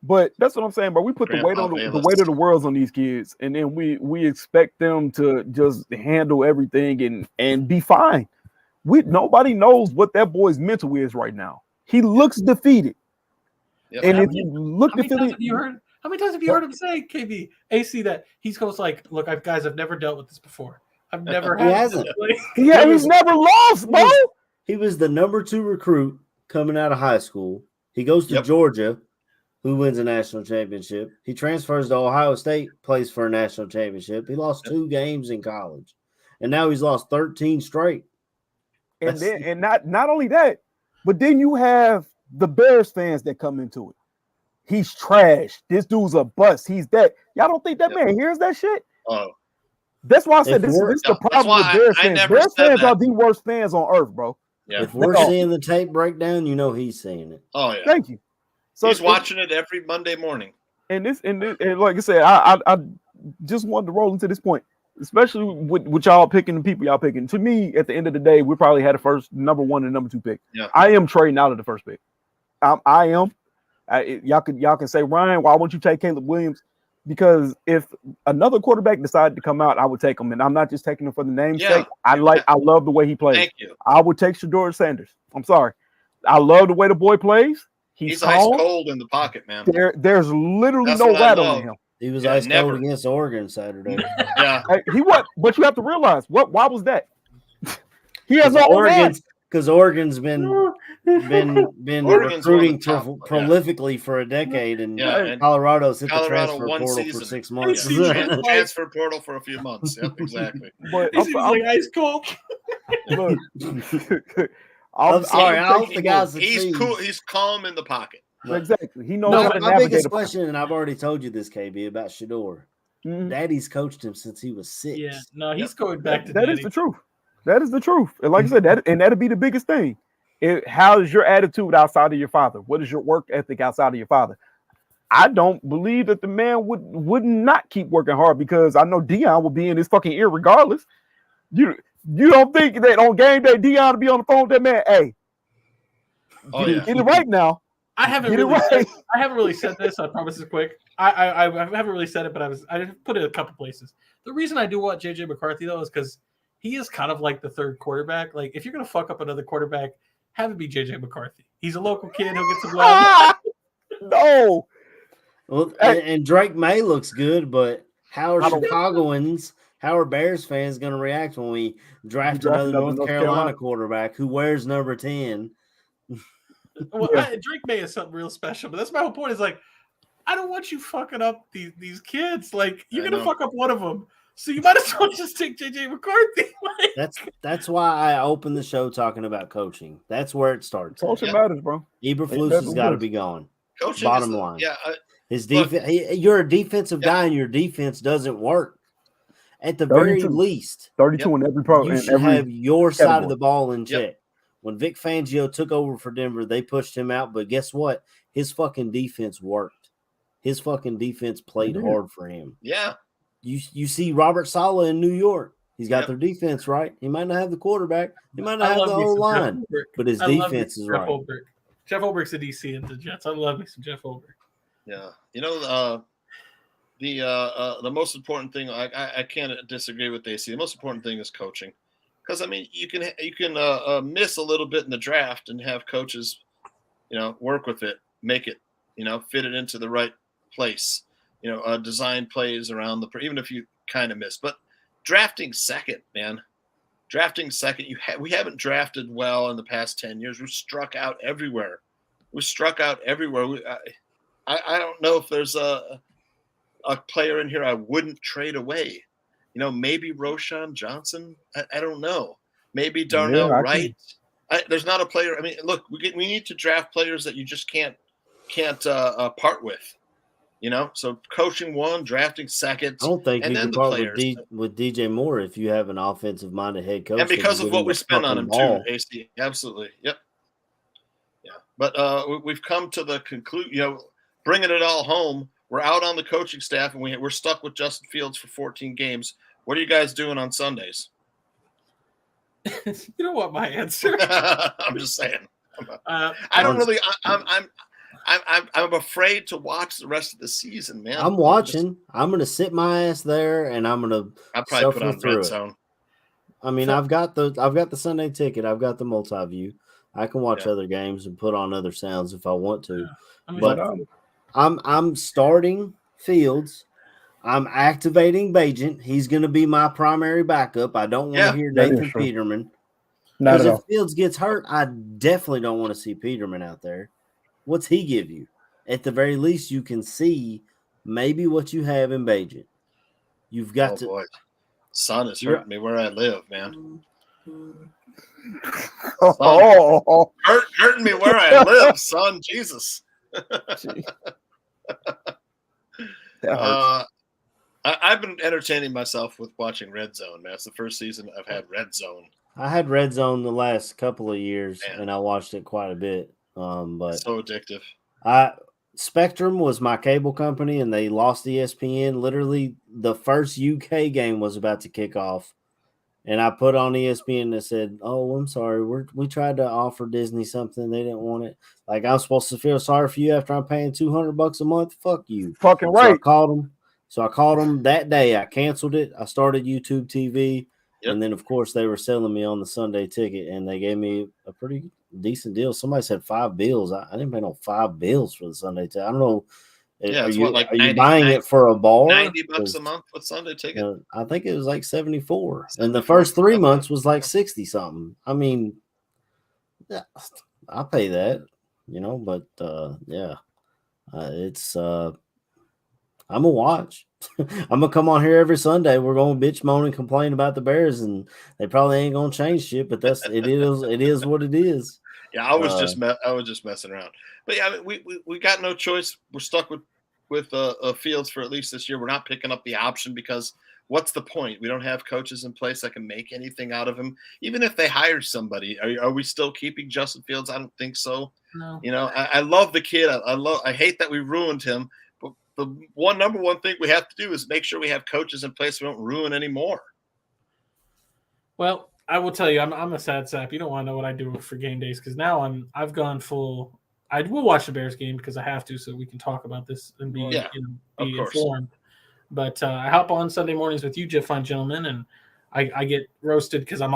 But that's what I'm saying, bro. We put the weight of the world on these kids, and then we expect them to just handle everything and be fine. Nobody knows what that boy's mental is right now. He looks defeated. Yep. And if you look defeated, how many times have you heard him say, KB, AC, that he goes like, "Look, I've never dealt with this before. I've never had." He hasn't. He's never lost, bro. He was the number 2 recruit coming out of high school. He goes to Georgia, who wins a national championship. He transfers to Ohio State, plays for a national championship. He lost 2 games in college, and now he's lost 13 straight. And not only that, but then you have the Bears fans that come into it. He's trash. This dude's a bust. He's that. Y'all don't think that man hears that shit? Oh, that's why I said this is the problem with Bears fans. Bears fans are the worst fans on earth, bro. Yeah. If we're seeing the tape breakdown, he's seeing it. Oh yeah. Thank you. So he's watching it every Monday morning. And like I said, I just wanted to roll into this point, especially with y'all picking the people y'all picking. To me, at the end of the day, we probably had the first number 1 and number 2 pick. Yeah. I am trading out of the first pick. I am. Y'all can say, Ryan, why won't you take Caleb Williams? Because if another quarterback decided to come out, I would take him, and I'm not just taking him for the name's sake. I love the way he plays. Thank you. I would take Shedeur Sanders. I'm sorry. I love the way the boy plays. He's ice cold in the pocket, man. There's literally no rattle in him. He was ice cold against Oregon Saturday. Yeah. He was, but you have to realize why was that? He has because Oregon's been recruiting prolifically for a decade, and Colorado's hit the transfer portal for 6 months. Transfer portal for a few months. Yep, exactly. But he seems like ice cold. I'm sorry. I hope the guys. He's cool. He's calm in the pocket. Exactly. He knows how to my navigate. Biggest question, and I've already told you this, KB, about Shedeur. Daddy's coached him since he was 6. Yeah. No, he's going back to that. Is the truth. That is the truth. And like I said, that'll be the biggest thing. How is your attitude outside of your father? What is your work ethic outside of your father? I don't believe that the man would not keep working hard, because I know Deion will be in his fucking ear regardless. You don't think that on game day Deion will be on the phone with that man? Hey, get it right now. I haven't really said this. I promise it's quick. I haven't really said it, but I put it a couple places. The reason I do want JJ McCarthy though is because he is kind of like the third quarterback. Like, if you're gonna fuck up another quarterback, have it be JJ McCarthy. He's a local kid who gets some love. No. Well, and Drake May looks good, but how are Chicagoans, how are Bears fans going to react when we draft another North Carolina quarterback who wears number 10? Well, Drake May is something real special, but that's my whole point. Is like, I don't want you fucking up these kids. Like, you're going to fuck up one of them. So you might as well just take JJ McCarthy. That's why I opened the show talking about coaching. That's where it starts. Coaching matters, bro. Eberflus has got to be gone. Coaching bottom line. Yeah. His defense. You're a defensive guy, and your defense doesn't work. At the very least, 32 in every pro. You should have your category. side of the ball in check. When Vic Fangio took over for Denver, they pushed him out. But guess what? His fucking defense worked. His fucking defense played hard for him. Yeah. You see Robert Saleh in New York. He's got their defense right. He might not have the quarterback. He might not have the whole line. But his defense is right. Jeff Olbert's a DC at the Jets. I love me some Jeff Olber. Yeah. You know, the most important thing, I can't disagree with AC. The most important thing is coaching. Because, I mean, you can miss a little bit in the draft and have coaches, work with it, make it, fit it into the right place. Design plays around even if you kind of miss. But drafting second, man. Drafting second. We haven't drafted well in the past 10 years. We've struck out everywhere. I don't know if there's a player in here I wouldn't trade away. Maybe Roshan Johnson. I don't know. Maybe Darnell Wright. There's not a player. I mean, look, we need to draft players that you just can't part with. So coaching one, drafting second. I don't think you can part with DJ Moore if you have an offensive-minded head coach. And because of what we spend on him too, AC. Absolutely. Yep. Yeah. But we've come to the conclusion, bringing it all home. We're out on the coaching staff, and we're stuck with Justin Fields for 14 games. What are you guys doing on Sundays? You know what my answer? I'm just saying. I'm afraid to watch the rest of the season, man. I'm watching. I'm going to sit my ass there, and I'm going to. I'll probably put on Red Zone. I mean, I've got the Sunday ticket. I've got the multi-view. I can watch other games and put on other sounds if I want to. But I'm starting Fields. I'm activating Bajent. He's going to be my primary backup. I don't want to hear Nathan Peterman. Because if Fields gets hurt, I definitely don't want to see Peterman out there. What's he give you? At the very least, you can see maybe what you have in Bajent. You've got to. Boy. Sun is hurting me where I live, man. Hurting me where I live, son. Jesus. I've been entertaining myself with watching Red Zone, man. It's the first season I've had Red Zone. I had Red Zone the last couple of years, and I watched it quite a bit. But so addictive. Spectrum was my cable company, and they lost ESPN. Literally, the first UK game was about to kick off, and I put on ESPN that said, "Oh, I'm sorry, we tried to offer Disney something, they didn't want it. Like, I'm supposed to feel sorry for you after I'm paying $200 a month? Fuck you." Fucking right. So I called them that day. I canceled it. I started YouTube TV, and then of course they were selling me on the Sunday ticket, and they gave me a pretty decent deal. Somebody said $5. I didn't pay no $5 for the Sunday ticket. I don't know. Yeah, are you buying it for a bar? $90 a month with Sunday ticket. I think it was like 74, and the first 3 months was like 60 something. I mean, yeah, I pay that, But it's. I'm gonna watch. I'm gonna come on here every Sunday. We're gonna bitch, moan, and complain about the Bears, and they probably ain't gonna change shit. But it is what it is. Yeah, I was just messing around. But yeah, I mean, we got no choice. We're stuck with Fields for at least this year. We're not picking up the option because what's the point? We don't have coaches in place that can make anything out of him. Even if they hire somebody, are we still keeping Justin Fields? I don't think so. No. I love the kid. I hate that we ruined him. But the number one thing we have to do is make sure we have coaches in place so we don't ruin anymore. Well, I will tell you, I'm a sad sap. You don't want to know what I do for game days because now I've gone full. I will watch the Bears game because I have to, so we can talk about this and be informed. But I hop on Sunday mornings with you, Jeff, fine gentlemen, and I get roasted because I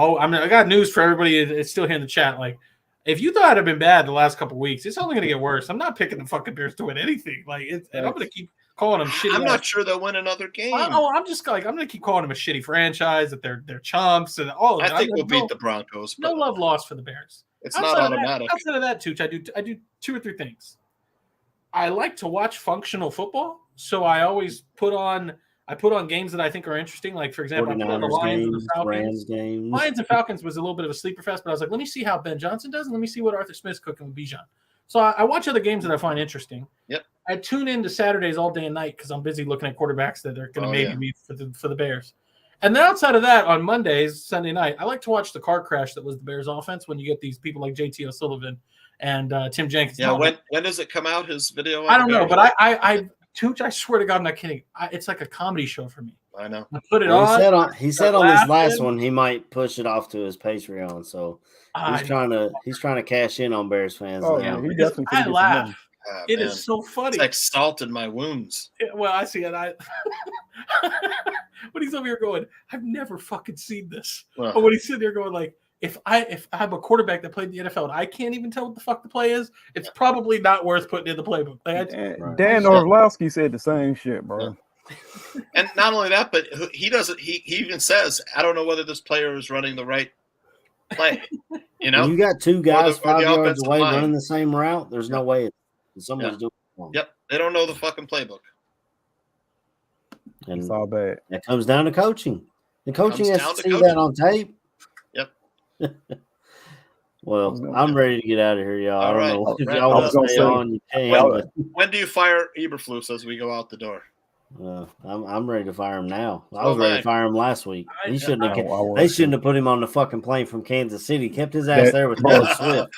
got news for everybody. It's still here in the chat. Like, if you thought I'd been bad the last couple of weeks, it's only going to get worse. I'm not picking the fucking Bears to win anything. Like, and I'm going to keep calling them shitty. I'm not sure they'll win another game. I'm going to keep calling them a shitty franchise, that they're chumps and all of that. I think we'll beat the Broncos. No love lost for the Bears. It's not automatic. Outside of that, Tooch, I do 2 or 3 things. I like to watch functional football, so I always put on games that I think are interesting. Like, for example, I put on the 49ers Lions and the games, Falcons. Rams games. Lions and Falcons was a little bit of a sleeper fest, but I was like, let me see how Ben Johnson does, and let me see what Arthur Smith's cooking with Bijan. So I watch other games that I find interesting. Yep. I tune into Saturdays all day and night because I'm busy looking at quarterbacks that are going to be for the Bears. And then outside of that, on Mondays, Sunday night, I like to watch the car crash that was the Bears offense when you get these people like JT O'Sullivan and Tim Jenkins. Yeah, when does it come out, his video? I don't know, but I swear to God, I'm not kidding. It's like a comedy show for me. I know. I put it on. He said on this last one he might push it off to his Patreon, so he's trying to cash in on Bears fans. Oh, now. yeah, he definitely I laugh. It man. is so funny. It's like salt in my wounds. Well, I see it. When he's over here going, I've never fucking seen this. Well, But when he's sitting there going like, if I'm a quarterback that played in the NFL and I can't even tell what the fuck the play is, it's probably not worth putting in the playbook. Dan Orlovsky said the same shit, bro. And not only that, but he doesn't. He even says, "I don't know whether this player is running the right play." You know, you got two guys 5 yards offensive away line running the same route. There's no way someone's doing it for them. Yep, they don't know the fucking playbook. And It's all bad. that comes down to coaching. The coaching Comes has down to to see coaching. that on tape. Yep. Well, I'm ready to get out of here, y'all. All I don't right. know if Wrap y'all it want up. to stay on. You can. When do you fire Eberflus as we go out the door? I'm ready to fire him now. I was ready to fire him last week. He shouldn't have. I They shouldn't have put him on the fucking plane from Kansas City. Kept his ass there with Taylor Swift.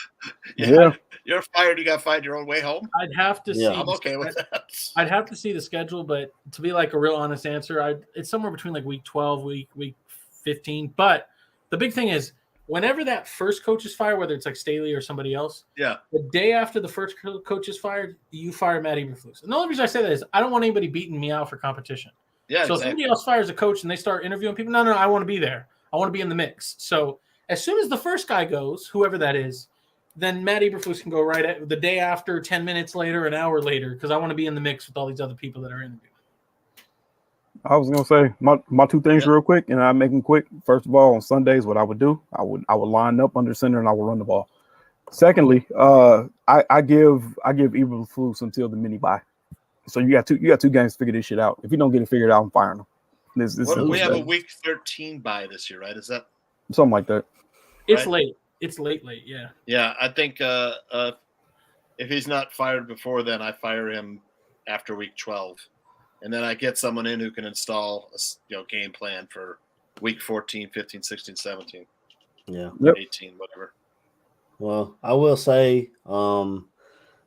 Yeah. You're fired. You got to find your own way home. I'd have to see. I'm okay with that. I'd have to see the schedule, but to be like a real honest answer, it's somewhere between like week 12, week 15. But the big thing is, whenever that first coach is fired, whether it's like Staley or somebody else, Yeah. the day after the first coach is fired, you fire Matt Eberflus. And the only reason I say that is I don't want anybody beating me out for competition. Yeah. So if somebody else fires a coach and they start interviewing people, no, I want to be there. I want to be in the mix. So as soon as the first guy goes, whoever that is, then Matt Eberflus can go right at the day after, 10 minutes later, an hour later, because I want to be in the mix with all these other people that are interviewing. I was gonna say my two things real quick, and I make them quick. First of all, on Sundays, what I would do, I would line up under center and I would run the ball. Secondly, I give Eberflus until the mini bye. So you got two games to figure this shit out. If you don't get it figured out, I'm firing them. We have a week 13 bye this year, right? Is that something like that? It's Right. late. It's late. Yeah. Yeah, I think if he's not fired before then, I fire him after week 12, and then I get someone in who can install a game plan for week 14, 15, 16, 17, Yeah. 18, whatever. Well, I will say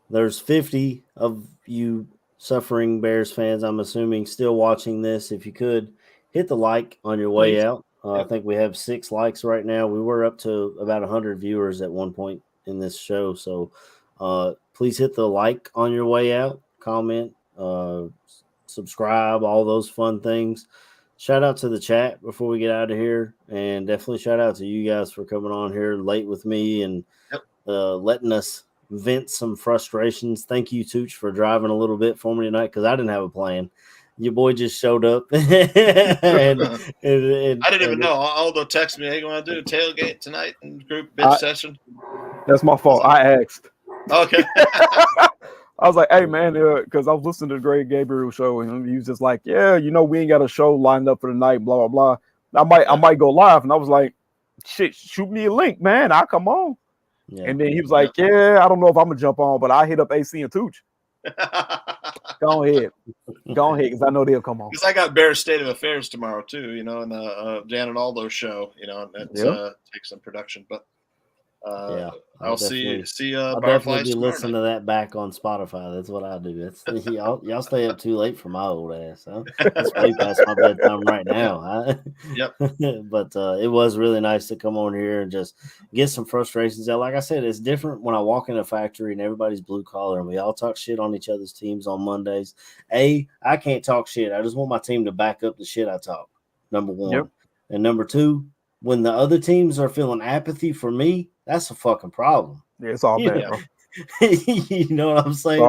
there's 50 of you suffering Bears fans, I'm assuming, still watching this. If you could, hit the like on your way out. I think we have 6 likes right now. We were up to about 100 viewers at one point in this show. So please hit the like on your way out, comment, subscribe, all those fun things. Shout out to the chat before we get out of here. And definitely shout out to you guys for coming on here late with me and letting us vent some frustrations. Thank you, Tooch, for driving a little bit for me tonight because I didn't have a plan. Your boy just showed up. and I didn't even know. Aldo texted me, hey, you want to do a tailgate tonight in group bitch session? That's my fault. I asked. Okay. I was like, hey, man, because I was listening to the Greg Gabriel show, and he was just like, yeah, we ain't got a show lined up for the night, blah, blah, blah. I might go live. And I was like, shit, shoot me a link, man. I'll come on. Yeah. And then he was like, yeah, I don't know if I'm going to jump on, but I hit up AC and Tooch. Go ahead, because I know they'll come on. Because I got Bears State of Affairs tomorrow too, and Dan and Aldo's show, and that takes some production. But I'll see. I'll definitely be listening to that back on Spotify. That's what I do. That's y'all stay up too late for my old ass. Huh? That's way past my bedtime right now. Yep. But it was really nice to come on here and just get some frustrations out. Like I said, it's different when I walk in a factory and everybody's blue collar and we all talk shit on each other's teams on Mondays. I can't talk shit. I just want my team to back up the shit I talk. Number one. Yep. And number two, when the other teams are feeling apathy for me, that's a fucking problem. Yeah, it's all bad, bro. You know what I'm saying?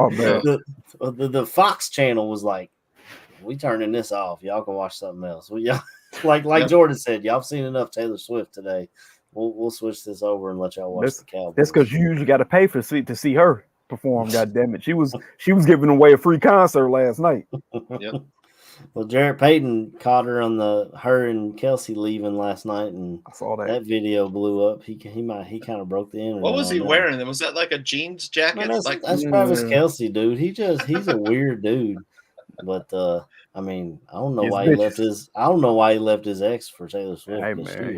The Fox channel was like, we turning this off. Y'all can watch something else. Well, y'all, like Jordan said, y'all seen enough Taylor Swift today. We'll switch this over and let y'all watch the Cowboys. That's because you usually got to pay to see her. perform. God damn it, she was giving away a free concert last night. Yep. Well, Jarrett Payton caught her on her and Kelsey leaving last night, and I saw that. That video blew up. He kind of broke the internet. What was he wearing? Was that like a jeans jacket? Man, that's Travis Kelsey, dude. He's a weird dude. But I mean, I don't know why he left his ex for Taylor Swift. Hey man,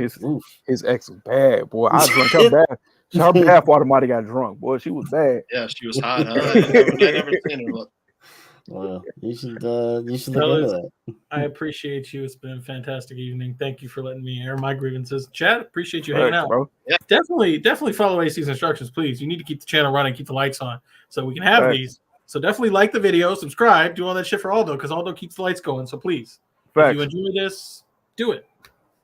his ex was bad, boy. I drank her bath. Her bath water might have got drunk, boy. She was bad. Yeah, she was hot. Huh? I never seen her look. Well, you should look into that. I appreciate you. It's been a fantastic evening. Thank you for letting me air my grievances. Chad, appreciate you hanging out. Bro. Yeah. Definitely follow AC's instructions, please. You need to keep the channel running, keep the lights on so we can have these. So definitely like the video, subscribe, do all that shit for Aldo because Aldo keeps the lights going. So please, if you enjoy this, do it.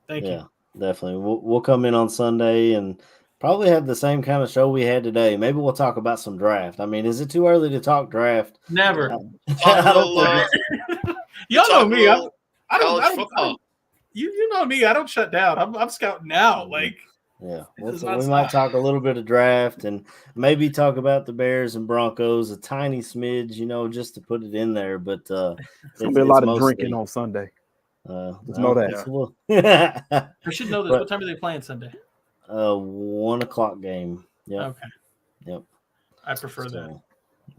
Thank you. Yeah, definitely. We'll come in on Sunday and probably have the same kind of show we had today. Maybe we'll talk about some draft. I mean, is it too early to talk draft? Never. Y'all know me. I don't. You know me. I don't shut down. I'm scouting now. Like, yeah, we might talk a little bit of draft and maybe talk about the Bears and Broncos a tiny smidge, just to put it in there. But it's gonna be a lot of drinking on Sunday. Just know that. I should know this. What time are they playing Sunday? 1 o'clock game. Yeah. Okay. Yep. I prefer that.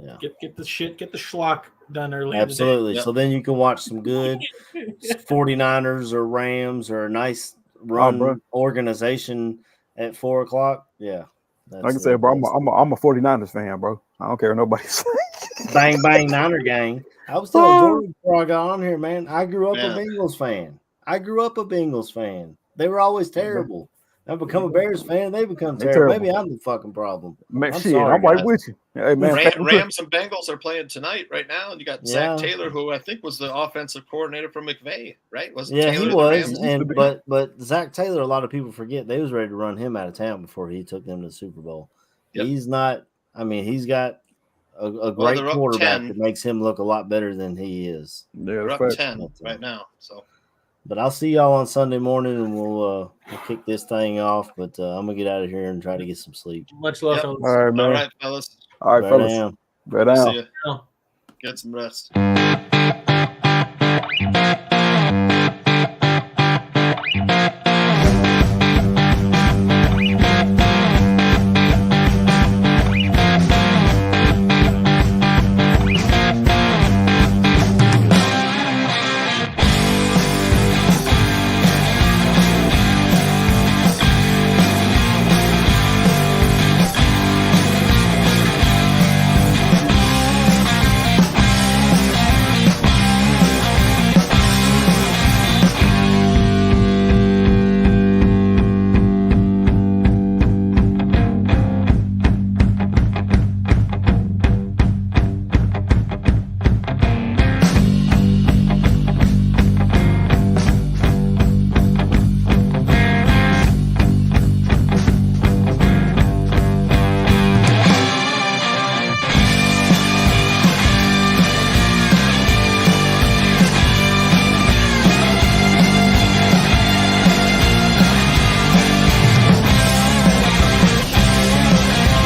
Yeah. Get the schlock done early. Absolutely. Yep. So then you can watch some good 49ers or Rams or a nice run organization at 4 o'clock. Yeah. Like I said, bro, I'm a 49ers fan, bro. I don't care what nobody says. Bang, bang, Niner gang. I was telling Jordan before I got on here, man, I grew up a Bengals fan. They were always terrible. I become a Bears fan, they become terrible. Maybe I'm the fucking problem. Man, I'm right with you. Hey, man, Rams and Bengals are playing tonight right now, and you got Zach Taylor, who I think was the offensive coordinator for McVay, right? He was. But Zach Taylor, a lot of people forget they was ready to run him out of town before he took them to the Super Bowl. Yep. He's not. I mean, he's got a great quarterback that makes him look a lot better than he is. They're up 10 right now, so. But I'll see y'all on Sunday morning, and we'll kick this thing off. But I'm gonna get out of here and try to get some sleep. Much love, fellas. All right, man. All right, fellas. All right, fellas. Right down. See ya. Get some rest.